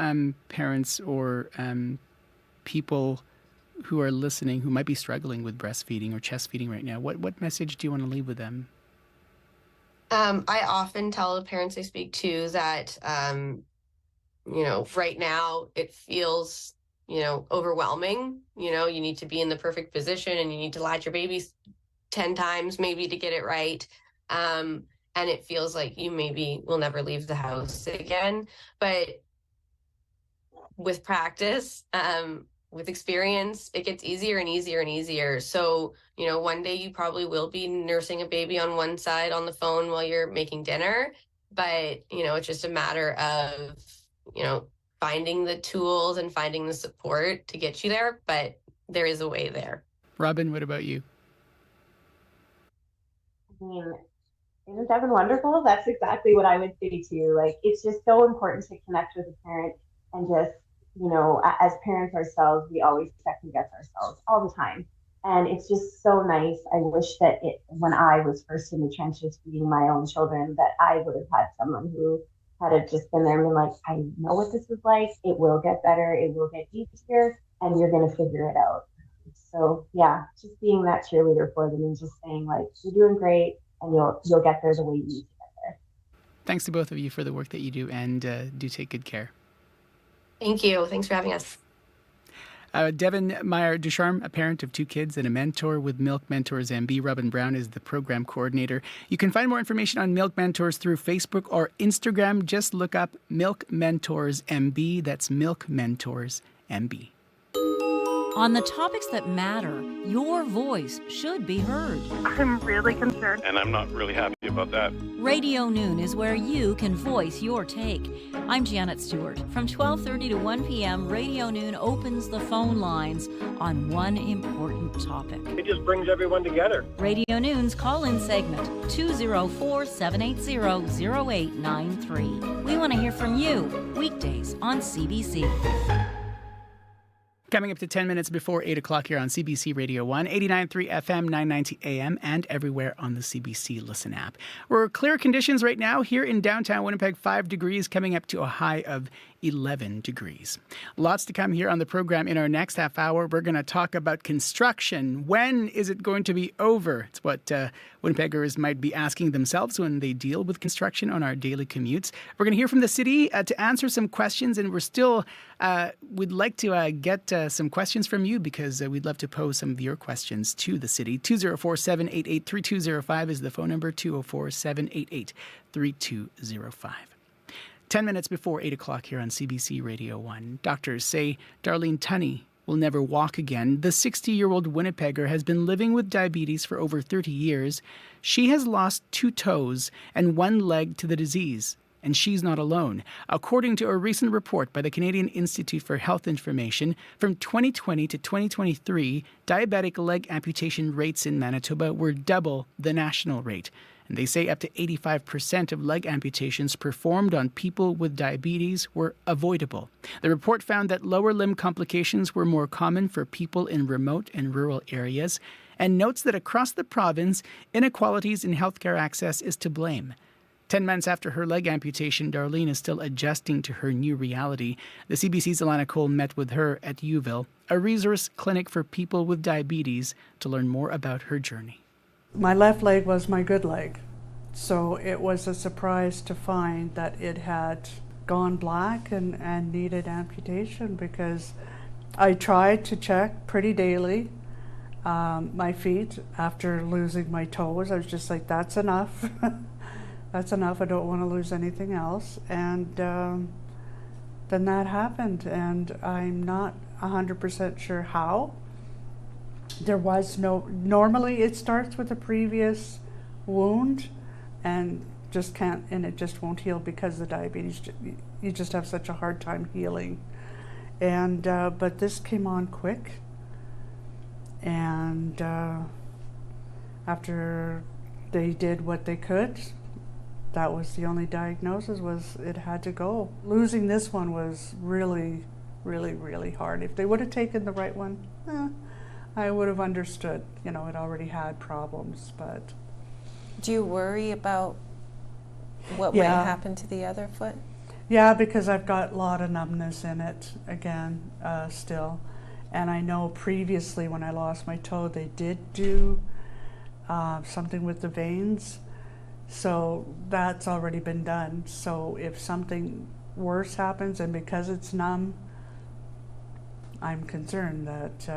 parents or people who are listening who might be struggling with breastfeeding or chest feeding right now, what message do you want to leave with them? I often tell the parents I speak to that, right now it feels, overwhelming. You need to be in the perfect position and you need to latch your baby 10 times maybe to get it right. And it feels like you maybe will never leave the house again. But with practice, with experience, it gets easier and easier and easier. So, one day you probably will be nursing a baby on one side on the phone while you're making dinner. But, it's just a matter of, finding the tools and finding the support to get you there. But there is a way there. Robin, what about you? I mean, isn't Devin wonderful? That's exactly what I would say too. Like, it's just so important to connect with a parent and just, as parents ourselves, we always second guess ourselves all the time. And it's just so nice. I wish that when I was first in the trenches feeding my own children, that I would have had someone who had just been there and been like, I know what this is like. It will get better. It will get easier, and you're going to figure it out. So yeah, just being that cheerleader for them and just saying like, you're doing great, and you'll get there the way you need to get there. Thanks to both of you for the work that you do, and do take good care. Thank you. Thanks for having us. Devin Meyer-Ducharme, a parent of 2 kids and a mentor with Milk Mentors MB. Robin Brown is the program coordinator. You can find more information on Milk Mentors through Facebook or Instagram. Just look up Milk Mentors MB. That's Milk Mentors MB. On the topics that matter, your voice should be heard. I'm really concerned. And I'm not really happy about that. Radio Noon is where you can voice your take. I'm Janet Stewart. From 12:30 to 1 p.m., Radio Noon opens the phone lines on one important topic. It just brings everyone together. Radio Noon's call-in segment, 204-780-0893. We want to hear from you, weekdays on CBC. Coming up to 10 minutes before 8 o'clock here on CBC Radio 1, 89.3 FM, 990 AM, and everywhere on the CBC Listen app. We're clear conditions right now here in downtown Winnipeg, 5 degrees, coming up to a high of 11 degrees. Lots to come here on the program. In our next half hour, we're going to talk about construction. When is it going to be over? It's what Winnipeggers might be asking themselves when they deal with construction on our daily commutes. We're going to hear from the city to answer some questions, and we're still, we'd like to get some questions from you because we'd love to pose some of your questions to the city. 204-788-3205 is the phone number, 204-788-3205. 10 minutes before 8 o'clock here on CBC Radio 1. Doctors say Darlene Tunney will never walk again. The 60-year-old Winnipegger has been living with diabetes for over 30 years. She has lost 2 toes and 1 leg to the disease. And she's not alone. According to a recent report by the Canadian Institute for Health Information, from 2020 to 2023, diabetic leg amputation rates in Manitoba were double the national rate. And they say up to 85% of leg amputations performed on people with diabetes were avoidable. The report found that lower limb complications were more common for people in remote and rural areas, and notes that across the province, inequalities in healthcare access is to blame. 10 months after her leg amputation, Darlene is still adjusting to her new reality. The CBC's Alana Cole met with her at Uval, a resource clinic for people with diabetes, to learn more about her journey. My left leg was my good leg, so it was a surprise to find that it had gone black and needed amputation, because I tried to check pretty daily my feet after losing my toes. I was just like, that's enough. That's enough. I don't want to lose anything else. And then that happened, and I'm not 100% sure how. There was normally it starts with a previous wound and it just won't heal because the diabetes, you just have such a hard time healing. And but this came on quick, and after they did what they could, that was the only diagnosis, was it had to go. Losing this one was really, really, really hard. If they would have taken the right one, I would have understood. It already had problems, but. Do you worry about what might happen to the other foot? Yeah, because I've got a lot of numbness in it again, still. And I know previously when I lost my toe, they did do something with the veins. So that's already been done. So if something worse happens, and because it's numb, I'm concerned that,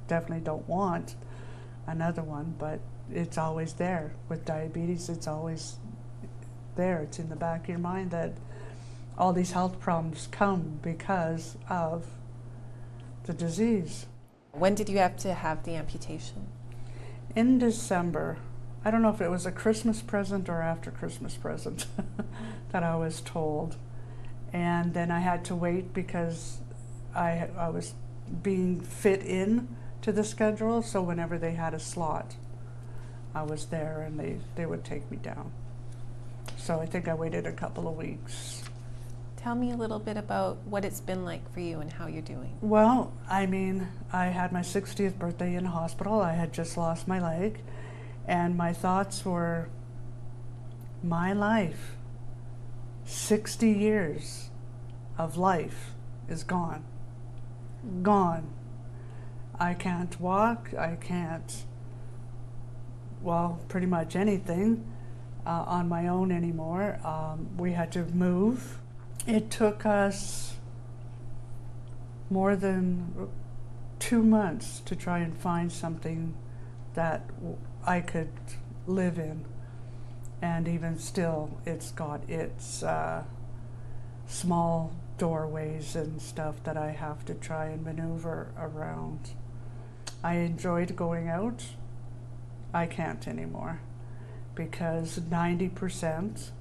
definitely don't want another one, but it's always there. With diabetes, it's always there. It's in the back of your mind that all these health problems come because of the disease. When did you have to have the amputation? In December. I don't know if it was a Christmas present or after Christmas present that I was told. And then I had to wait because I was being fit in to the schedule, so whenever they had a slot, I was there and they would take me down. So I think I waited a couple of weeks. Tell me a little bit about what it's been like for you and how you're doing. Well, I mean, I had my 60th birthday in hospital. I had just lost my leg, and my thoughts were, my life, 60 years of life is gone. Gone. I can't walk, I can't, pretty much anything on my own anymore. We had to move. It took us more than 2 months to try and find something that I could live in. And even still, it's got its small doorways and stuff that I have to try and maneuver around. I enjoyed going out. I can't anymore, because 90%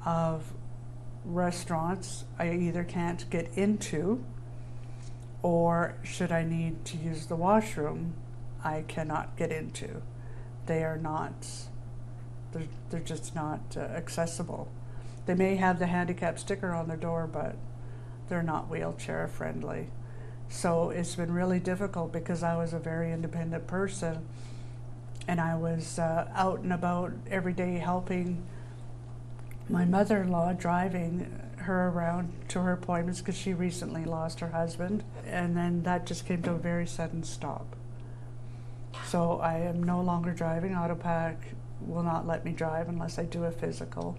of restaurants I either can't get into, or should I need to use the washroom, I cannot get into. They are not, they're just not accessible. They may have the handicap sticker on their door, but they're not wheelchair friendly. So it's been really difficult because I was a very independent person, and I was out and about every day helping my mother-in-law, driving her around to her appointments because she recently lost her husband, and then that just came to a very sudden stop. So I am no longer driving. Autopac will not let me drive unless I do a physical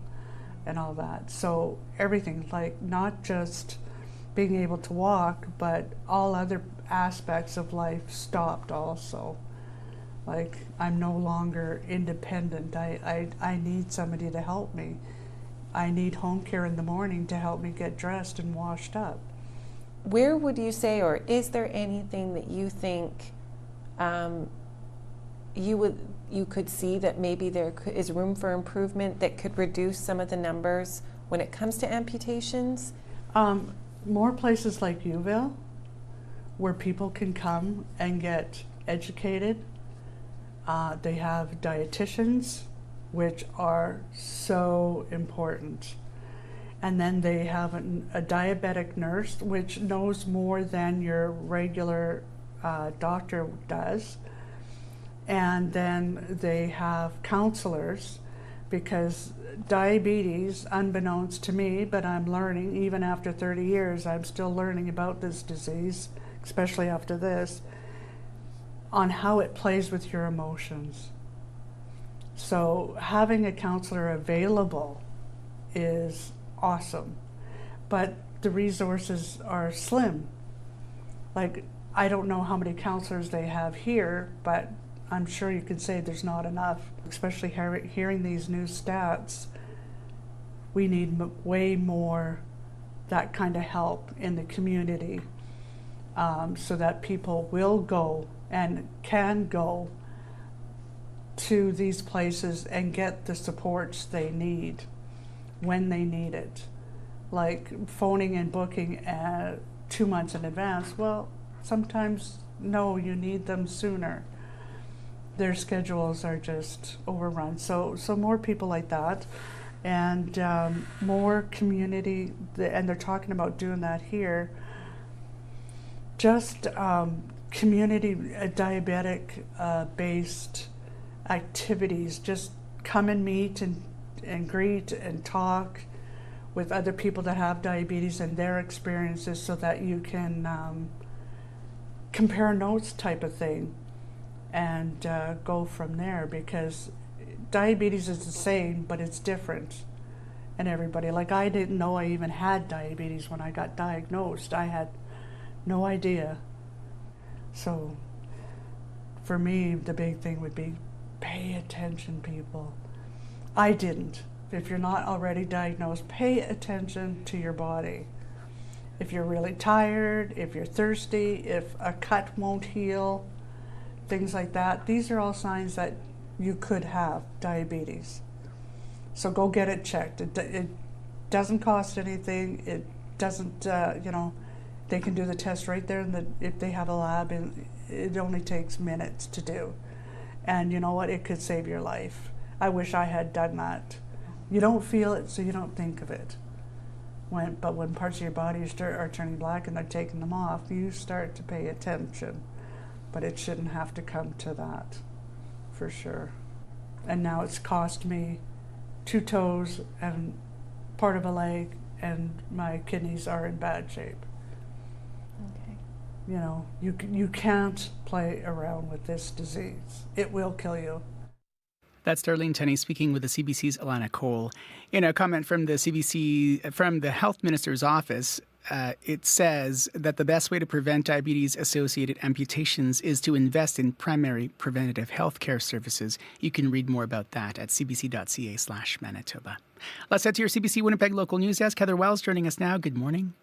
and all that. So everything, like not just being able to walk, but all other aspects of life stopped also. Like, I'm no longer independent. I need somebody to help me. I need home care in the morning to help me get dressed and washed up. where would you say, or is there anything that you think you could see that maybe there is room for improvement that could reduce some of the numbers when it comes to amputations? More places like Uville, where people can come and get educated. They have dietitians, which are so important. And then they have a diabetic nurse, which knows more than your regular doctor does. And then they have counselors, because diabetes, unbeknownst to me, but I'm learning, even after 30 years, I'm still learning about this disease, especially after this, on how it plays with your emotions. So having a counselor available is awesome, but the resources are slim. Like, I don't know how many counselors they have here, but I'm sure you could say there's not enough. Especially hearing these new stats, we need way more that kind of help in the community, so that people will go and can go to these places and get the supports they need when they need it. Like phoning and booking 2 months in advance, well, sometimes no, you need them sooner. Their schedules are just overrun. So more people like that, and more community, and they're talking about doing that here. Just community diabetic based activities. Just come and meet and greet and talk with other people that have diabetes and their experiences, so that you can compare notes type of thing, and go from there, because diabetes is the same, but it's different in everybody. Like, I didn't know I even had diabetes when I got diagnosed. I had no idea. So for me, the big thing would be pay attention, people. I didn't. If you're not already diagnosed, pay attention to your body. If you're really tired, if you're thirsty, if a cut won't heal, things like that, these are all signs that you could have diabetes. So go get it checked. It doesn't cost anything. It doesn't, they can do the test right there, and if they have a lab, and it only takes minutes to do. And you know what? It could save your life. I wish I had done that. You don't feel it, so you don't think of it. But when parts of your body are turning black and they're taking them off, you start to pay attention. But it shouldn't have to come to that, for sure. And now it's cost me 2 toes and part of a leg, and my kidneys are in bad shape. Okay. You can't play around with this disease. It will kill you. That's Darlene Tenney speaking with the CBC's Alana Cole. In a comment from the CBC, from the Health Minister's office, it says that the best way to prevent diabetes-associated amputations is to invest in primary preventative health care services. You can read more about that at cbc.ca/Manitoba. Let's head to your CBC Winnipeg local news desk. Heather Wells joining us now. Good morning.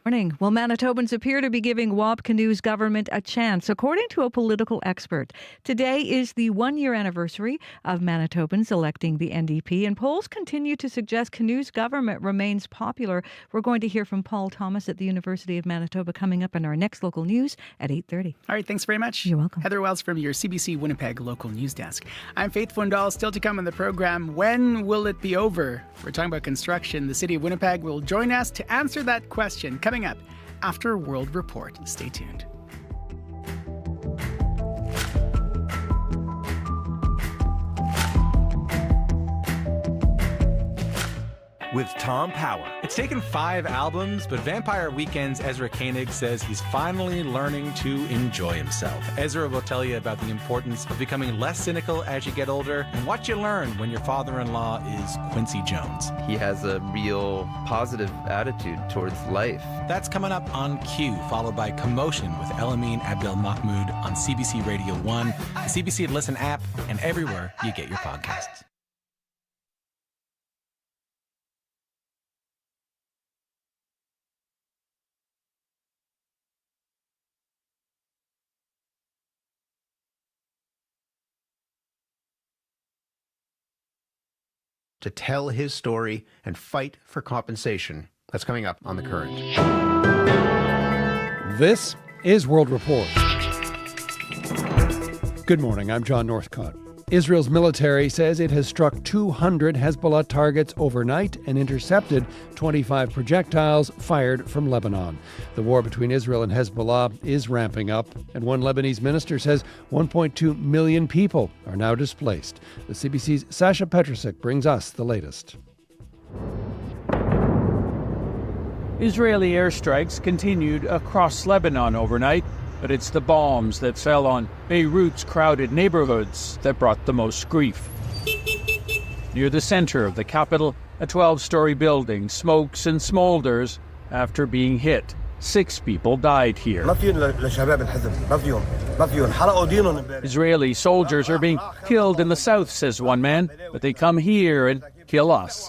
Morning. Well, Manitobans appear to be giving Kinew's government a chance, according to a political expert. Today is the 1-year anniversary of Manitobans electing the NDP, and polls continue to suggest Kinew's government remains popular. We're going to hear from Paul Thomas at the University of Manitoba coming up in our next local news at 8:30. All right, thanks very much. You're welcome. Heather Wells from your CBC Winnipeg local news desk. I'm Faith Fundal, still to come on the program. When will it be over? We're talking about construction. The city of Winnipeg will join us to answer that question coming up after World Report. Stay tuned. With Tom Power. It's taken 5 albums, but Vampire Weekend's Ezra Koenig says he's finally learning to enjoy himself. Ezra will tell you about the importance of becoming less cynical as you get older and what you learn when your father-in-law is Quincy Jones. He has a real positive attitude towards life. That's coming up on Q, followed by Commotion with Elamine Abdel Mahmoud on CBC Radio 1, the CBC Listen app, and everywhere you get your podcasts. to tell his story and fight for compensation. That's coming up on The Current. This is World Report. Good morning, I'm John Northcott. Israel's military says it has struck 200 Hezbollah targets overnight and intercepted 25 projectiles fired from Lebanon. The war between Israel and Hezbollah is ramping up, and one Lebanese minister says 1.2 million people are now displaced. The CBC's Sasha Petrusik brings us the latest. Israeli airstrikes continued across Lebanon overnight, but it's the bombs that fell on Beirut's crowded neighborhoods that brought the most grief. Near the center of the capital, a 12-story building smokes and smolders after being hit. 6 people died here. Israeli soldiers are being killed in the south, says one man, but they come here and kill us.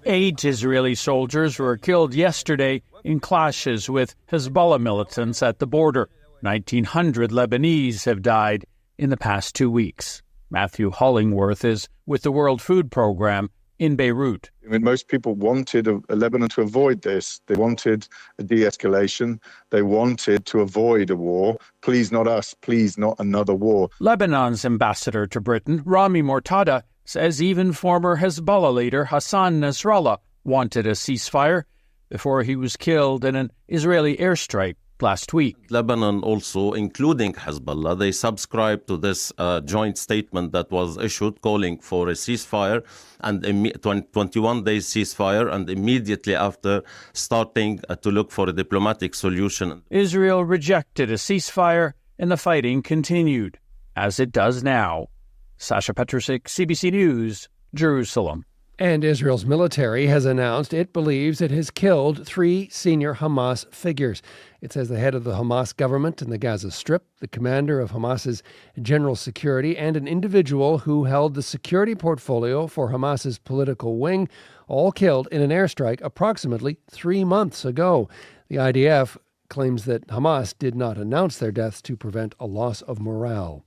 8 Israeli soldiers were killed yesterday in clashes with Hezbollah militants at the border. 1,900 Lebanese have died in the past 2 weeks. Matthew Hollingworth is with the World Food Programme in Beirut. I mean, most people wanted Lebanon to avoid this. They wanted a de-escalation. They wanted to avoid a war. Please not us. Please not another war. Lebanon's ambassador to Britain, Rami Mortada, says even former Hezbollah leader Hassan Nasrallah wanted a ceasefire before he was killed in an Israeli airstrike last week. Lebanon also, including Hezbollah, they subscribed to this joint statement that was issued calling for a ceasefire and 21-day ceasefire, and immediately after starting to look for a diplomatic solution. Israel rejected a ceasefire and the fighting continued, as it does now. Sasha Petrusik, CBC News, Jerusalem. And Israel's military has announced it believes it has killed 3 senior Hamas figures. It says the head of the Hamas government in the Gaza Strip, the commander of Hamas's general security, and an individual who held the security portfolio for Hamas's political wing, all killed in an airstrike approximately 3 months ago. The IDF claims that Hamas did not announce their deaths to prevent a loss of morale.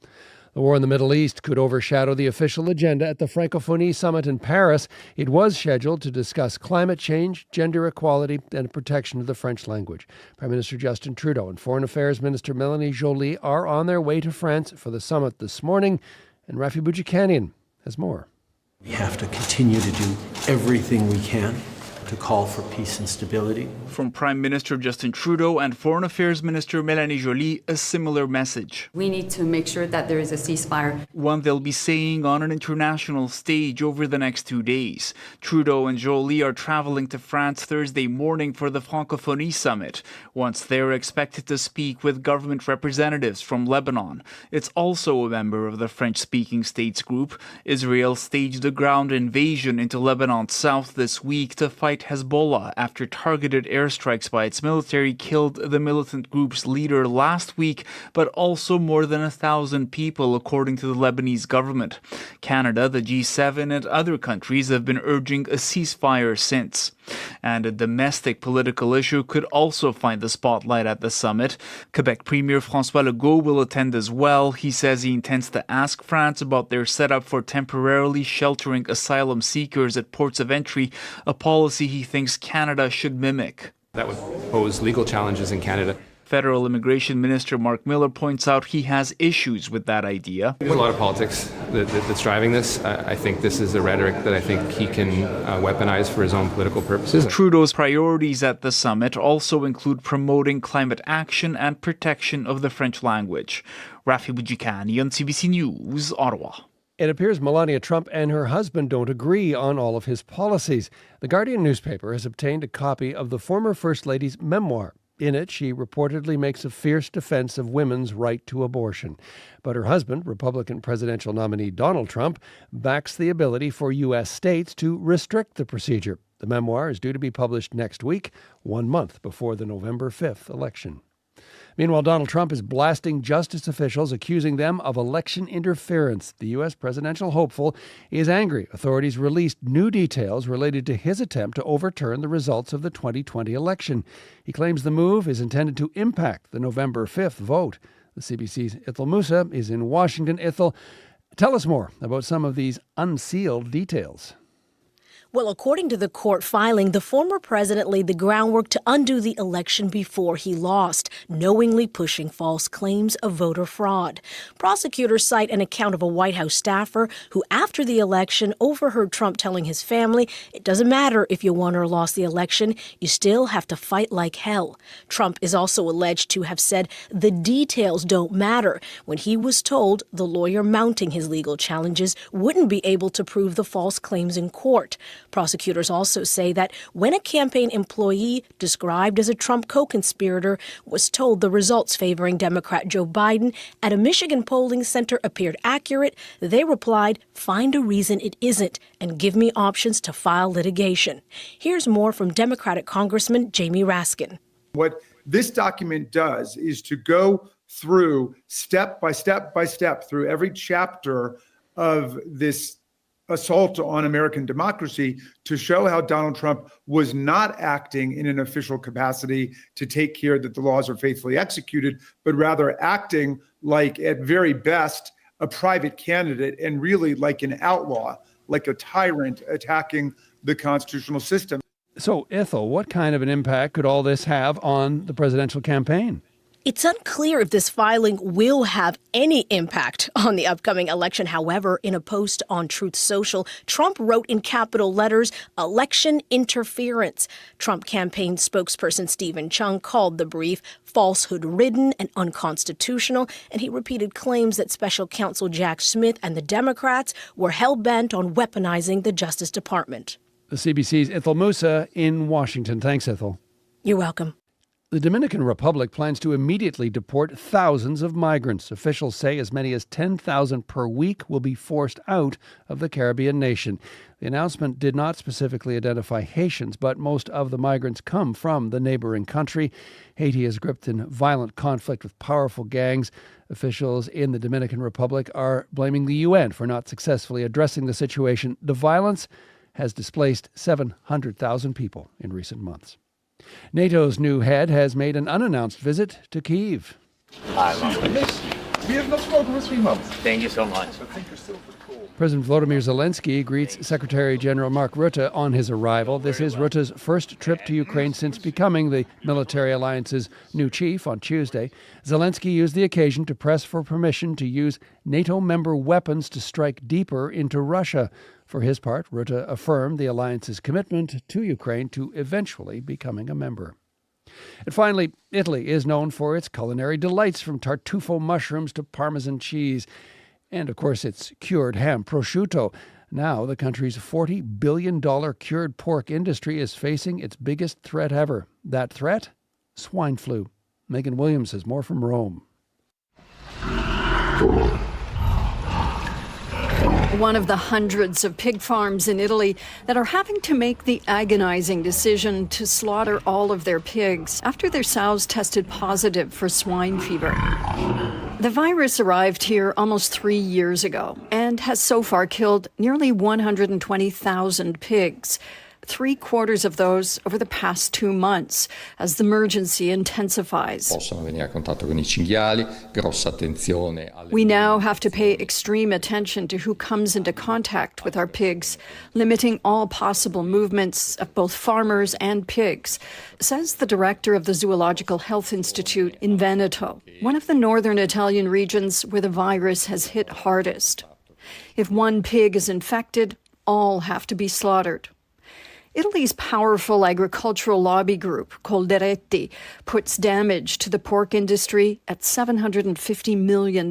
The war in the Middle East could overshadow the official agenda at the Francophonie summit in Paris. It was scheduled to discuss climate change, gender equality, and protection of the French language. Prime Minister Justin Trudeau and Foreign Affairs Minister Melanie Joly are on their way to France for the summit this morning, and Rafi Boudjikanian has more. We have to continue to do everything we can to call for peace and stability. From Prime Minister Justin Trudeau and Foreign Affairs Minister Melanie Joly, a similar message. We need to make sure that there is a ceasefire. One they'll be saying on an international stage over the next 2 days. Trudeau and Joly are traveling to France Thursday morning for the Francophonie summit. Once they're expected to speak with government representatives from Lebanon. It's also a member of the French-speaking states group. Israel staged a ground invasion into Lebanon's south this week to fight Hezbollah after targeted airstrikes by its military killed the militant group's leader last week, but also more than 1,000 people, according to the Lebanese government. Canada, the G7, and other countries have been urging a ceasefire since. And a domestic political issue could also find the spotlight at the summit. Quebec Premier François Legault will attend as well. He says he intends to ask France about their setup for temporarily sheltering asylum seekers at ports of entry, a policy he thinks Canada should mimic. That would pose legal challenges in Canada. Federal Immigration Minister Mark Miller points out he has issues with that idea. There's a lot of politics that's driving this. I think this is a rhetoric that I think he can weaponize for his own political purposes. Trudeau's priorities at the summit also include promoting climate action and protection of the French language. Rafi Boudjikanian on CBC News, Ottawa. It appears Melania Trump and her husband don't agree on all of his policies. The Guardian newspaper has obtained a copy of the former First Lady's memoir. In it, she reportedly makes a fierce defense of women's right to abortion. But her husband, Republican presidential nominee Donald Trump, backs the ability for U.S. states to restrict the procedure. The memoir is due to be published next week, 1 month before the November 5th election. Meanwhile, Donald Trump is blasting justice officials, accusing them of election interference. The U.S. presidential hopeful is angry. Authorities released new details related to his attempt to overturn the results of the 2020 election. He claims the move is intended to impact the November 5th vote. The CBC's Ithel Musa is in Washington. Ithel, tell us more about some of these unsealed details. Well, according to the court filing, the former president laid the groundwork to undo the election before he lost, knowingly pushing false claims of voter fraud. Prosecutors cite an account of a White House staffer who, after the election, overheard Trump telling his family, "It doesn't matter if you won or lost the election, you still have to fight like hell." Trump is also alleged to have said the details don't matter when he was told the lawyer mounting his legal challenges wouldn't be able to prove the false claims in court. Prosecutors also say that when a campaign employee described as a Trump co-conspirator was told the results favoring Democrat Joe Biden at a Michigan polling center appeared accurate, they replied, "Find a reason it isn't and give me options to file litigation." Here's more from Democratic Congressman Jamie Raskin. What this document does is to go through step by step through every chapter of this assault on American democracy to show how Donald Trump was not acting in an official capacity to take care that the laws are faithfully executed, but rather acting like, at very best, a private candidate and really like an outlaw, like a tyrant attacking the constitutional system. So, Ethel, what kind of an impact could all this have on the presidential campaign? It's unclear if this filing will have any impact on the upcoming election. However, in a post on Truth Social, Trump wrote in capital letters, "Election interference." Trump campaign spokesperson Stephen Chung called the brief falsehood-ridden and unconstitutional, and he repeated claims that special counsel Jack Smith and the Democrats were hell-bent on weaponizing the Justice Department. The CBC's Ethel Musa in Washington. Thanks, Ethel. You're welcome. The Dominican Republic plans to immediately deport thousands of migrants. Officials say as many as 10,000 per week will be forced out of the Caribbean nation. The announcement did not specifically identify Haitians, but most of the migrants come from the neighboring country. Haiti is gripped in violent conflict with powerful gangs. Officials in the Dominican Republic are blaming the UN for not successfully addressing the situation. The violence has displaced 700,000 people in recent months. NATO's new head has made an unannounced visit to Kyiv. I miss you. We have not spoken for 3 months. Thank you so much. I think you're still pretty cool. President Volodymyr Zelensky greets Secretary General Mark Rutte on his arrival. This is Rutte's first trip to Ukraine since becoming the military alliance's new chief on Tuesday. Zelensky used the occasion to press for permission to use NATO member weapons to strike deeper into Russia. For his part, Rutte affirmed the alliance's commitment to Ukraine to eventually becoming a member. And finally, Italy is known for its culinary delights, from tartufo mushrooms to Parmesan cheese, and of course its cured ham, prosciutto. Now the country's $40 billion cured pork industry is facing its biggest threat ever. That threat? Swine flu. Megan Williams has more from Rome. One of the hundreds of pig farms in Italy that are having to make the agonizing decision to slaughter all of their pigs after their sows tested positive for swine fever. The virus arrived here almost 3 years ago and has so far killed nearly 120,000 pigs. 3/4 of those over the past 2 months as the emergency intensifies. We now have to pay extreme attention to who comes into contact with our pigs, limiting all possible movements of both farmers and pigs, says the director of the Zoological Health Institute in Veneto, one of the northern Italian regions where the virus has hit hardest. If one pig is infected, all have to be slaughtered. Italy's powerful agricultural lobby group, Coldiretti, puts damage to the pork industry at $750 million,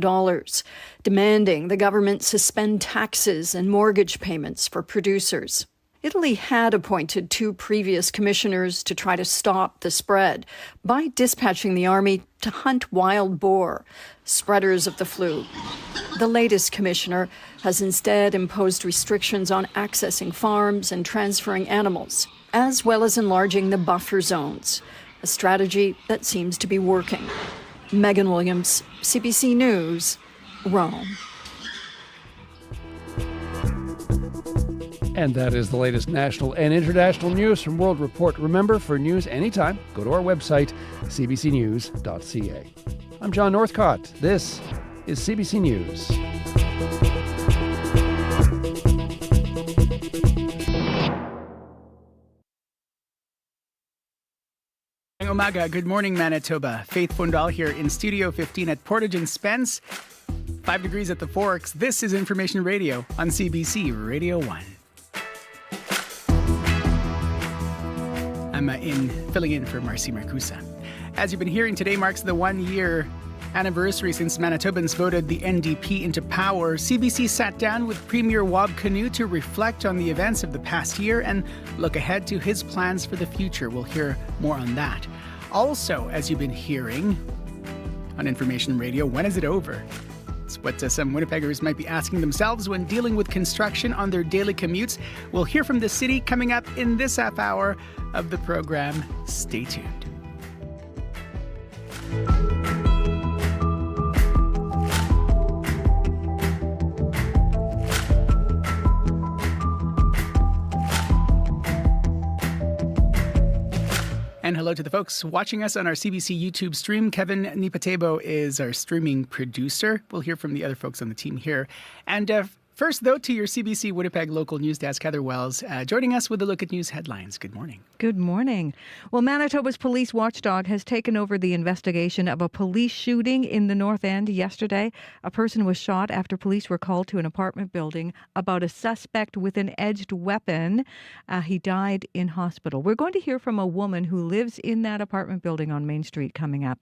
demanding the government suspend taxes and mortgage payments for producers. Italy had appointed 2 previous commissioners to try to stop the spread by dispatching the army to hunt wild boar, spreaders of the flu. The latest commissioner has instead imposed restrictions on accessing farms and transferring animals, as well as enlarging the buffer zones, a strategy that seems to be working. Megan Williams, CBC News, Rome. And that is the latest national and international news from World Report. Remember, for news anytime, go to our website, cbcnews.ca. I'm John Northcott. This is CBC News. umaga. Good morning, Manitoba. Faith Fundal here in Studio 15 at Portage and Spence. 5 degrees at the Forks. This is Information Radio on CBC Radio 1. I'm filling in for Marcy Marcusa. As you've been hearing, today marks the 1-year anniversary since Manitobans voted the NDP into power. CBC sat down with Premier Kinew to reflect on the events of the past year and look ahead to his plans for the future. We'll hear more on that. Also, as you've been hearing on Information Radio, when is it over? It's what some Winnipeggers might be asking themselves when dealing with construction on their daily commutes. We'll hear from the city coming up in this half hour of the program. Stay tuned. And hello to the folks watching us on our CBC YouTube stream. Kevin Nipatebo is our streaming producer. We'll hear from the other folks on the team here. And first, though, to your CBC Winnipeg local news desk, Heather Wells, joining us with a look at news headlines. Good morning. Good morning. Well, Manitoba's police watchdog has taken over the investigation of a police shooting in the North End yesterday. A person was shot after police were called to an apartment building about a suspect with an edged weapon. He died in hospital. We're going to hear from a woman who lives in that apartment building on Main Street coming up.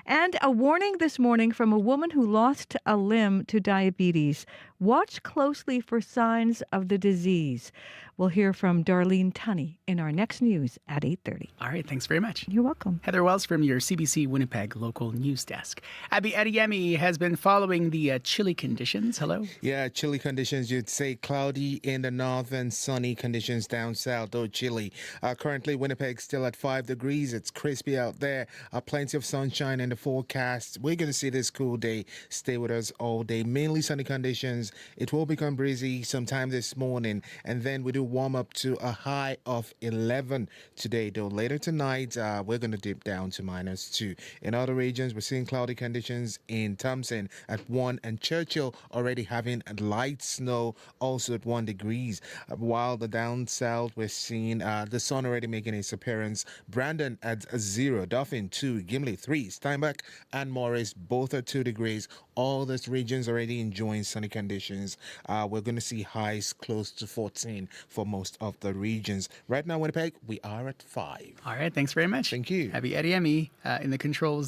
And a warning this morning from a woman who lost a limb to diabetes. Watch closely for signs of the disease. We'll hear from Darlene Tunney in our next news at 8:30. All right, thanks very much. You're welcome. Heather Wells from your CBC Winnipeg local news desk. Abby Adeyemi has been following the chilly conditions. Hello. Yeah, chilly conditions. You'd say cloudy in the north and sunny conditions down south, though chilly. Currently, Winnipeg still at 5 degrees. It's crispy out there. Plenty of sunshine in the forecast. We're going to see this cool day stay with us all day. Mainly sunny conditions. It will become breezy sometime this morning, and then we do warm up to a high of 11 today, though later tonight we're going to dip down to -2. In other regions, we're seeing cloudy conditions in Thompson at 1 and Churchill already having light snow also at 1 degrees. While the down south, we're seeing the sun already making its appearance. Brandon at 0, Dauphin 2, Gimli 3, Steinbach and Morris both at 2 degrees. All those regions already enjoying sunny conditions. We're going to see highs close to 14 for most of the regions. Right now, Winnipeg, we are at 5. All right, thanks very much. Thank you. Abby Adeyemi in the control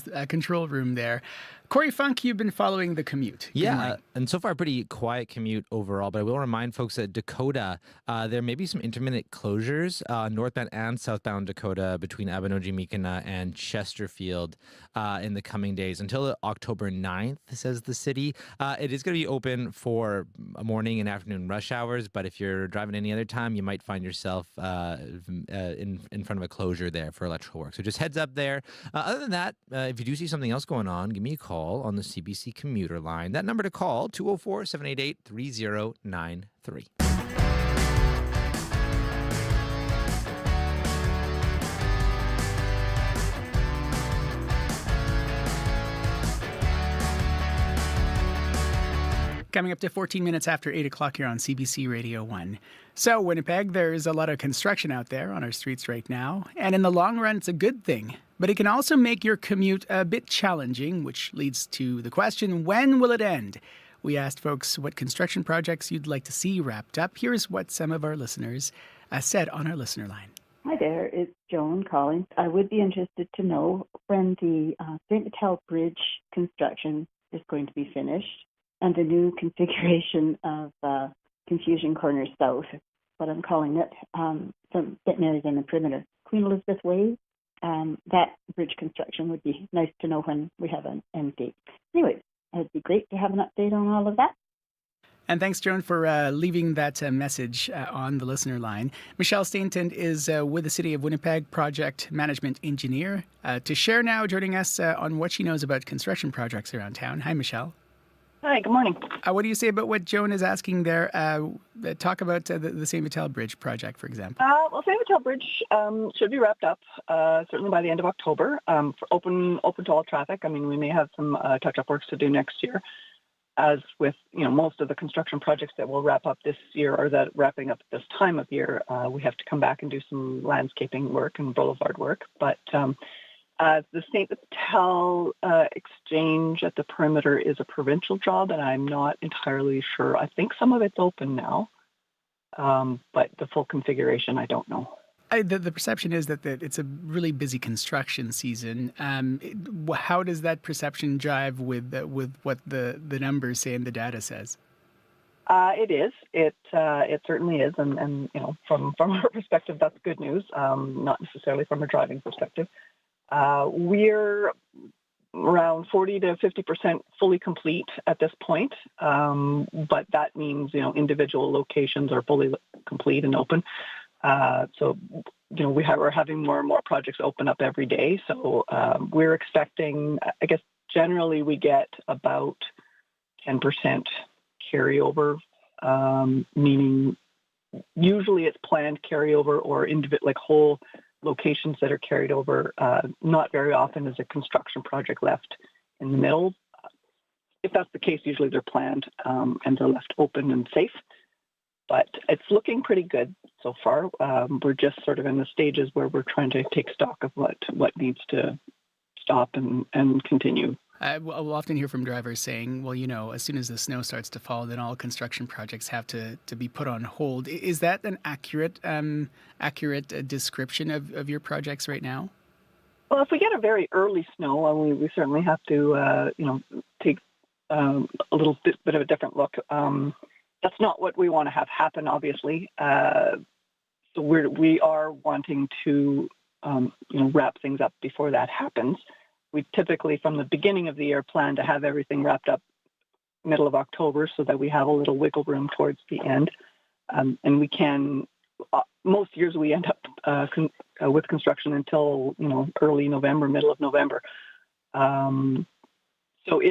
room there. Corey Funk, you've been following the commute. Yeah, and so far pretty quiet commute overall, but I will remind folks that Dakota, there may be some intermittent closures, northbound and southbound Dakota between Abinogi-Mekina and Chesterfield in the coming days until October 9th, says the city. It is going to be open for morning and afternoon rush hours, but if you're driving any other time, you might find yourself in front of a closure there for electrical work. So just heads up there. Other than that, if you do see something else going on, give me a call on the CBC commuter line. That number to call, 204-788-3093. Coming up to 14 minutes after 8 o'clock here on CBC Radio 1. So, Winnipeg, there's a lot of construction out there on our streets right now. And in the long run, it's a good thing. But it can also make your commute a bit challenging, which leads to the question, when will it end? We asked folks what construction projects you'd like to see wrapped up. Here's what some of our listeners said on our listener line. Hi there, it's Joan calling. I would be interested to know when the St. Vital Bridge construction is going to be finished and the new configuration of Confusion Corner South, what I'm calling it, St. Mary's and the Perimeter. Queen Elizabeth Way, that bridge construction would be nice to know when we have an end date. Anyway, it'd be great to have an update on all of that. And thanks, Joan, for leaving that message on the listener line. Michelle Stainton is with the City of Winnipeg Project Management Engineer to share now, joining us on what she knows about construction projects around town. Hi, Michelle. Hi, good morning. What do you say about what Joan is asking there? Talk about the St. Vital Bridge project, for example. Well, St. Vital Bridge should be wrapped up certainly by the end of October, for open to all traffic. I mean, we may have some touch-up works to do next year. As with most of the construction projects that will wrap up this year or that wrapping up this time of year, we have to come back and do some landscaping work and boulevard work. But The St. Vital exchange at the perimeter is a provincial job, and I'm not entirely sure. I think some of it's open now, but the full configuration, I don't know. The perception is that it's a really busy construction season. How does that perception jive with what the numbers say and the data says? It is. It certainly is, and from our perspective, that's good news. Not necessarily from a driving perspective. We're around 40 to 50% fully complete at this point, but that means individual locations are fully complete and open. So we're having more and more projects open up every day. So we're expecting, I guess, generally we get about 10% carryover, meaning usually it's planned carryover or whole locations that are carried over. Not very often is a construction project left in the middle. If that's the case, usually they're planned and they're left open and safe. But it's looking pretty good so far. We're just sort of in the stages where we're trying to take stock of what needs to stop and continue. We'll often hear from drivers saying, well, as soon as the snow starts to fall, then all construction projects have to be put on hold. Is that an accurate description of your projects right now? Well, if we get a very early snow, we certainly have to, take a little bit of a different look. That's not what we want to have happen, obviously. So we are wanting to, wrap things up before that happens. We typically, from the beginning of the year, plan to have everything wrapped up middle of October so that we have a little wiggle room towards the end. And we can, most years we end up with construction until, early November, middle of November. So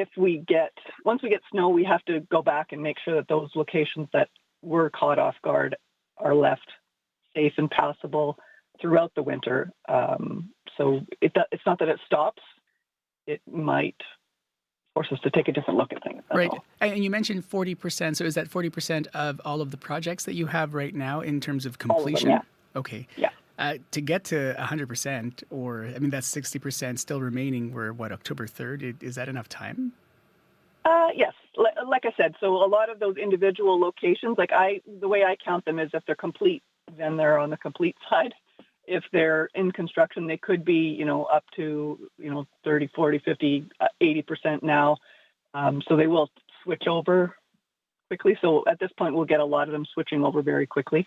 once we get snow, we have to go back and make sure that those locations that were caught off guard are left safe and passable throughout the winter. So it's not that it stops. It might force us to take a different look at things. Right. All. And you mentioned 40%. So is that 40% of all of the projects that you have right now in terms of completion? All of them, yeah. Okay. Yeah. To get to 100%, that's 60% still remaining. We're, October 3rd? Is that enough time? Yes. Like I said, so a lot of those individual locations, the way I count them is if they're complete, then they're on the complete side. If they're in construction, they could be, up to, 30, 40, 50, 80% now. So they will switch over quickly. So at this point, we'll get a lot of them switching over very quickly.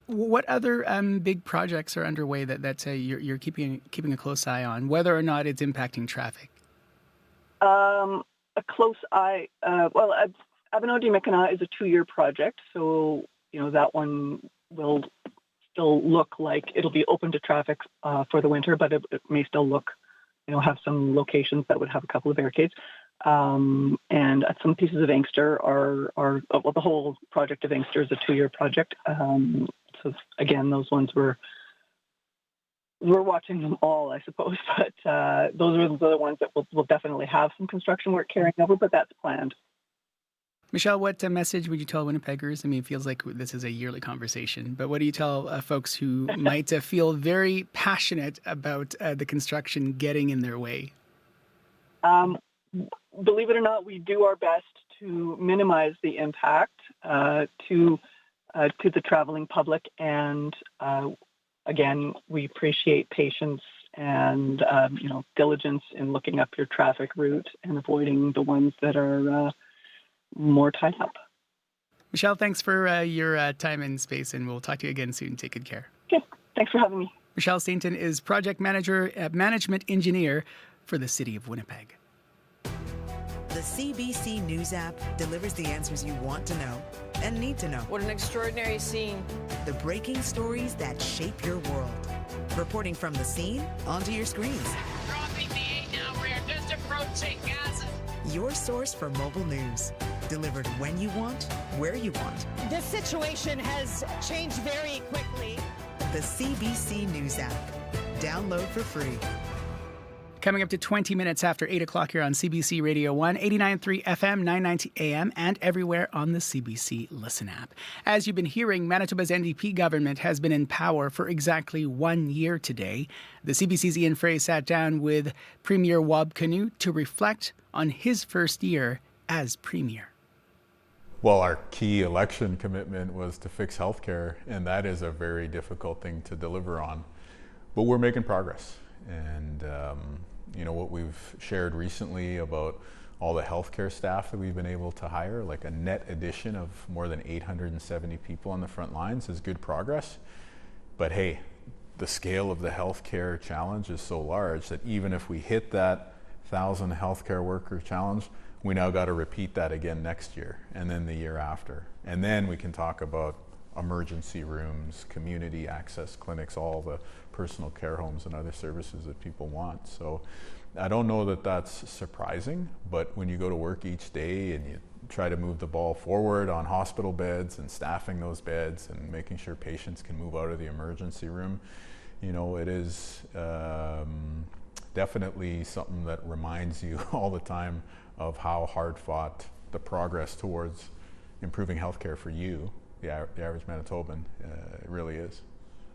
What other big projects are underway that you're keeping a close eye on, whether or not it's impacting traffic? A close eye. Abitibi-Mi'kmaq is a 2-year project, so that one will still look like it'll be open to traffic for the winter, but it may still look, have some locations that would have a couple of barricades. And some pieces of Inkster are the whole project of Inkster is a 2-year project. So again, those ones we're watching them all, I suppose, but those are the ones that will definitely have some construction work carrying over, but that's planned. Michelle, what message would you tell Winnipeggers? It feels like this is a yearly conversation, but what do you tell folks who might feel very passionate about the construction getting in their way? Believe it or not, we do our best to minimize the impact to the traveling public, and again, we appreciate patience and diligence in looking up your traffic route and avoiding the ones that are more tied up. Michelle, thanks for your time and space, and we'll talk to you again soon. Take good care. Okay, thanks for having me. Michelle Stainton is project manager at management engineer for the City of Winnipeg. The CBC News app delivers the answers you want to know and need to know. What an extraordinary scene. The breaking stories that shape your world. Reporting from the scene onto your screens. Dropping the 8 now. We're just approaching Gaza. Your source for mobile news. Delivered when you want, where you want. This situation has changed very quickly. The CBC News app. Download for free. Coming up to 20 minutes after 8 o'clock here on CBC Radio 1, 89.3 FM, 990 AM, and everywhere on the CBC Listen app. As you've been hearing, Manitoba's NDP government has been in power for exactly 1 year today. The CBC's Ian Frey sat down with Premier Kinew to reflect on his first year as Premier. Well, our key election commitment was to fix healthcare, and that is a very difficult thing to deliver on. But we're making progress. And what we've shared recently about all the healthcare staff that we've been able to hire, like a net addition of more than 870 people on the front lines, is good progress. But hey, the scale of the healthcare challenge is so large that even if we hit that 1,000 healthcare worker challenge, we now got to repeat that again next year and then the year after. And then we can talk about emergency rooms, community access clinics, all the personal care homes and other services that people want. So I don't know that that's surprising, but when you go to work each day and you try to move the ball forward on hospital beds and staffing those beds and making sure patients can move out of the emergency room, it is definitely something that reminds you all the time of how hard fought the progress towards improving healthcare for you, the average Manitoban, it really is.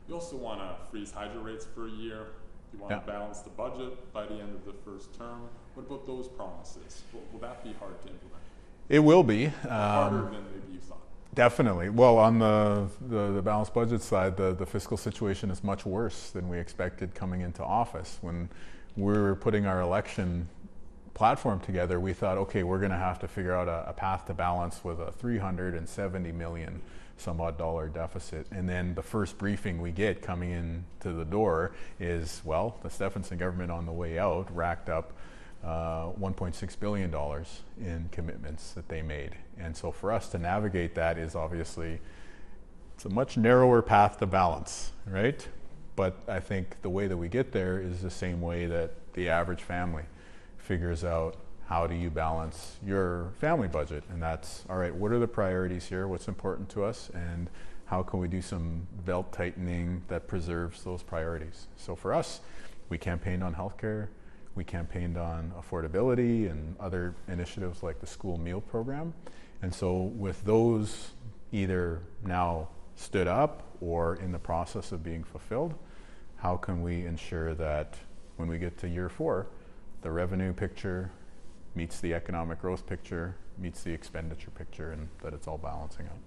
You also want to freeze hydro rates for a year. You want to balance the budget by the end of the first term. What about those promises? Will that be hard to implement? It will be. Harder than maybe you thought. Definitely. Well, on the balanced budget side, the fiscal situation is much worse than we expected coming into office. When we were putting our election platform together, we thought, okay, we're going to have to figure out a path to balance with a $370 million some odd dollar deficit. And then the first briefing we get coming into the door is, well, the Stephenson government on the way out racked up $1.6 billion in commitments that they made. And so for us to navigate that is obviously, it's a much narrower path to balance, right? But I think the way that we get there is the same way that the average family figures out, how do you balance your family budget? And that's, all right, what are the priorities here? What's important to us? And how can we do some belt tightening that preserves those priorities? So for us, we campaigned on healthcare, we campaigned on affordability and other initiatives like the school meal program. And so with those either now stood up or in the process of being fulfilled, how can we ensure that when we get to year 4, the revenue picture meets the economic growth picture, meets the expenditure picture, and that it's all balancing out.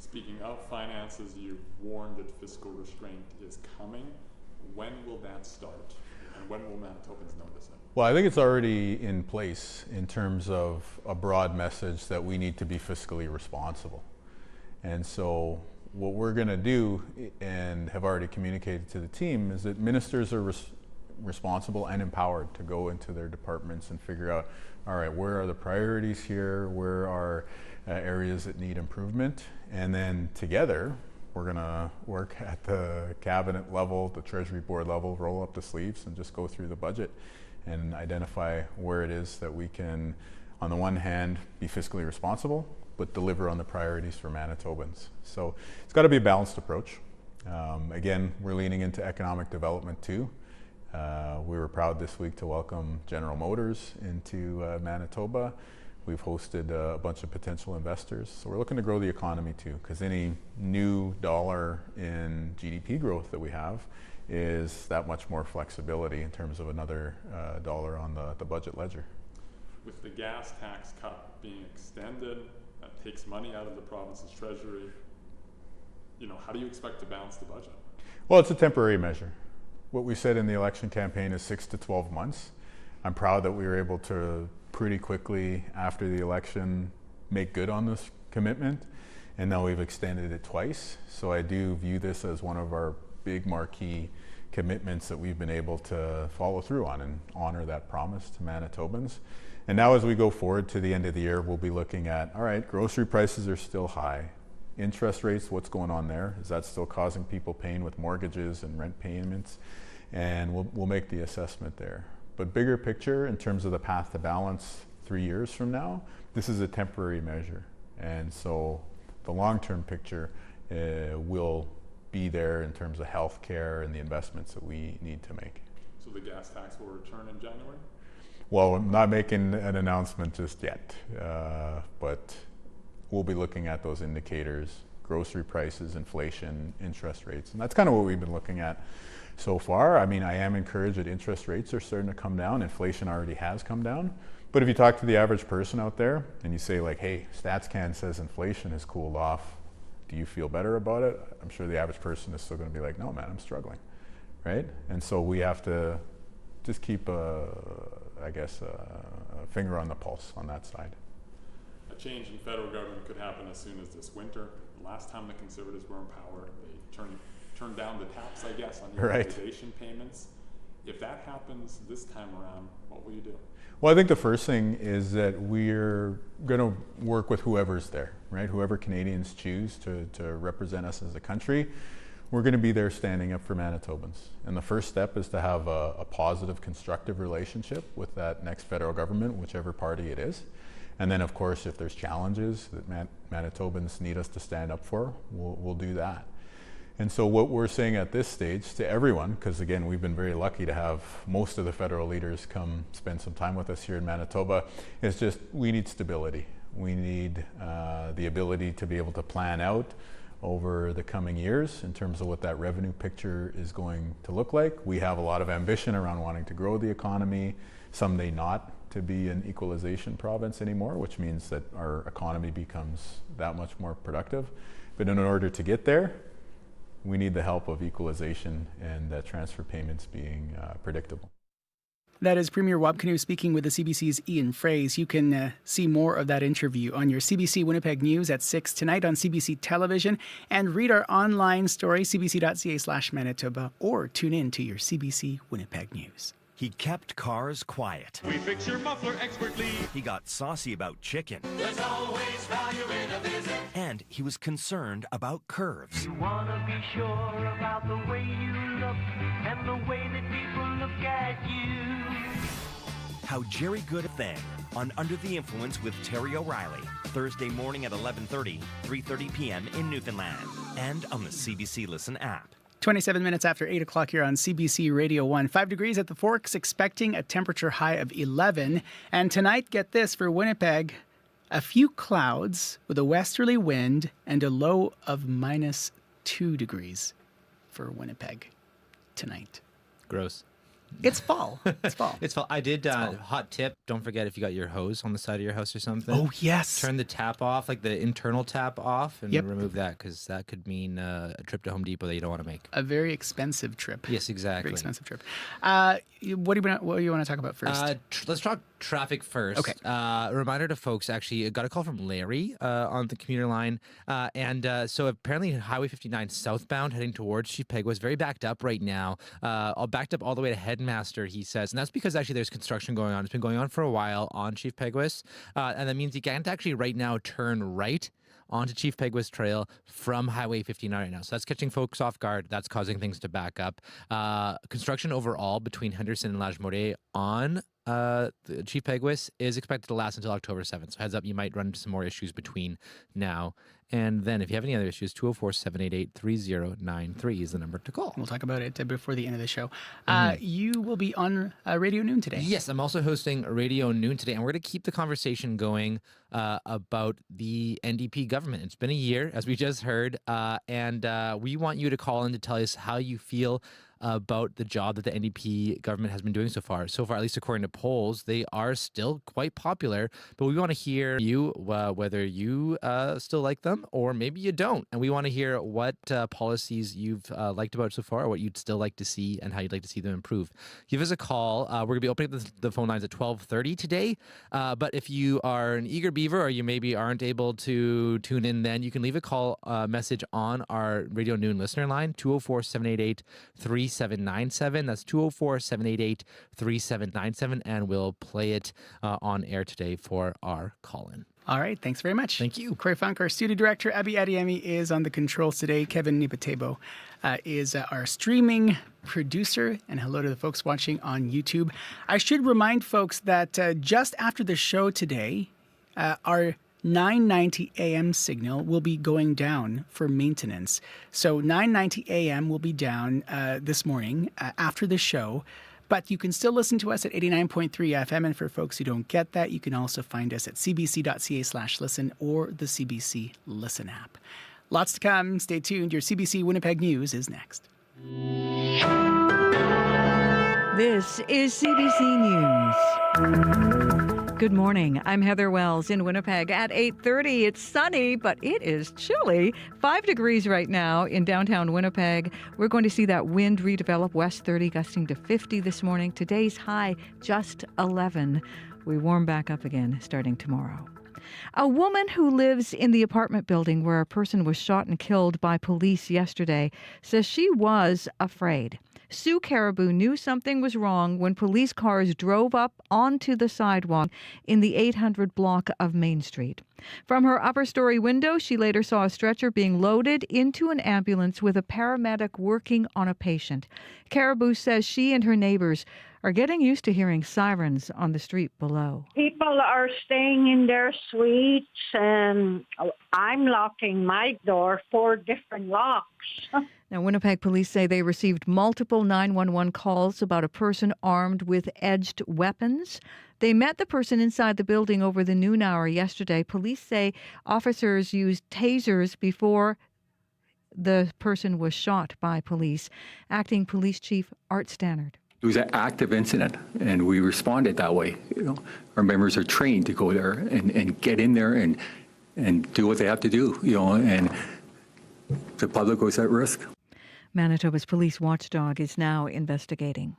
Speaking of finances, you warned that fiscal restraint is coming. When will that start? And when will Manitobans notice it? Well, I think it's already in place in terms of a broad message that we need to be fiscally responsible. And so what we're going to do, and have already communicated to the team, is that ministers are responsible and empowered to go into their departments and figure out, all right, where are the priorities here? Where are areas that need improvement? And then together, we're going to work at the cabinet level, the Treasury Board level, roll up the sleeves and just go through the budget and identify where it is that we can, on the one hand, be fiscally responsible, but deliver on the priorities for Manitobans. So it's got to be a balanced approach. Again, we're leaning into economic development too. We were proud this week to welcome General Motors into Manitoba. We've hosted a bunch of potential investors. So we're looking to grow the economy too, because any new dollar in GDP growth that we have is that much more flexibility in terms of another dollar on the budget ledger. With the gas tax cut being extended, that takes money out of the province's treasury. How do you expect to balance the budget? Well, it's a temporary measure. What we said in the election campaign is 6 to 12 months. I'm proud that we were able to pretty quickly after the election make good on this commitment, and now we've extended it twice. So I do view this as one of our big marquee commitments that we've been able to follow through on and honor that promise to Manitobans. And now as we go forward to the end of the year, we'll be looking at, all right, grocery prices are still high. Interest rates, what's going on there? Is that still causing people pain with mortgages and rent payments? And we'll make the assessment there. But bigger picture, in terms of the path to balance 3 years from now, this is a temporary measure. And so the long-term picture will be there in terms of healthcare and the investments that we need to make. So So the gas tax will return in January? Well, I'm not making an announcement just yet, but we'll be looking at those indicators, grocery prices, inflation, interest rates, and that's kind of what we've been looking at so far. I mean, I am encouraged that interest rates are starting to come down. Inflation already has come down. But if you talk to the average person out there and you say like, hey, StatsCan says inflation has cooled off, do you feel better about it? I'm sure the average person is still going to be like, no, man, I'm struggling, right? And so we have to just keep a finger on the pulse on that side. A change in federal government could happen as soon as this winter. Last time the Conservatives were in power, they turned down the tax, I guess, on utilization payments. If that happens this time around, what will you do? Well, I think the first thing is that we're going to work with whoever's there, right? Whoever Canadians choose to represent us as a country, we're going to be there standing up for Manitobans. And the first step is to have a positive, constructive relationship with that next federal government, whichever party it is. And then, of course, if there's challenges that Manitobans need us to stand up for, we'll do that. And so what we're saying at this stage to everyone, because again, we've been very lucky to have most of the federal leaders come spend some time with us here in Manitoba, is just we need stability. We need the ability to be able to plan out over the coming years in terms of what that revenue picture is going to look like. We have a lot of ambition around wanting to grow the economy, someday not to be an equalization province anymore, which means that our economy becomes that much more productive. But in order to get there, we need the help of equalization and transfer payments being predictable. That is Premier Wab Kinew speaking with the CBC's Ian Fraze. You can see more of that interview on your CBC Winnipeg News at 6 tonight on CBC Television, and read our online story, cbc.ca/Manitoba, or tune in to your CBC Winnipeg News. He kept cars quiet. We fix your muffler expertly. He got saucy about chicken. There's always value in a visit. And he was concerned about curves. You wanna be sure about the way you look and the way that people look at you. How Jerry Good a Thing on Under the Influence with Terry O'Reilly. Thursday morning at 11:30, 3:30 p.m. in Newfoundland. And on the CBC Listen app. 27 minutes after 8 o'clock here on CBC Radio 1. 5 degrees at the Forks, expecting a temperature high of 11. And tonight, get this, for Winnipeg, a few clouds with a westerly wind and a low of -2 degrees for Winnipeg tonight. Gross. It's fall. It's fall. It's fall. I did, hot tip, don't forget if you got your hose on the side of your house or something. Oh, yes. Turn the tap off, like the internal tap off, and remove that, because that could mean a trip to Home Depot that you don't want to make. A very expensive trip. Yes, exactly. Very expensive trip. What do you want to talk about first? Let's talk traffic first. Okay. A reminder to folks, actually, I got a call from Larry on the commuter line. So apparently Highway 59 southbound heading towards Chief Peg was very backed up right now. Backed up all the way to Headmaster, he says. And that's because actually there's construction going on. It's been going on for a while on Chief Pegwis. And that means you can't actually right now turn right onto Chief Pegwis Trail from Highway 59 right now. So that's catching folks off guard. That's causing things to back up. Construction overall between Henderson and Lagimore on the Chief Pegwis is expected to last until October 7th. So heads up, you might run into some more issues between now and then. If you have any other issues, 204-788-3093 is the number to call. We'll talk about it before the end of the show. You will be on Radio Noon today. Yes, I'm also hosting Radio Noon today, and we're going to keep the conversation going about the NDP government. It's been a year, as we just heard, and we want you to call in to tell us how you feel about the job that the NDP government has been doing so far. So far, at least according to polls, they are still quite popular, but we want to hear you, whether you still like them or maybe you don't. And we want to hear what policies you've liked about so far, or what you'd still like to see and how you'd like to see them improve. Give us a call. We're going to be opening up the phone lines at 12:30 today. But if you are an eager beaver or you maybe aren't able to tune in then, you can leave a call message on our Radio Noon listener line, 204-788-3797. That's 204-788-3797, and we'll play it on air today for our call-in. All right, thanks very much. Thank you. Corey Funk, our studio director. Abby Adiemi is on the controls today. Kevin Nipatebo is our streaming producer. And hello to the folks watching on YouTube. I should remind folks that just after the show today, our 9:90 a.m. signal will be going down for maintenance. So 9:90 a.m. will be down this morning after the show. But you can still listen to us at 89.3 FM. And for folks who don't get that, you can also find us at cbc.ca/listen or the CBC Listen app. Lots to come. Stay tuned. Your CBC Winnipeg News is next. This is CBC News. Good morning. I'm Heather Wells in Winnipeg at 8:30. It's sunny, but it is chilly. 5 degrees right now in downtown Winnipeg. We're going to see that wind redevelop west 30, gusting to 50 this morning. Today's high, just 11. We warm back up again starting tomorrow. A woman who lives in the apartment building where a person was shot and killed by police yesterday says she was afraid. Sue Caribou knew something was wrong when police cars drove up onto the sidewalk in the 800 block of Main Street. From her upper story window, she later saw a stretcher being loaded into an ambulance with a paramedic working on a patient. Caribou says she and her neighbors are getting used to hearing sirens on the street below. People are staying in their suites, and I'm locking my door, 4 different locks. Now, Winnipeg police say they received multiple 911 calls about a person armed with edged weapons. They met the person inside the building over the noon hour yesterday. Police say officers used tasers before the person was shot by police. Acting Police Chief Art Stannard. It was an active incident, and we responded that way. Our members are trained to go there and get in there and do what they have to do, and the public was at risk. Manitoba's police watchdog is now investigating.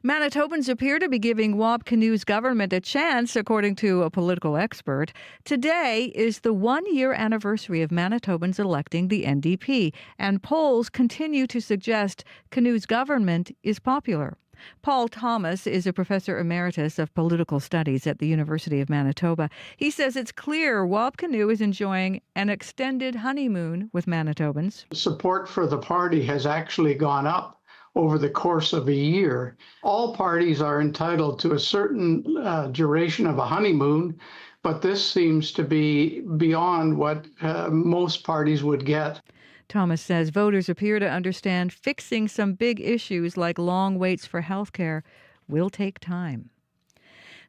Manitobans appear to be giving Kinew's government a chance, according to a political expert. Today is the 1-year anniversary of Manitobans electing the NDP, and polls continue to suggest Kinew's government is popular. Paul Thomas is a professor emeritus of political studies at the University of Manitoba. He says it's clear Kinew is enjoying an extended honeymoon with Manitobans. Support for the party has actually gone up over the course of a year. All parties are entitled to a certain duration of a honeymoon, but this seems to be beyond what most parties would get. Thomas says voters appear to understand fixing some big issues like long waits for health care will take time.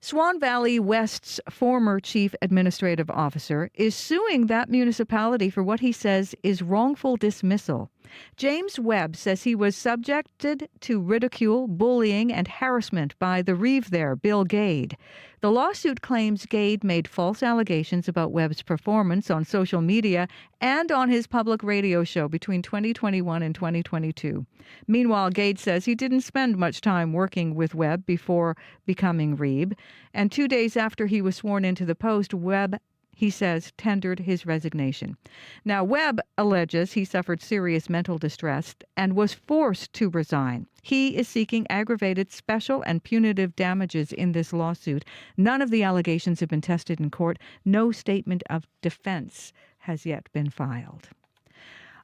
Swan Valley West's former chief administrative officer is suing that municipality for what he says is wrongful dismissal. James Webb says he was subjected to ridicule, bullying, and harassment by the reeve there, Bill Gade. The lawsuit claims Gade made false allegations about Webb's performance on social media and on his public radio show between 2021 and 2022. Meanwhile, Gade says he didn't spend much time working with Webb before becoming reeve. And 2 days after he was sworn into the post, Webb, he says, tendered his resignation. Now, Webb alleges he suffered serious mental distress and was forced to resign. He is seeking aggravated special and punitive damages in this lawsuit. None of the allegations have been tested in court. No statement of defense has yet been filed.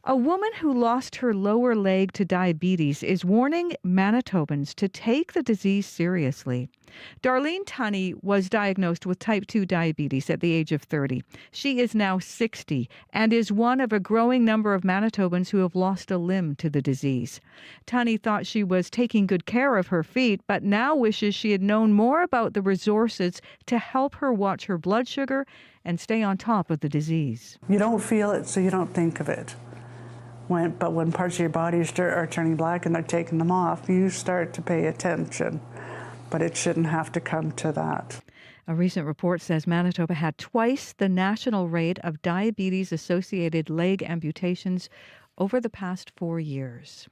A woman who lost her lower leg to diabetes is warning Manitobans to take the disease seriously. Darlene Tunney was diagnosed with type 2 diabetes at the age of 30. She is now 60 and is one of a growing number of Manitobans who have lost a limb to the disease. Tunney thought she was taking good care of her feet, but now wishes she had known more about the resources to help her watch her blood sugar and stay on top of the disease. You don't feel it, so you don't think of it. But when parts of your body are turning black and they're taking them off, you start to pay attention. But it shouldn't have to come to that. A recent report says Manitoba had twice the national rate of diabetes-associated leg amputations over the past 4 years.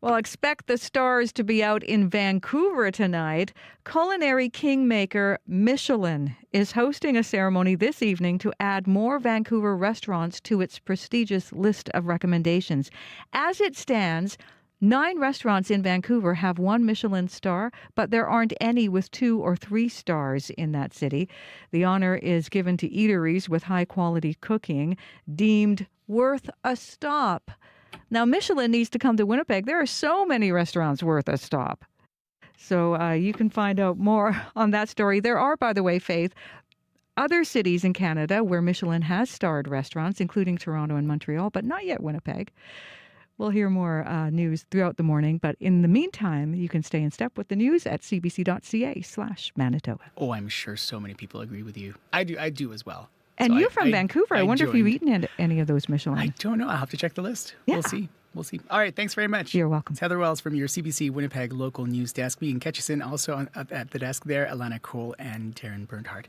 Well, expect the stars to be out in Vancouver tonight. Culinary kingmaker Michelin is hosting a ceremony this evening to add more Vancouver restaurants to its prestigious list of recommendations. As it stands, 9 restaurants in Vancouver have 1 Michelin star, but there aren't any with 2 or 3 stars in that city. The honor is given to eateries with high-quality cooking, deemed worth a stop. Now, Michelin needs to come to Winnipeg. There are so many restaurants worth a stop. So you can find out more on that story. There are, by the way, Faith, other cities in Canada where Michelin has starred restaurants, including Toronto and Montreal, but not yet Winnipeg. We'll hear more news throughout the morning, but in the meantime, you can stay in step with the news at cbc.ca/Manitoba. Oh, I'm sure so many people agree with you. I do as well. And So you're from Vancouver. I wonder if you've eaten any of those Michelin. I don't know. I'll have to check the list. Yeah. We'll see. All right. Thanks very much. You're welcome. It's Heather Wells from your CBC Winnipeg local news desk. We can catch us in also at the desk there, Alana Cole and Darren Bernhardt.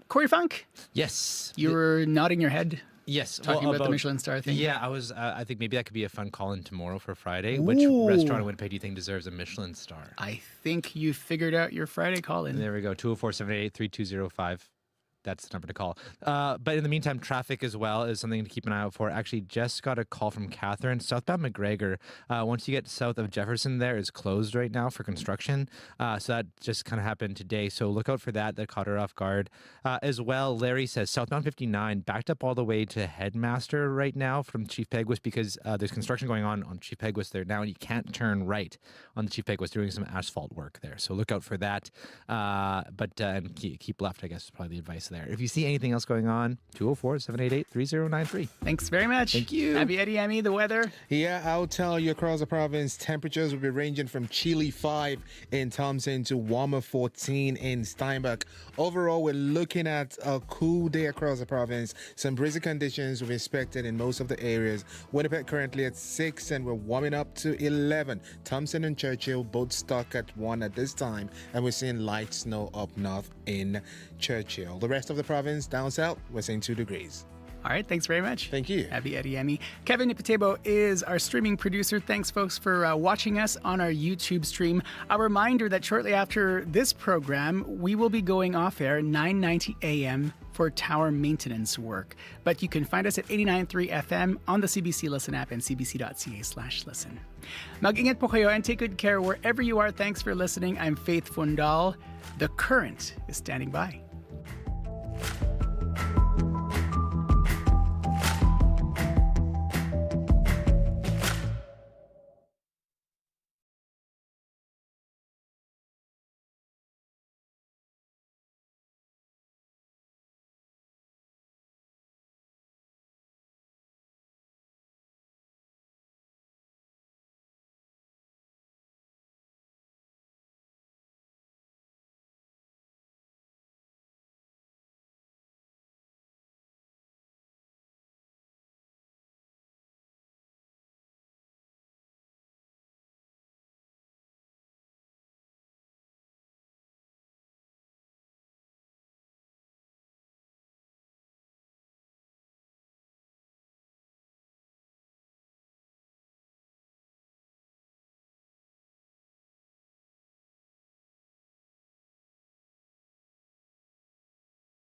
Corey Funk? Yes. You were nodding your head. Yes, Talking about the Michelin star thing. Yeah, I was. I think maybe that could be a fun call-in tomorrow for Friday. Which restaurant in Winnipeg do you think deserves a Michelin star? I think you figured out your Friday call-in. There we go. 204-788-3205. That's the number to call. But in the meantime, traffic as well is something to keep an eye out for. Actually, just got a call from Catherine. Southbound McGregor, once you get south of Jefferson there, is closed right now for construction. So that just kind of happened today. So look out for that. That caught her off guard. As well, Larry says southbound 59 backed up all the way to Headmaster right now from Chief Peguis because there's construction going on Chief Peguis there now, and you can't turn right on the Chief Peguis, doing some asphalt work there. So look out for that. And keep left, I guess, is probably the advice there. If you see anything else going on, 204-788-3093. Thanks very much. Thank you. Happy Eddie Emmy, the weather. Yeah, I'll tell you across the province, temperatures will be ranging from chilly 5 in Thompson to warmer 14 in Steinbach. Overall, we're looking at a cool day across the province. Some breezy conditions will be expected in most of the areas. Winnipeg currently at 6 and we're warming up to 11. Thompson and Churchill both stuck at 1 at this time, and we're seeing light snow up north in Churchill. The rest of the province down south, we're seeing 2 degrees. All right, thanks very much. Thank you. Happy Eddie Emmy. Kevin Nipatebo is our streaming producer. Thanks, folks, for watching us on our YouTube stream. A reminder that shortly after this program, we will be going off air 9:90 a.m. for tower maintenance work. But you can find us at 89.3 FM on the CBC Listen app and cbc.ca/listen. Mag-ingat po kayo and take good care wherever you are. Thanks for listening. I'm Faith Fundal. The Current is standing by.